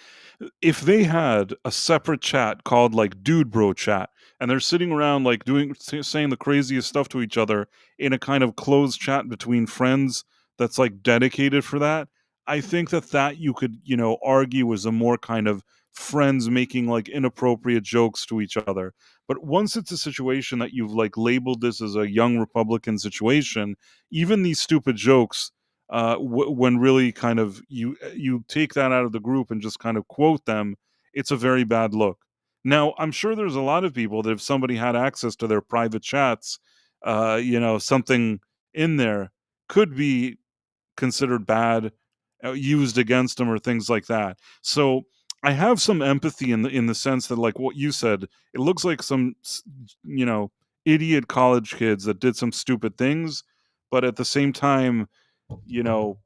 If they had a separate chat called like "Dude Bro Chat," and they're sitting around like saying the craziest stuff to each other in a kind of closed chat between friends that's like dedicated for that, I think that you could argue was a more kind of friends making like inappropriate jokes to each other. But once it's a situation that you've like labeled this as a young Republican situation, even these stupid jokes, when really kind of you take that out of the group and just kind of quote them, it's a very bad look. Now, I'm sure there's a lot of people that if somebody had access to their private chats, something in there could be considered bad, used against them or things like that. So I have some empathy in the sense that, like what you said, it looks like some idiot college kids that did some stupid things, but at the same time, you know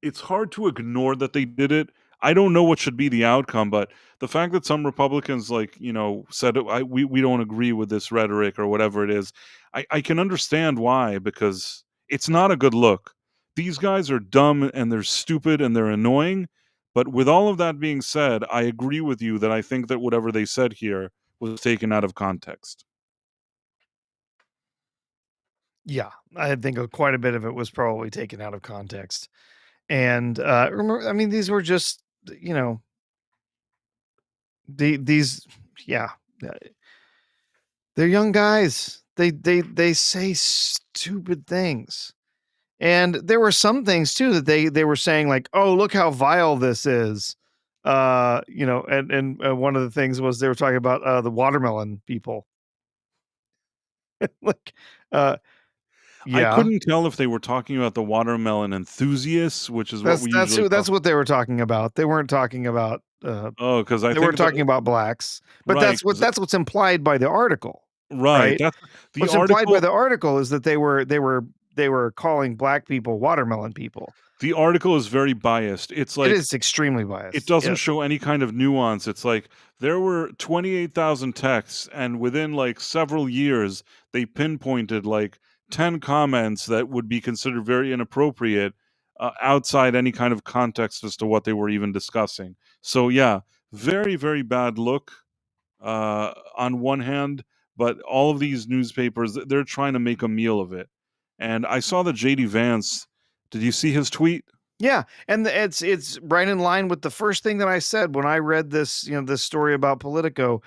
it's hard to ignore that they did it. I don't know what should be the outcome, but the fact that some Republicans, like, said, we don't agree with this rhetoric or whatever it is, I can understand why, because it's not a good look. These guys are dumb and they're stupid and they're annoying. But with all of that being said, I agree with you that I think that whatever they said here was taken out of context. Yeah, I think quite a bit of it was probably taken out of context. And remember, I mean, these were just, you know, these, yeah, uh, they're young guys. They say stupid things. And there were some things too that they were saying like, "Oh, look how vile this is." And one of the things was they were talking about the watermelon people. Like, uh, I yeah, couldn't tell if they were talking about the watermelon enthusiasts, which is what we that's usually who call. that's what they were talking about. They weren't talking about Oh, because I they weren't think that talking about blacks, but right, that's what's implied by the article, right. right? That's the What's implied by article. the article is that they were calling black people watermelon people. The article is very biased. It's It like is extremely it biased. doesn't Yes. show any kind of nuance. It's like there were 28,000 texts, and within like several years, they pinpointed like 10 comments that would be considered very inappropriate, outside any kind of context as to what they were even discussing. So, yeah, very, very bad look, on one hand, but all of these newspapers, they're trying to make a meal of it. And I saw that JD Vance, did you see his tweet? Yeah, and it's right in line with the first thing that I said when I read this, this story about Politico.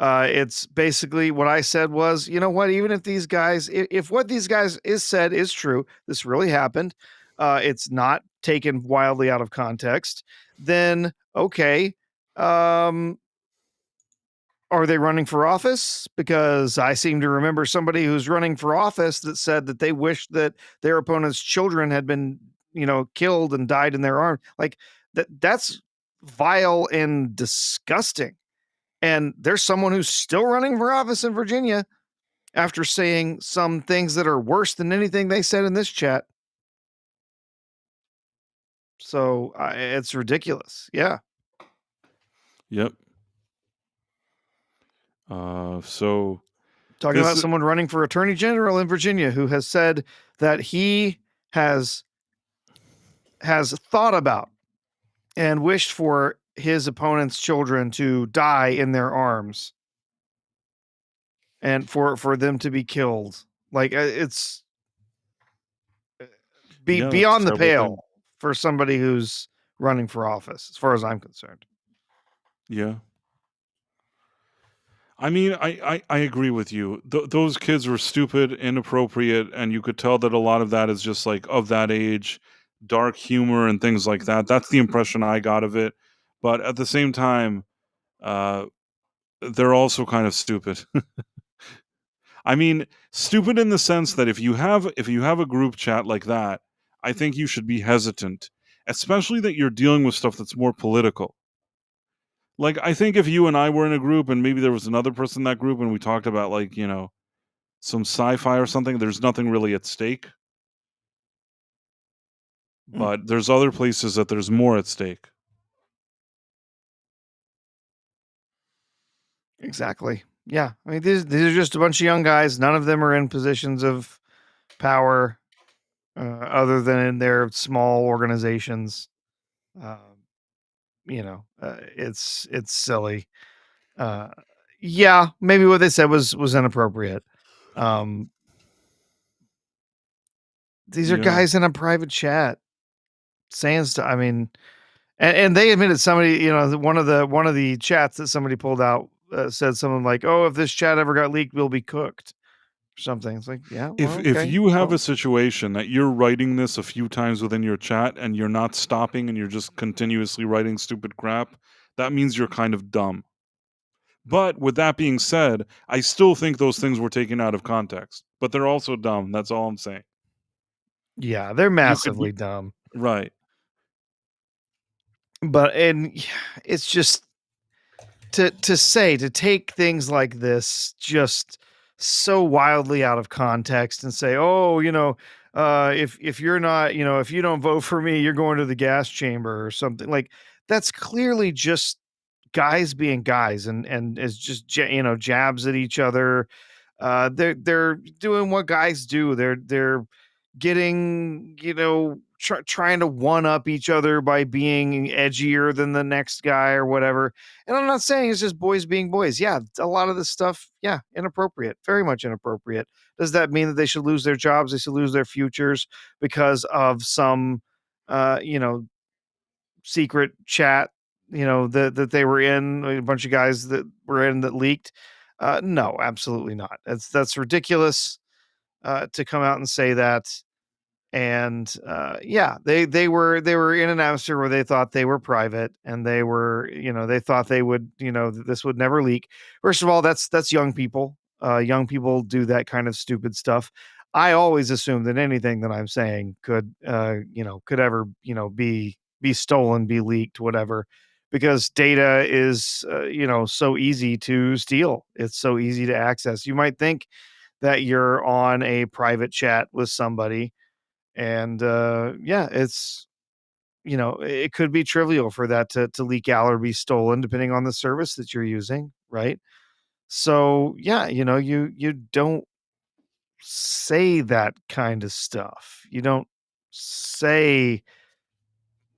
It's basically what I said was, you know what? Even if these guys, if what these guys is said is true, this really happened. It's not taken wildly out of context. Then okay, um, are they running for office? Because I seem to remember somebody who's running for office that said that they wish that their opponent's children had been, killed and died in their arms. Like that's vile and disgusting. And there's someone who's still running for office in Virginia after saying some things that are worse than anything they said in this chat. So it's ridiculous. Yeah. Yep. So Talking about someone running for attorney general in Virginia who has said that he has thought about and wished for his opponent's children to die in their arms and for them to be killed. Like it's Yeah, that's a beyond the terrible pale thing. for somebody who's running for office, as far as I'm concerned. Yeah. I mean, I agree with you. Those kids were stupid, inappropriate, and you could tell that a lot of that is just like of that age, dark humor and things like that. That's the impression I got of it. But at the same time, uh, they're also kind of stupid. I mean, stupid in the sense that if you have a group chat like that, I think you should be hesitant, especially that you're dealing with stuff that's more political. Like, I think if you and I were in a group and maybe there was another person in that group and we talked about, like, some sci-fi or something, there's nothing really at stake. But there's other places that there's more at stake. Exactly. Yeah. I mean, these are just a bunch of young guys. None of them are in positions of power, other than in their small organizations. It's silly. Yeah, maybe what they said was inappropriate. These are Yeah. guys in a private chat saying stuff. I mean, and they admitted somebody, one of the chats that somebody pulled out said something like, "Oh, if this chat ever got leaked, we'll be cooked." Or something. It's like, yeah, well, If okay. you have Well, a situation that you're writing this a few times within your chat and you're not stopping and you're just continuously writing stupid crap, that means you're kind of dumb. But with that being said, I still think those things were taken out of context. But they're also dumb. That's all I'm saying. yeah, they're You could massively dumb. right. But it's just to take things like this just so wildly out of context and say, "Oh, if you're not, if you don't vote for me, you're going to the gas chamber," or something. Like that's clearly just guys being guys and it's just jabs at each other. They're doing what guys do. They're getting, trying to one up each other by being edgier than the next guy or whatever. And I'm not saying it's just boys being boys. Yeah, a lot of this stuff, yeah, inappropriate, very much inappropriate. Does that mean that they should lose their jobs? They should lose their futures because of some, secret chat, that they were in, a bunch of guys that were in that leaked? No, absolutely not. That's ridiculous to come out and say that. And yeah, they were in an atmosphere where they thought they were private and they were, they thought they would, this would never leak. First of all, that's young people. Young people do that kind of stupid stuff. I always assume that anything that I'm saying could could ever, be stolen, be leaked, whatever, because data is so easy to steal. It's so easy to access. You might think that you're on a private chat with somebody, and yeah, it's, it could be trivial for that to leak out or be stolen depending on the service that you're using, right? So yeah, you don't say that kind of stuff. You don't say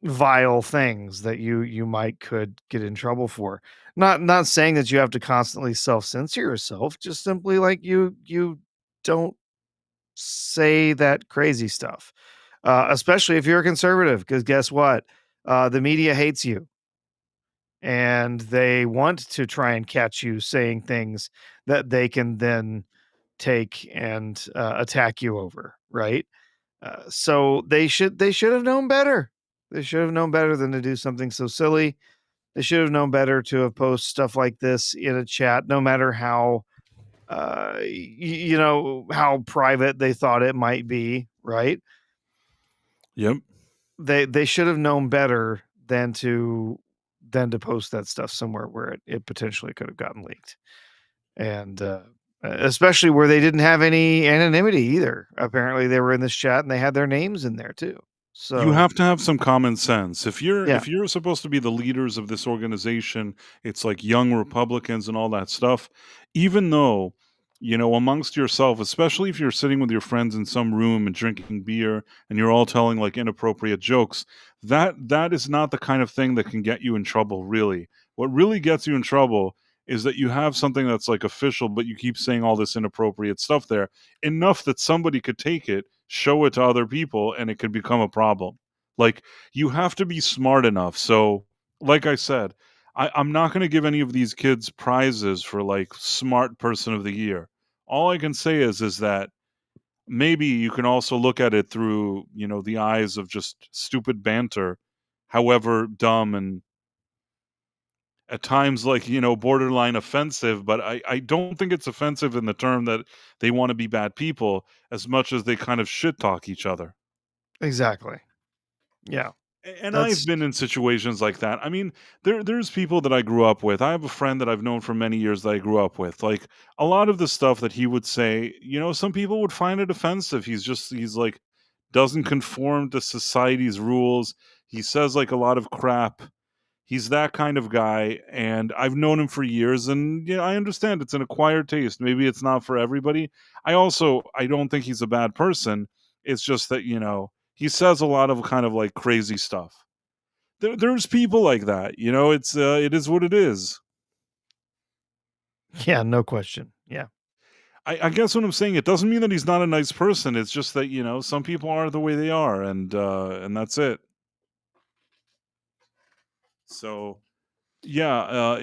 vile things that you might could get in trouble for. Not saying that you have to constantly self-censor yourself, just simply like you don't say that crazy stuff. Especially if you're a conservative, because guess what? The media hates you and they want to try and catch you saying things that they can then take and attack you over, right? So they should have known better. They should have known better than to do something so silly. They should have known better to have posted stuff like this in a chat, no matter how how private they thought it might be, right? Yep. They should have known better than to post that stuff somewhere where it potentially could have gotten leaked. And especially where they didn't have any anonymity either. Apparently they were in this chat and they had their names in there too. You So have to have some common sense. If you're yeah. if you're supposed to be the leaders of this organization, it's like young Republicans and all that stuff. Even though, amongst yourself, especially if you're sitting with your friends in some room and drinking beer and you're all telling like inappropriate jokes, that is not the kind of thing that can get you in trouble, really. What really gets you in trouble is that you have something that's like official, but you keep saying all this inappropriate stuff there, enough that somebody could take it, show it to other people, and it could become a problem. Like, you have to be smart enough. So, like I said, I'm not going to give any of these kids prizes for like smart person of the year. All I can say is that maybe you can also look at it through, the eyes of just stupid banter, however dumb and at times like, borderline offensive, but I don't think it's offensive in the term that they want to be bad people as much as they kind of shit talk each other. Exactly. Yeah. And I've That's been in situations like that. I mean, there's people that I grew up with. I have a friend that I've known for many years that I grew up with. Like a lot of the stuff that he would say, some people would find it offensive. He's like doesn't conform to society's rules. He says like a lot of crap. He's that kind of guy, and I've known him for years, and yeah, I understand it's an acquired taste. Maybe it's not for everybody. I don't think he's a bad person. It's just that, he says a lot of kind of like crazy stuff. There's people like that, it is what it is. yeah, no question. Yeah. I guess what I'm saying, it doesn't mean that he's not a nice person. It's just that, some people are the way they are, and that's it. So yeah,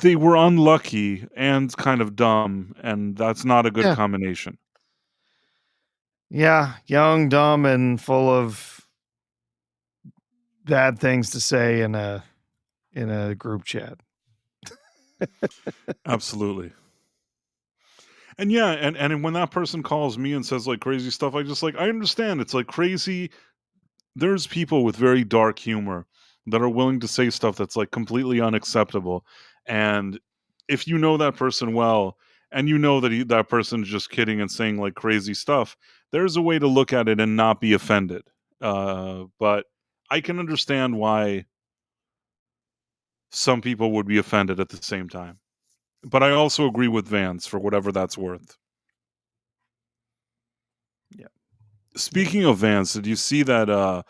they were unlucky and kind of dumb, and that's not a good Yeah. combination. Yeah, young, dumb, and full of bad things to say in a group chat. Absolutely. And yeah, and when that person calls me and says like crazy stuff, I just like I understand it's like crazy. There's people with very dark humor that are willing to say stuff that's like completely unacceptable. And if you know that person well, and you know that that person's just kidding and saying like crazy stuff, there's a way to look at it and not be offended. But I can understand why some people would be offended at the same time. But I also agree with Vance for whatever that's worth. Yeah. Speaking of Vance, did you see that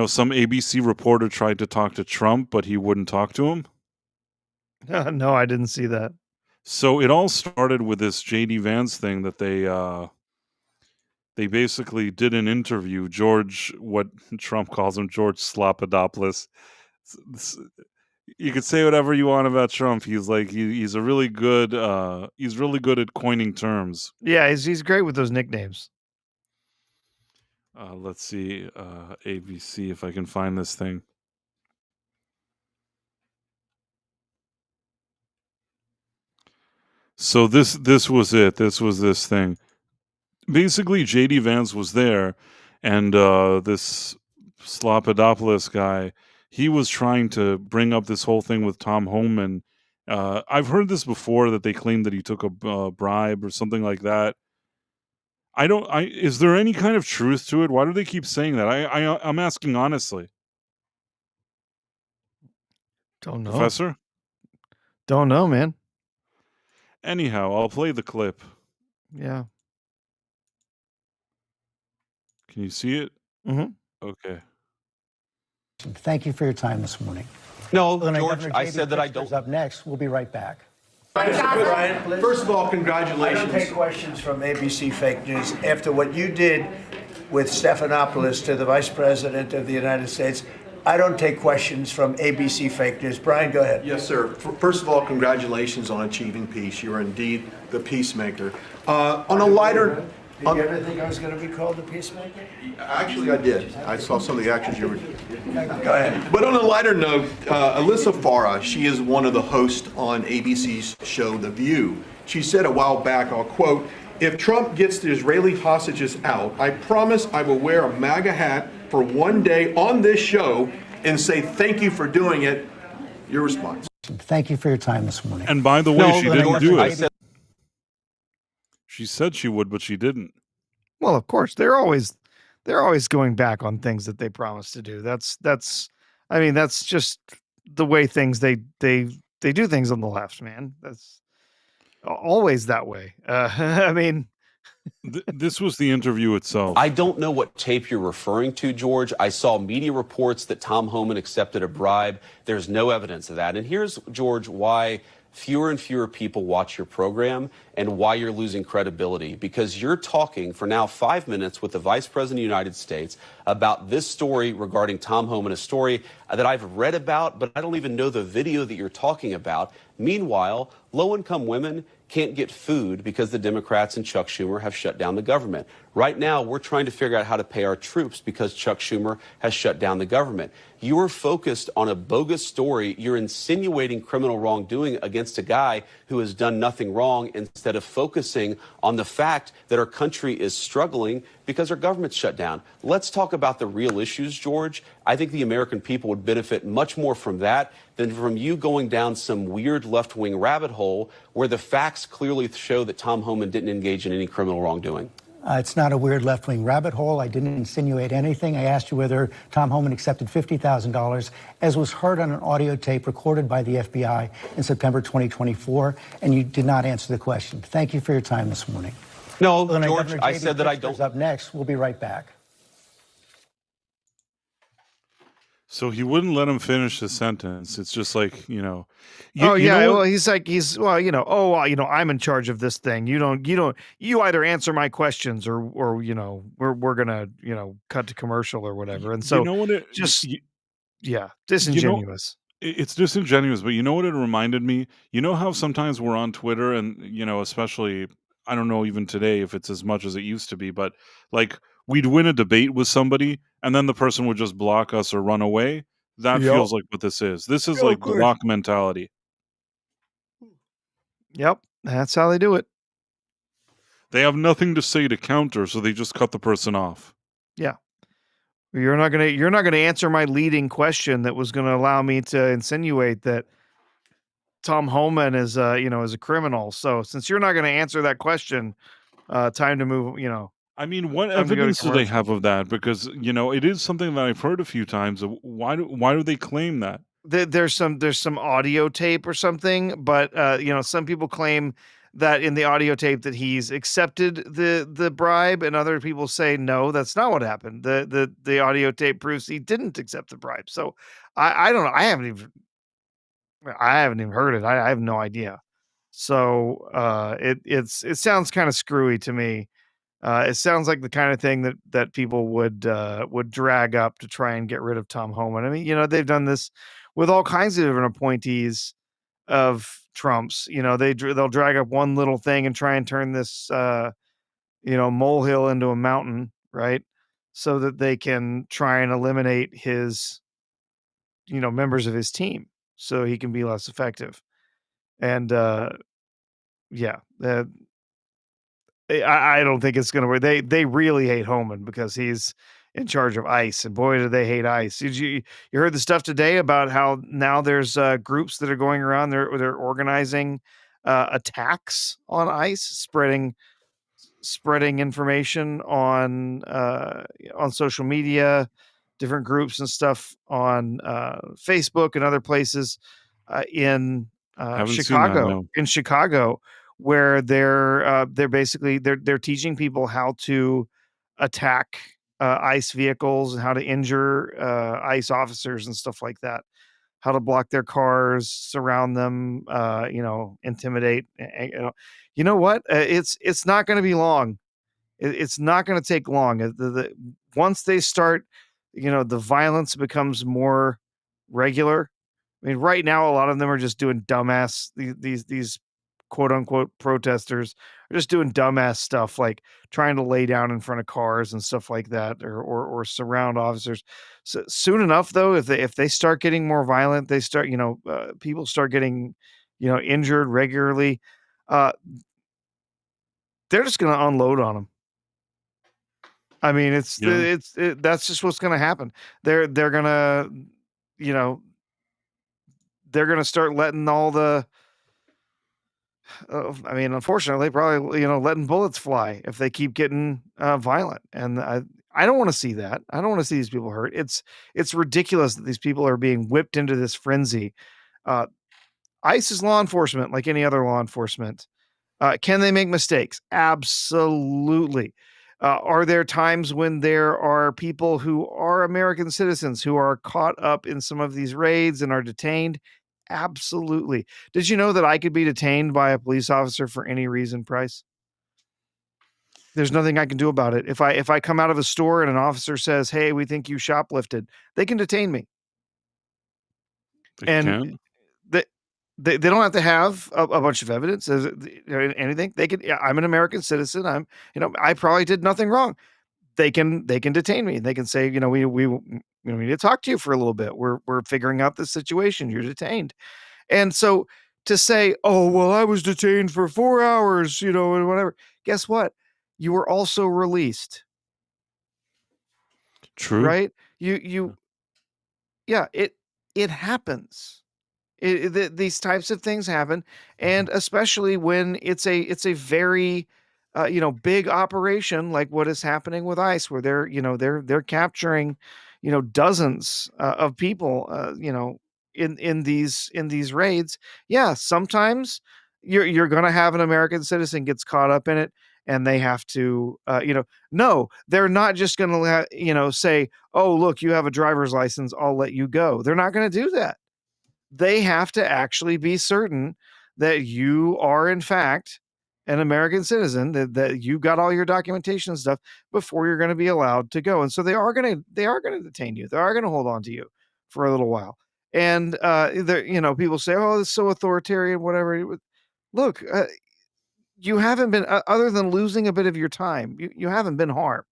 some ABC reporter tried to talk to Trump, but he wouldn't talk to him? No, I didn't see that. So it all started with this JD Vance thing that they basically did an interview. George, what Trump calls him, George Slopadopoulos. You could say whatever you want about Trump. He's like he's a really good he's really good at coining terms. Yeah, he's great with those nicknames. Let's see, ABC, if I can find this thing. So this was it. This was this thing. Basically, JD Vance was there, and this Slopadopoulos guy, he was trying to bring up this whole thing with Tom Homan. I've heard this before that they claimed that he took a bribe or something like that. I don't. Is there any kind of truth to it? Why do they keep saying that? I'm asking honestly, Don't know. Professor. Don't know, man. Anyhow, I'll play the clip. Yeah. Can you see it? Mhm. Okay. Thank you for your time this morning. No, Illinois George, Governor I J.B. said that I Pritzker's don't. Up next. We'll be right back. Brian, first of all, I congratulations. don't take questions from ABC Fake News. After what you did with Stephanopoulos to the Vice President of the United States, I don't take questions from ABC Fake News. Brian, go ahead. Yes, sir. First of all, congratulations on achieving peace. You are indeed the peacemaker. On a lighter... Did you ever think I was going to be called the peacemaker? Actually, I did. I saw some of the actions you were doing. Go ahead. But on a lighter note, Alyssa Farah, she is one of the hosts on ABC's show The View. She said a while back, I'll quote, "If Trump gets the Israeli hostages out, I promise I will wear a MAGA hat for one day on this show and say thank you for doing it." Your response. Thank you for your time this morning. And by the way, she didn't do I it. said She said she would, but she didn't. Well, of course, they're always going back on things that they promised to do. That's I mean, that's just the way things they do things on the left, man. That's always that way. I mean, This was the interview itself. I don't know what tape you're referring to, George. I saw media reports that Tom Homan accepted a bribe. There's no evidence of that. And here's, George, why fewer and fewer people watch your program and why you're losing credibility. Because you're talking for now 5 minutes with the Vice President of the United States about this story regarding Tom Homan, a story that I've read about, but I don't even know the video that you're talking about. Meanwhile, low-income women can't get food because the Democrats and Chuck Schumer have shut down the government. Right now, we're trying to figure out how to pay our troops because Chuck Schumer has shut down the government. You're focused on a bogus story. You're insinuating criminal wrongdoing against a guy who has done nothing wrong instead of focusing on the fact that our country is struggling because our government's shut down. Let's talk about the real issues, George. I think the American people would benefit much more from that than from you going down some weird left-wing rabbit hole where the facts clearly show that Tom Homan didn't engage in any criminal wrongdoing. It's not a weird left-wing rabbit hole. I didn't insinuate anything. I asked you whether Tom Homan accepted $50,000, as was heard on an audio tape recorded by the FBI in September 2024, and you did not answer the question. Thank you for your time this morning. No, Illinois George, Governor I J.B. said that I Pritzker's don't. Up next. We'll be right back. So he wouldn't let him finish the sentence. It's just like, you know. well, I'm in charge of this thing. You either answer my questions or we're gonna, cut to commercial or whatever. And so you know what it disingenuous. It's disingenuous, but you know what it reminded me? You know how sometimes we're on Twitter and, especially, I don't know even today if it's as much as it used to be, but like we'd win a debate with somebody and then the person would just block us or run away. That Yep. feels like what this is. This is like good. block mentality. Yep, that's how they do it. They have nothing to say to counter, so they just cut the person off. Yeah. You're not gonna answer my leading question that was gonna allow me to insinuate that Tom Homan is a criminal. So since you're not gonna answer that question, time to move. I mean, what Time to go to evidence do they commercial. have of that? Because, it is something that I've heard a few times. Why do they claim that? There's some audio tape or something, but some people claim that in the audio tape that he's accepted the bribe, and other people say no, that's not what happened. The audio tape proves he didn't accept the bribe. So I don't know. I haven't even heard it. I have no idea. So it sounds kind of screwy to me. It sounds like the kind of thing that people would drag up to try and get rid of Tom Homan. I mean, they've done this with all kinds of different appointees of Trump's. They'll drag up one little thing and try and turn this molehill into a mountain, right? So that they can try and eliminate his members of his team, so he can be less effective. And I don't think it's going to work. They really hate Homan because he's in charge of ICE, and boy, do they hate ICE. Did you heard the stuff today about how now there's groups that are going around, they're organizing attacks on ICE, spreading information on social media, different groups and stuff on Facebook and other places in Haven't seen that, Chicago. no. In Chicago, where they're basically they're teaching people how to attack ICE vehicles and how to injure ICE officers and stuff like that. How to block their cars, surround them, intimidate. You know what? It's not going to be long. It's not going to take long. Once they start, the violence becomes more regular. I mean, right now, a lot of them are just doing dumbass. These quote unquote protesters are just doing dumbass stuff like trying to lay down in front of cars and stuff like that, or surround officers. So soon enough, though, if they start getting more violent, they start, people start getting, injured regularly. Uh, they're just going to unload on them. I mean, Yeah. that's just what's gonna happen. They're gonna, you know, they're gonna start letting all the, I mean, unfortunately, probably, letting bullets fly if they keep getting violent. And I don't want to see that. I don't want to see these people hurt. It's ridiculous that these people are being whipped into this frenzy. Uh, ICE is law enforcement, like any other law enforcement. Can they make mistakes? Absolutely. Are there times when there are people who are American citizens who are caught up in some of these raids and are detained? Absolutely. Did you know that I could be detained by a police officer for any reason, Price? There's nothing I can do about it. If I come out of a store and an officer says, "Hey, we think you shoplifted," they can detain me. They And can? they they don't have to have a bunch of evidence as anything. They could, yeah, I'm an American citizen. I probably did nothing wrong. They can detain me. They can say, we need to talk to you for a little bit. We're figuring out the situation. You're detained. And so to say, "Oh, well, I was detained for 4 hours," and whatever. Guess what? You were also released, True. right? Yeah, it happens. These types of things happen, and especially when it's a very big operation like what is happening with ICE, where they're capturing dozens of people in these raids. Yeah, sometimes you're gonna have an American citizen gets caught up in it, and they have to no, they're not just gonna say, "Oh, look, you have a driver's license, I'll let you go." They're not gonna do that. They have to actually be certain that you are in fact an American citizen, that you got all your documentation and stuff before you're going to be allowed to go. And so they are going to detain you. They are going to hold on to you for a little while. And people say, "Oh, it's so authoritarian," whatever. Look, you haven't been, other than losing a bit of your time, you haven't been harmed,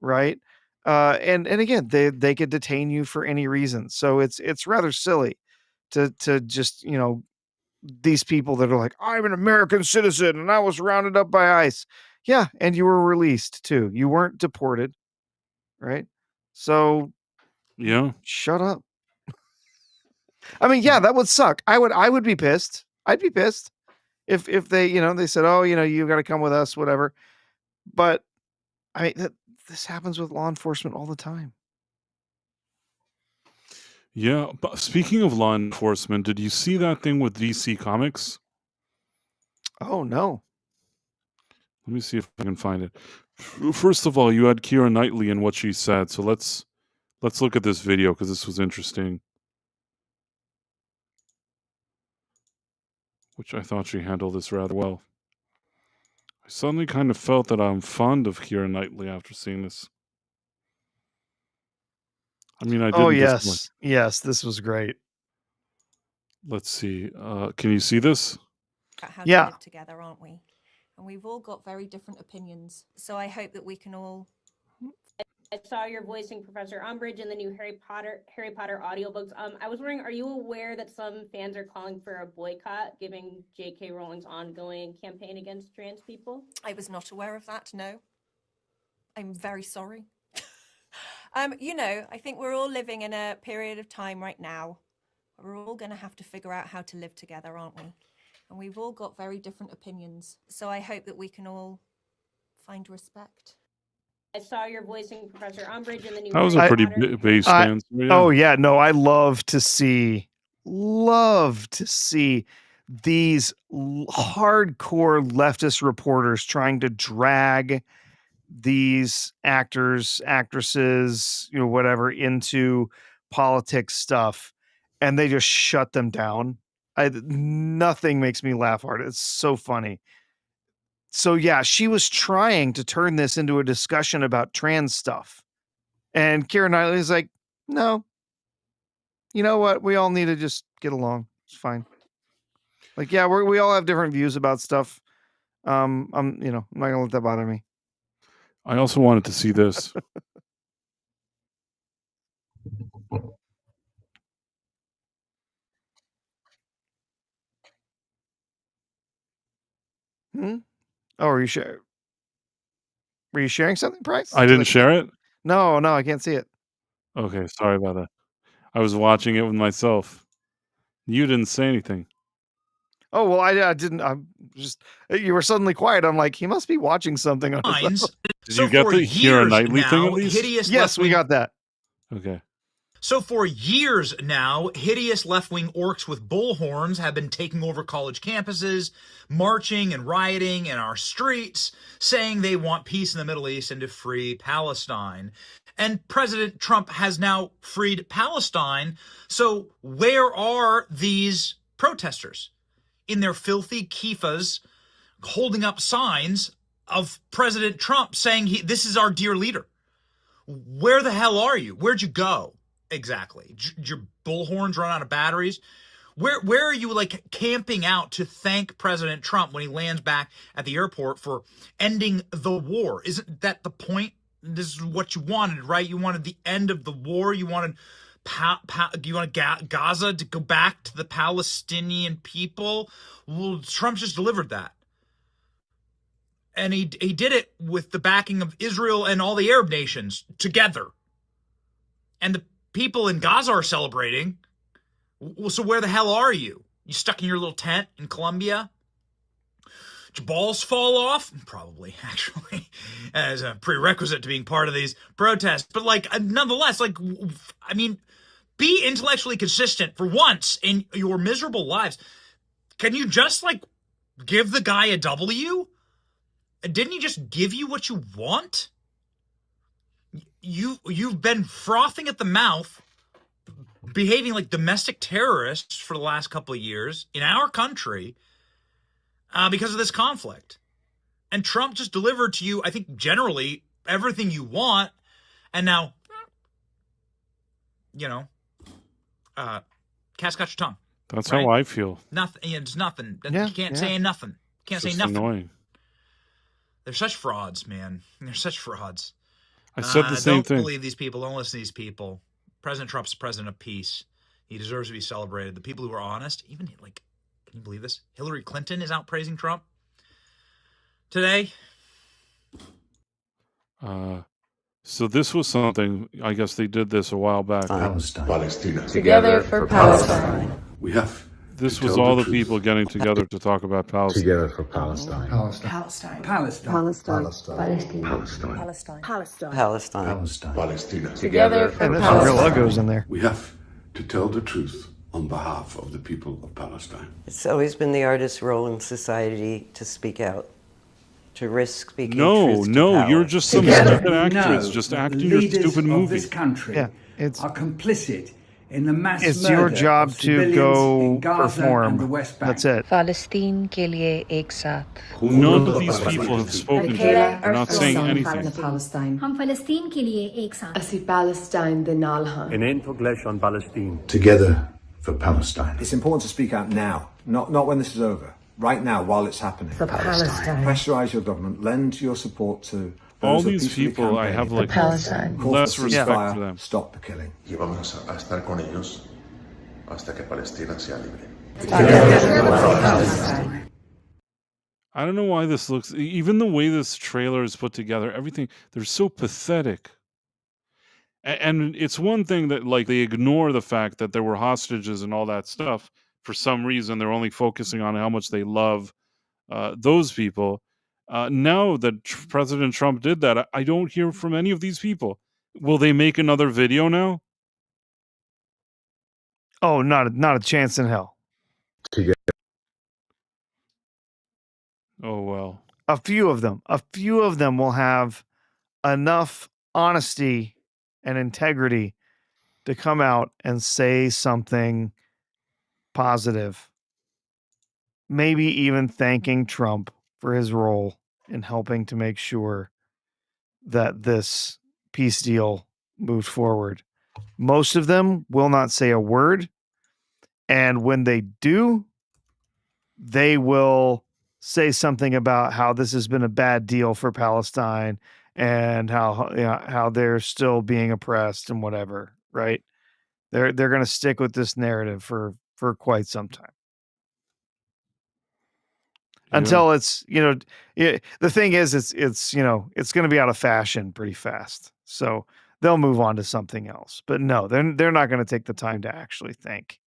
right? And again, they could detain you for any reason. So it's rather silly to just, these people that are like, "I'm an American citizen and I was rounded up by ICE." Yeah, and you were released too. You weren't deported, right? So Yeah. shut up. I mean, yeah, that would suck. I would be pissed. I'd be pissed if they said, "Oh, you got to come with us," whatever. But I mean, this happens with law enforcement all the time. Yeah. But speaking of law enforcement, did you see that thing with DC Comics? Oh no. Let me see if I can find it. First of all, you had Keira Knightley and what she said. So let's look at this video because this was interesting. Which I thought she handled this rather well. I suddenly kind of felt that I'm fond of Keira Knightley after seeing this. I mean, I Oh didn't this much. yes, this was great. Let's see. Can you see this? About how Yeah. to live together, aren't we? And we've all got very different opinions. So I hope that we can all. I saw you're voicing Professor Umbridge in the new Harry Potter audiobooks. I was wondering, are you aware that some fans are calling for a boycott, given J.K. Rowling's ongoing campaign against trans people? I was not aware of that, no. I'm very sorry. I think we're all living in a period of time right now where we're all going to have to figure out how to live together, aren't we? And we've all got very different opinions. So I hope that we can all find respect. I saw you're voicing Professor Umbridge in the new That was a Harry pretty Potter. base stance. Yeah. Oh yeah, no, I love to see these hardcore leftist reporters trying to drag these actors, actresses, whatever, into politics stuff, and they just shut them down. Nothing makes me laugh hard. It's so funny. So yeah, she was trying to turn this into a discussion about trans stuff. And Keira Knightley is like, no, you know what? We all need to just get along. It's fine. Like, yeah, we all have different views about stuff. I'm not gonna let that bother me. I also wanted to see this. Oh, were you sharing something, Price? I didn't share it? No, I can't see it. Okay, sorry about that. I was watching it with myself. You didn't say anything. Oh, well, I didn't. I'm just, you were suddenly quiet. I'm like, he must be watching something on his own. Did you get the Keira Knightley thing at least? Yes, we got that. Okay. So for years now, hideous left-wing orcs with bullhorns have been taking over college campuses, marching and rioting in our streets, saying they want peace in the Middle East and to free Palestine. And President Trump has now freed Palestine. So where are these protesters? In their filthy kiffas, holding up signs of President Trump saying this is our dear leader. Where the hell are you? Where'd you go? Exactly. Did your bullhorns run out of batteries? Where are you, like, camping out to thank President Trump when he lands back at the airport for ending the war? Isn't that the point? This is what you wanted, right? You wanted the end of the war. You wanted do you want Gaza to go back to the Palestinian people? Well, Trump just delivered that. And he did it with the backing of Israel and all the Arab nations together. And the people in Gaza are celebrating. So where the hell are you? You stuck in your little tent in Colombia? Did your balls fall off? Probably, actually, as a prerequisite to being part of these protests. But, like, nonetheless, like, I mean, be intellectually consistent for once in your miserable lives. Can you just, like, give the guy a W? Didn't he just give you what you want? You've been frothing at the mouth, behaving like domestic terrorists for the last couple of years in our country because of this conflict. And Trump just delivered to you, I think, generally everything you want. And now, cat's got your tongue. That's right? how I feel. Nothing. It's nothing. Yeah, You can't say nothing. Can't say nothing. Annoying. They're such frauds, man. They're such frauds. I said the same thing. Don't believe these people. Don't listen to these people. President Trump's the president of peace. He deserves to be celebrated. The people who are honest, even, like, can you believe this? Hillary Clinton is out praising Trump today. So this was something, I guess they did this a while back. Palestine. Together for Palestine. We have. This was all the people getting together to talk about Palestine. Together for Palestine. Palestine. Palestine. Palestine. Together for And there's some real Palestine. uggos in there. We have to tell the truth on behalf of the people of Palestine. It's always been the artist's role in society to speak out, to risk speaking No, truth to power. you're just some Together, stupid actress know just that acting the your leaders stupid of movie. this country Yeah, are complicit in the mass it's murder your job of to civilians go in Gaza and the perform. West Bank. That's it. Palestine ke liye ek saath. None of these people have spoken here. They're not saying anything. हम फलस्तीन के लिए एक साथ Asi Palestine de nalha. An end for Glesh on Palestine. Together for Palestine. It's important to speak out now, not when this is over. Right now, while it's happening. For Palestine. Pressurize your government. Lend your support to All those who are these peacefully people, I have campaigning. like Palestine. less Call for respect ceasefire, for them. Stop the killing. Y vamos a estar con ellos hasta que Palestina sea libre. I don't know why this looks, even the way this trailer is put together, everything, they're so pathetic. And it's one thing that, like, they ignore the fact that there were hostages and all that stuff. For some reason, they're only focusing on how much they love those people. Now that President Trump did that, I don't hear from any of these people. Will they make another video now? Oh, not a chance in hell. Oh, well. A few of them will have enough honesty and integrity to come out and say something positive. Maybe even thanking Trump for his role in helping to make sure that this peace deal moved forward. Most of them will not say a word. And when they do, they will say something about how this has been a bad deal for Palestine and how they're still being oppressed and whatever, right? They're going to stick with this narrative for quite some time. Until it's, the thing is it's it's going to be out of fashion pretty fast. So they'll move on to something else. But no, they're not going to take the time to actually thank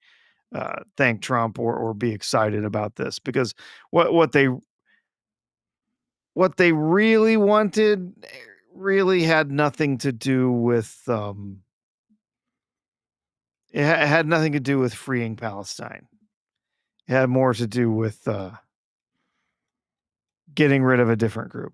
Trump or be excited about this, because what they really wanted really had nothing to do with it had nothing to do with freeing Palestine. It had more to do with getting rid of a different group.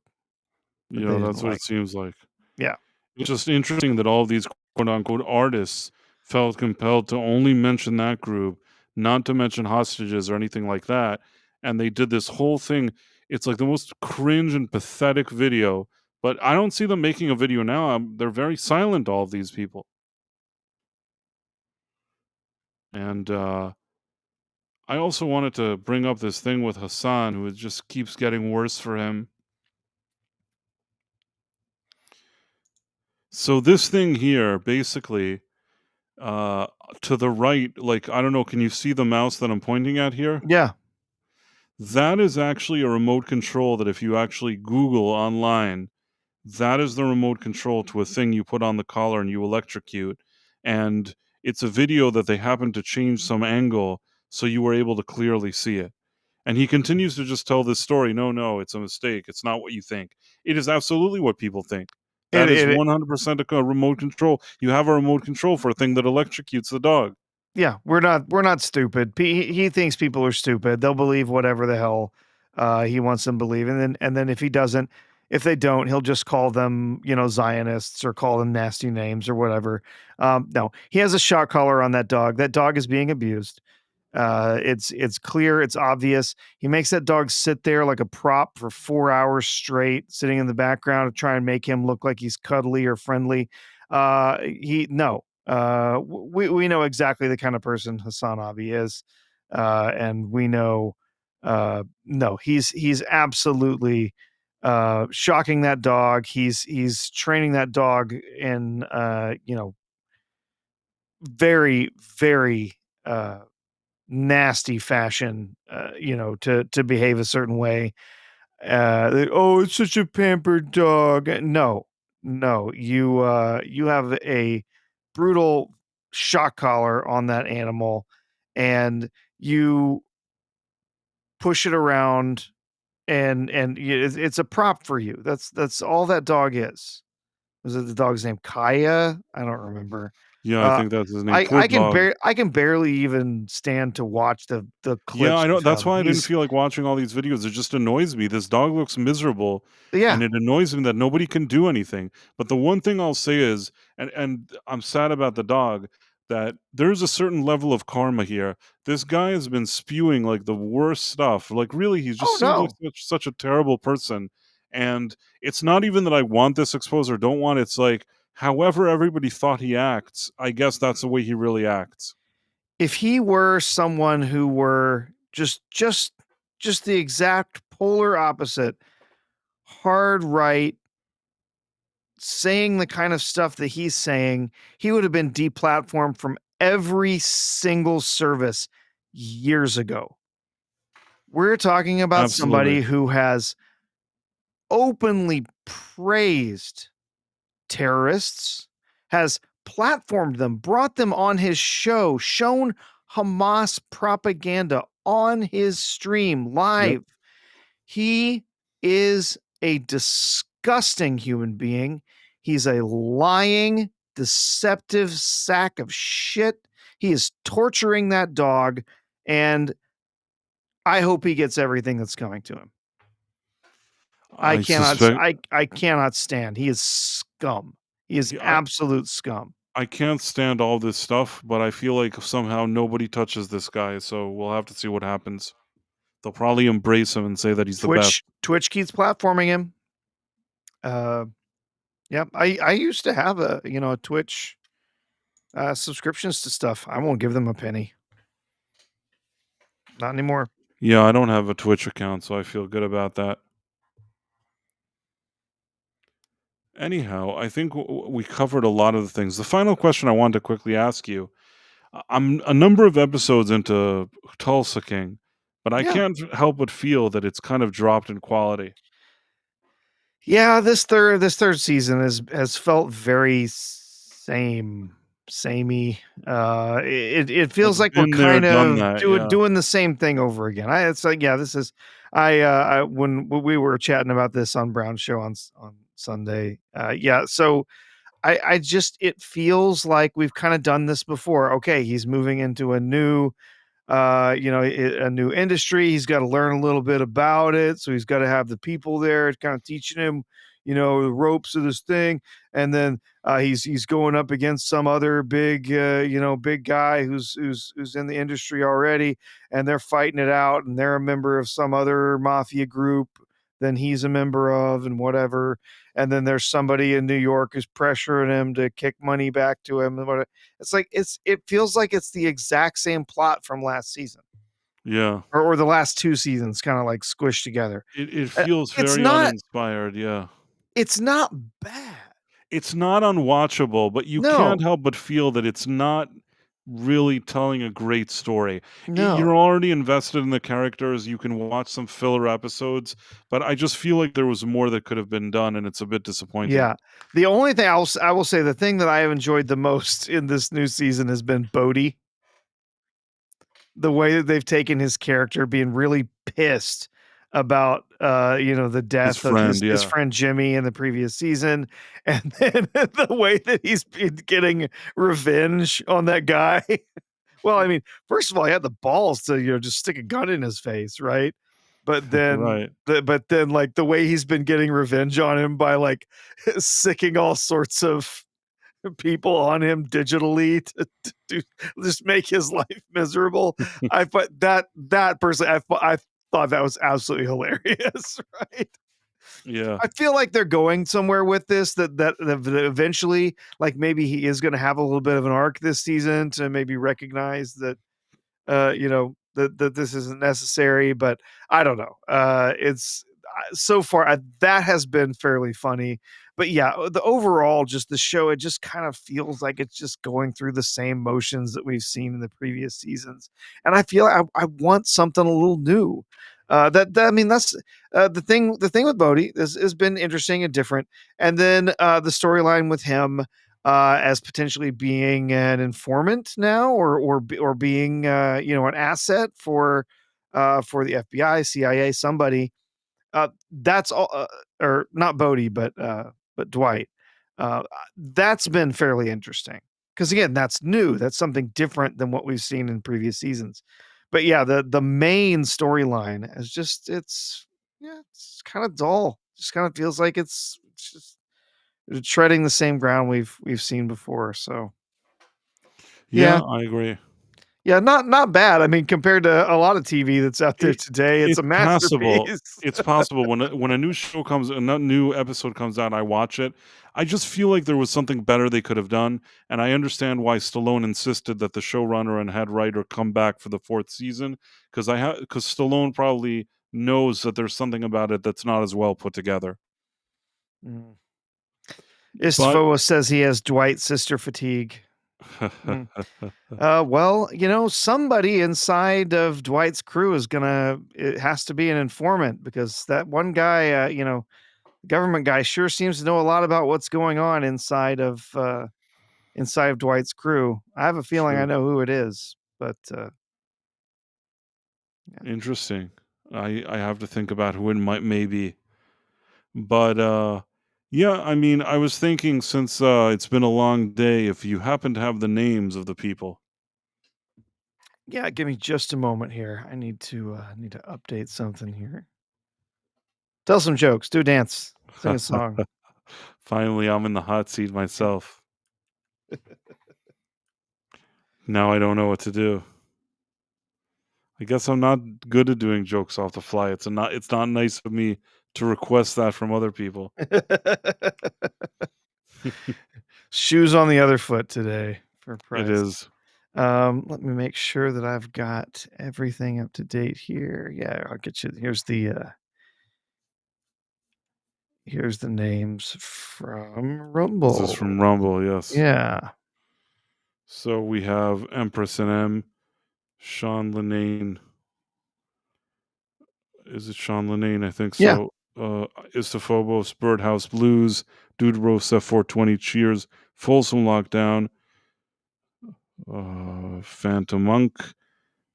Yeah, that's what it seems like. Yeah. It's just interesting that all these quote unquote artists felt compelled to only mention that group, not to mention hostages or anything like that. And they did this whole thing. It's like the most cringe and pathetic video, but I don't see them making a video now. They're very silent, all of these people. And I also wanted to bring up this thing with Hasan, who just keeps getting worse for him. So this thing here, basically, to the right, like, I don't know, can you see the mouse that I'm pointing at here? Yeah. That is actually a remote control that if you actually Google online, that is the remote control to a thing you put on the collar and you electrocute. And it's a video that they happened to change some angle so you were able to clearly see it. And he continues to just tell this story. No, it's a mistake. It's not what you think. It is absolutely what people think. That is 100% a remote control. You have a remote control for a thing that electrocutes the dog. Yeah, we're not stupid. He thinks people are stupid. They'll believe whatever the hell he wants them to believe, and then if they don't, he'll just call them Zionists or call them nasty names or whatever. No, he has a shock collar on that dog. That dog is being abused. It's clear, it's obvious. He makes that dog sit there like a prop for 4 hours straight, sitting in the background to try and make him look like he's cuddly or friendly. We know exactly the kind of person Hasan Abi is, and we know no, he's absolutely shocking that dog. He's training that dog in very very nasty fashion, to behave a certain way. Oh, it's such a pampered dog. No, you have a brutal shock collar on that animal, and you push it around, and it's a prop for you. That's all that dog is. Was it the dog's name Kaya? I don't remember. Yeah, I think that's his name. I Poor can dog. I can barely even stand to watch the clips. Yeah, I know. of That's him. why I didn't He's- feel like watching all these videos. It just annoys me. This dog looks miserable. Yeah. And it annoys me that nobody can do anything. But the one thing I'll say is, and I'm sad about the dog, that there's a certain level of karma here. This guy has been spewing like the worst stuff. Like, really, he just seems like such a terrible person. And it's not even that I want this exposed or don't want it. It's like, however everybody thought he acts, I guess that's the way he really acts. If he were someone who were just the exact polar opposite, hard right, saying the kind of stuff that he's saying, he would have been deplatformed from every single service years ago. We're talking about somebody Absolutely. who has openly praised terrorists, has platformed them, brought them on his show, shown Hamas propaganda on his stream live. He is a disgusting human being. He's a lying, deceptive sack of shit. He is torturing that dog, and I hope he gets everything that's coming to him. I I cannot suspect I cannot stand. He is scum. He is yeah, absolute scum. I can't stand all this stuff, but I feel like somehow nobody touches this guy, so we'll have to see what happens. They'll probably embrace him and say that he's the best. Twitch keeps platforming him. Uh, yep. I used to have a Twitch subscriptions to stuff. I won't give them a penny. Not anymore. Yeah, I don't have a Twitch account, so I feel good about that. Anyhow, I think we covered a lot of the things. The final question I wanted to quickly ask you, I'm a number of episodes into Tulsa King, but I Yeah. can't help but feel that it's kind of dropped in quality. Yeah, this third season has felt very samey. It feels Like, like we're been there, kind done of that, doing yeah. doing the same thing over again. It's like, yeah, this is when we were chatting about this on Brown Show on Sunday. Yeah, so I just it feels like we've kind of done this before. Okay, he's moving into a new a new industry. He's got to learn a little bit about it. So he's got to have the people there kind of teaching him, the ropes of this thing. And then he's going up against some other big guy who's in the industry already, and they're fighting it out, and they're a member of some other mafia group than he's a member of, and whatever. And then there's somebody in New York who's pressuring him to kick money back to him, and whatever. It's like it feels like it's the exact same plot from last season Yeah. or the last 2 seasons kinda, like, squished together. It feels It's very not uninspired, yeah. it's not bad. It's not unwatchable, but you can't No. help but feel that it's not really telling a great story. You're No. already invested in the characters, you can watch some filler episodes, but I just feel like there was more that could have been done, and it's a bit disappointing. Yeah. The only thing I will say the thing that I have enjoyed the most in this new season has been Bodhi. The way that they've taken his character being really pissed about, the His death of friend, his yeah. friend Jimmy in the previous season, and then the way that he's been getting revenge on that guy. Well, I mean, first of all, he had the balls to, just stick a gun in his face, right? But then Right. like, the way he's been getting revenge on him by, like, sicking all sorts of people on him digitally to just make his life miserable. I thought that personally, I thought that was absolutely hilarious, right? Yeah. I feel like they're going somewhere with this that eventually, like, maybe he is gonna have a little bit of an arc this season to maybe recognize that, that this isn't necessary, but I don't know. It's so far that has been fairly funny, but yeah, the overall, just the show, it just kind of feels like it's just going through the same motions that we've seen in the previous seasons, and I feel I want something a little new. I mean, that's the thing. The thing with Bodhi has been interesting and different, and then the storyline with him as potentially being an informant now, or being an asset for the FBI, CIA, somebody. That's all, or not Bodhi, but Dwight. That's been fairly interesting because again, that's new. That's something different than what we've seen in previous seasons. But yeah, the main storyline is just it's kind of dull. Just kind of feels like it's just treading the same ground we've seen before. So Yeah, yeah, I agree. yeah, not bad. I mean, compared to a lot of TV that's out there It today, it's it's a passable. masterpiece. It's possible when a new show comes a new episode comes out, I watch it. I just feel like there was something better they could have done, and I understand why Stallone insisted that the showrunner and head writer come back for the 4th season, 'cause Stallone probably knows that there's something about it that's not as well put together. Mm. But Istafua says he has Dwight sister fatigue. Mm. Well, somebody inside of Dwight's crew it has to be an informant because that one guy, government guy sure seems to know a lot about what's going on inside of Dwight's crew. I have a feeling I True. know who it is, but Interesting. I have to think about who it may be. But, yeah, I mean, I was thinking since, it's been a long day, if you happen to have the names of the people. yeah, give me just a moment here. I need to update something here. Tell some jokes. Do a dance. Sing a song. Finally, I'm in the hot seat myself. Now I don't know what to do. I guess I'm not good at doing jokes off the fly. It's not nice of me to request that from other people. Shoes on the other foot today for price. It is. Let me make sure that I've got everything up to date here. Yeah, I'll get you. Here's the names from Rumble. This is from Rumble, yes. Yeah. So we have Empress and M, Sean Linane. Is it Sean Linane? I think Yeah. so. Istophobos, Birdhouse Blues, Dude Rosa, 420 Cheers, Folsom Lockdown, Phantom Monk,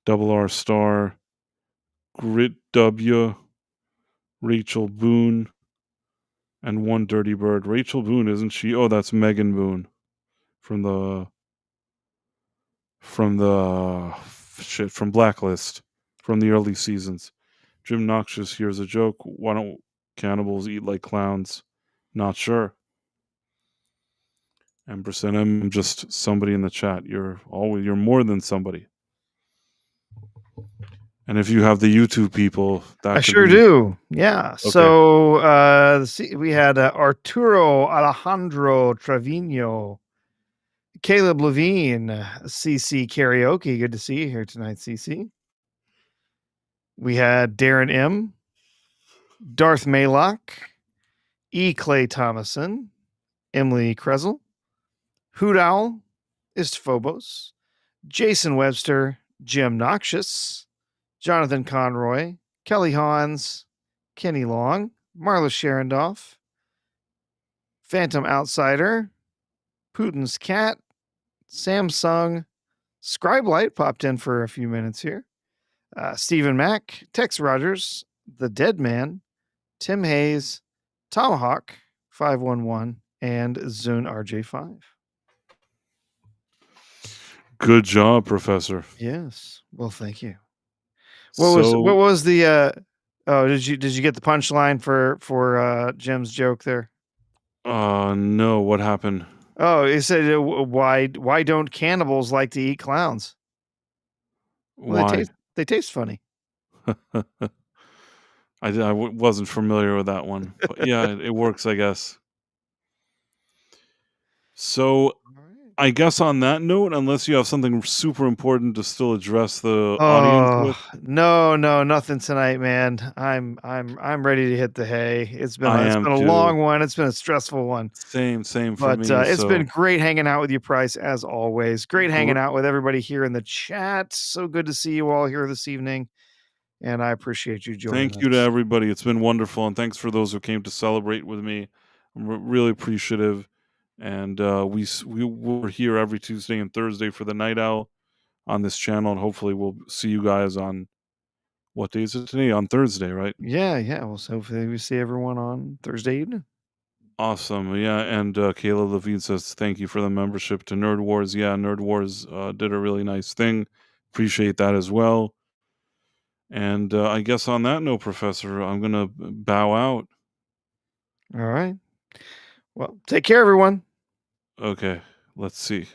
Double R Star, Grit W, Rachel Boone, and One Dirty Bird. Rachel Boone, isn't she? Oh, that's Megan Boone from Blacklist, from the early seasons. Jim Noxious, here's a joke. Why don't cannibals eat like clowns? Not sure. Empress and I'm just somebody in the chat. You're more than somebody. And if you have the YouTube people, that I sure do. Yeah. Okay. So we had Arturo Alejandro Trevino, Caleb Levine, CC Karaoke. Good to see you here tonight, CC. We had Darren M, Darth Maylock, E. Clay Thomason, Emily Krezel, Hoot Owl, Istphobos, Jason Webster, Jim Noxious, Jonathan Conroy, Kelly Hans, Kenny Long, Marla Sherendorf, Phantom Outsider, Putin's Cat, Samsung, Scribelight popped in for a few minutes here, Stephen Mack, Tex Rogers, The Dead Man, Tim Hayes, Tomahawk 511, and Zune RJ5. Good job, Professor. Yes. Well, thank you. What was the did you get the punchline for Jim's joke there? No, what happened? Oh, he said why don't cannibals like to eat clowns? Well, Why? they taste funny. I wasn't familiar with that one. But yeah, it works, I guess. So I guess on that note, unless you have something super important to still address the audience with. No, nothing tonight, man. I'm ready to hit the hay. It's been a long one. It's been a stressful one. Same for but me. It's been great hanging out with you, Price, as always. Great hanging Gr- out with everybody here in the chat. So good to see you all here this evening, and I appreciate you joining. Thank you to everybody. It's been wonderful, and thanks for those who came to celebrate with me. I'm really appreciative. And we're here every Tuesday and Thursday for the Night Owl on this channel, and hopefully we'll see you guys on, what day is it today? On Thursday, right? Yeah. Well, so hopefully we see everyone on Thursday evening. Awesome. Yeah, and Kayla Levine says thank you for the membership to Nerd Wars. Yeah, Nerd Wars did a really nice thing. Appreciate that as well. And I guess on that note, Professor, I'm going to bow out. All right. Well, take care, everyone. Okay, let's see.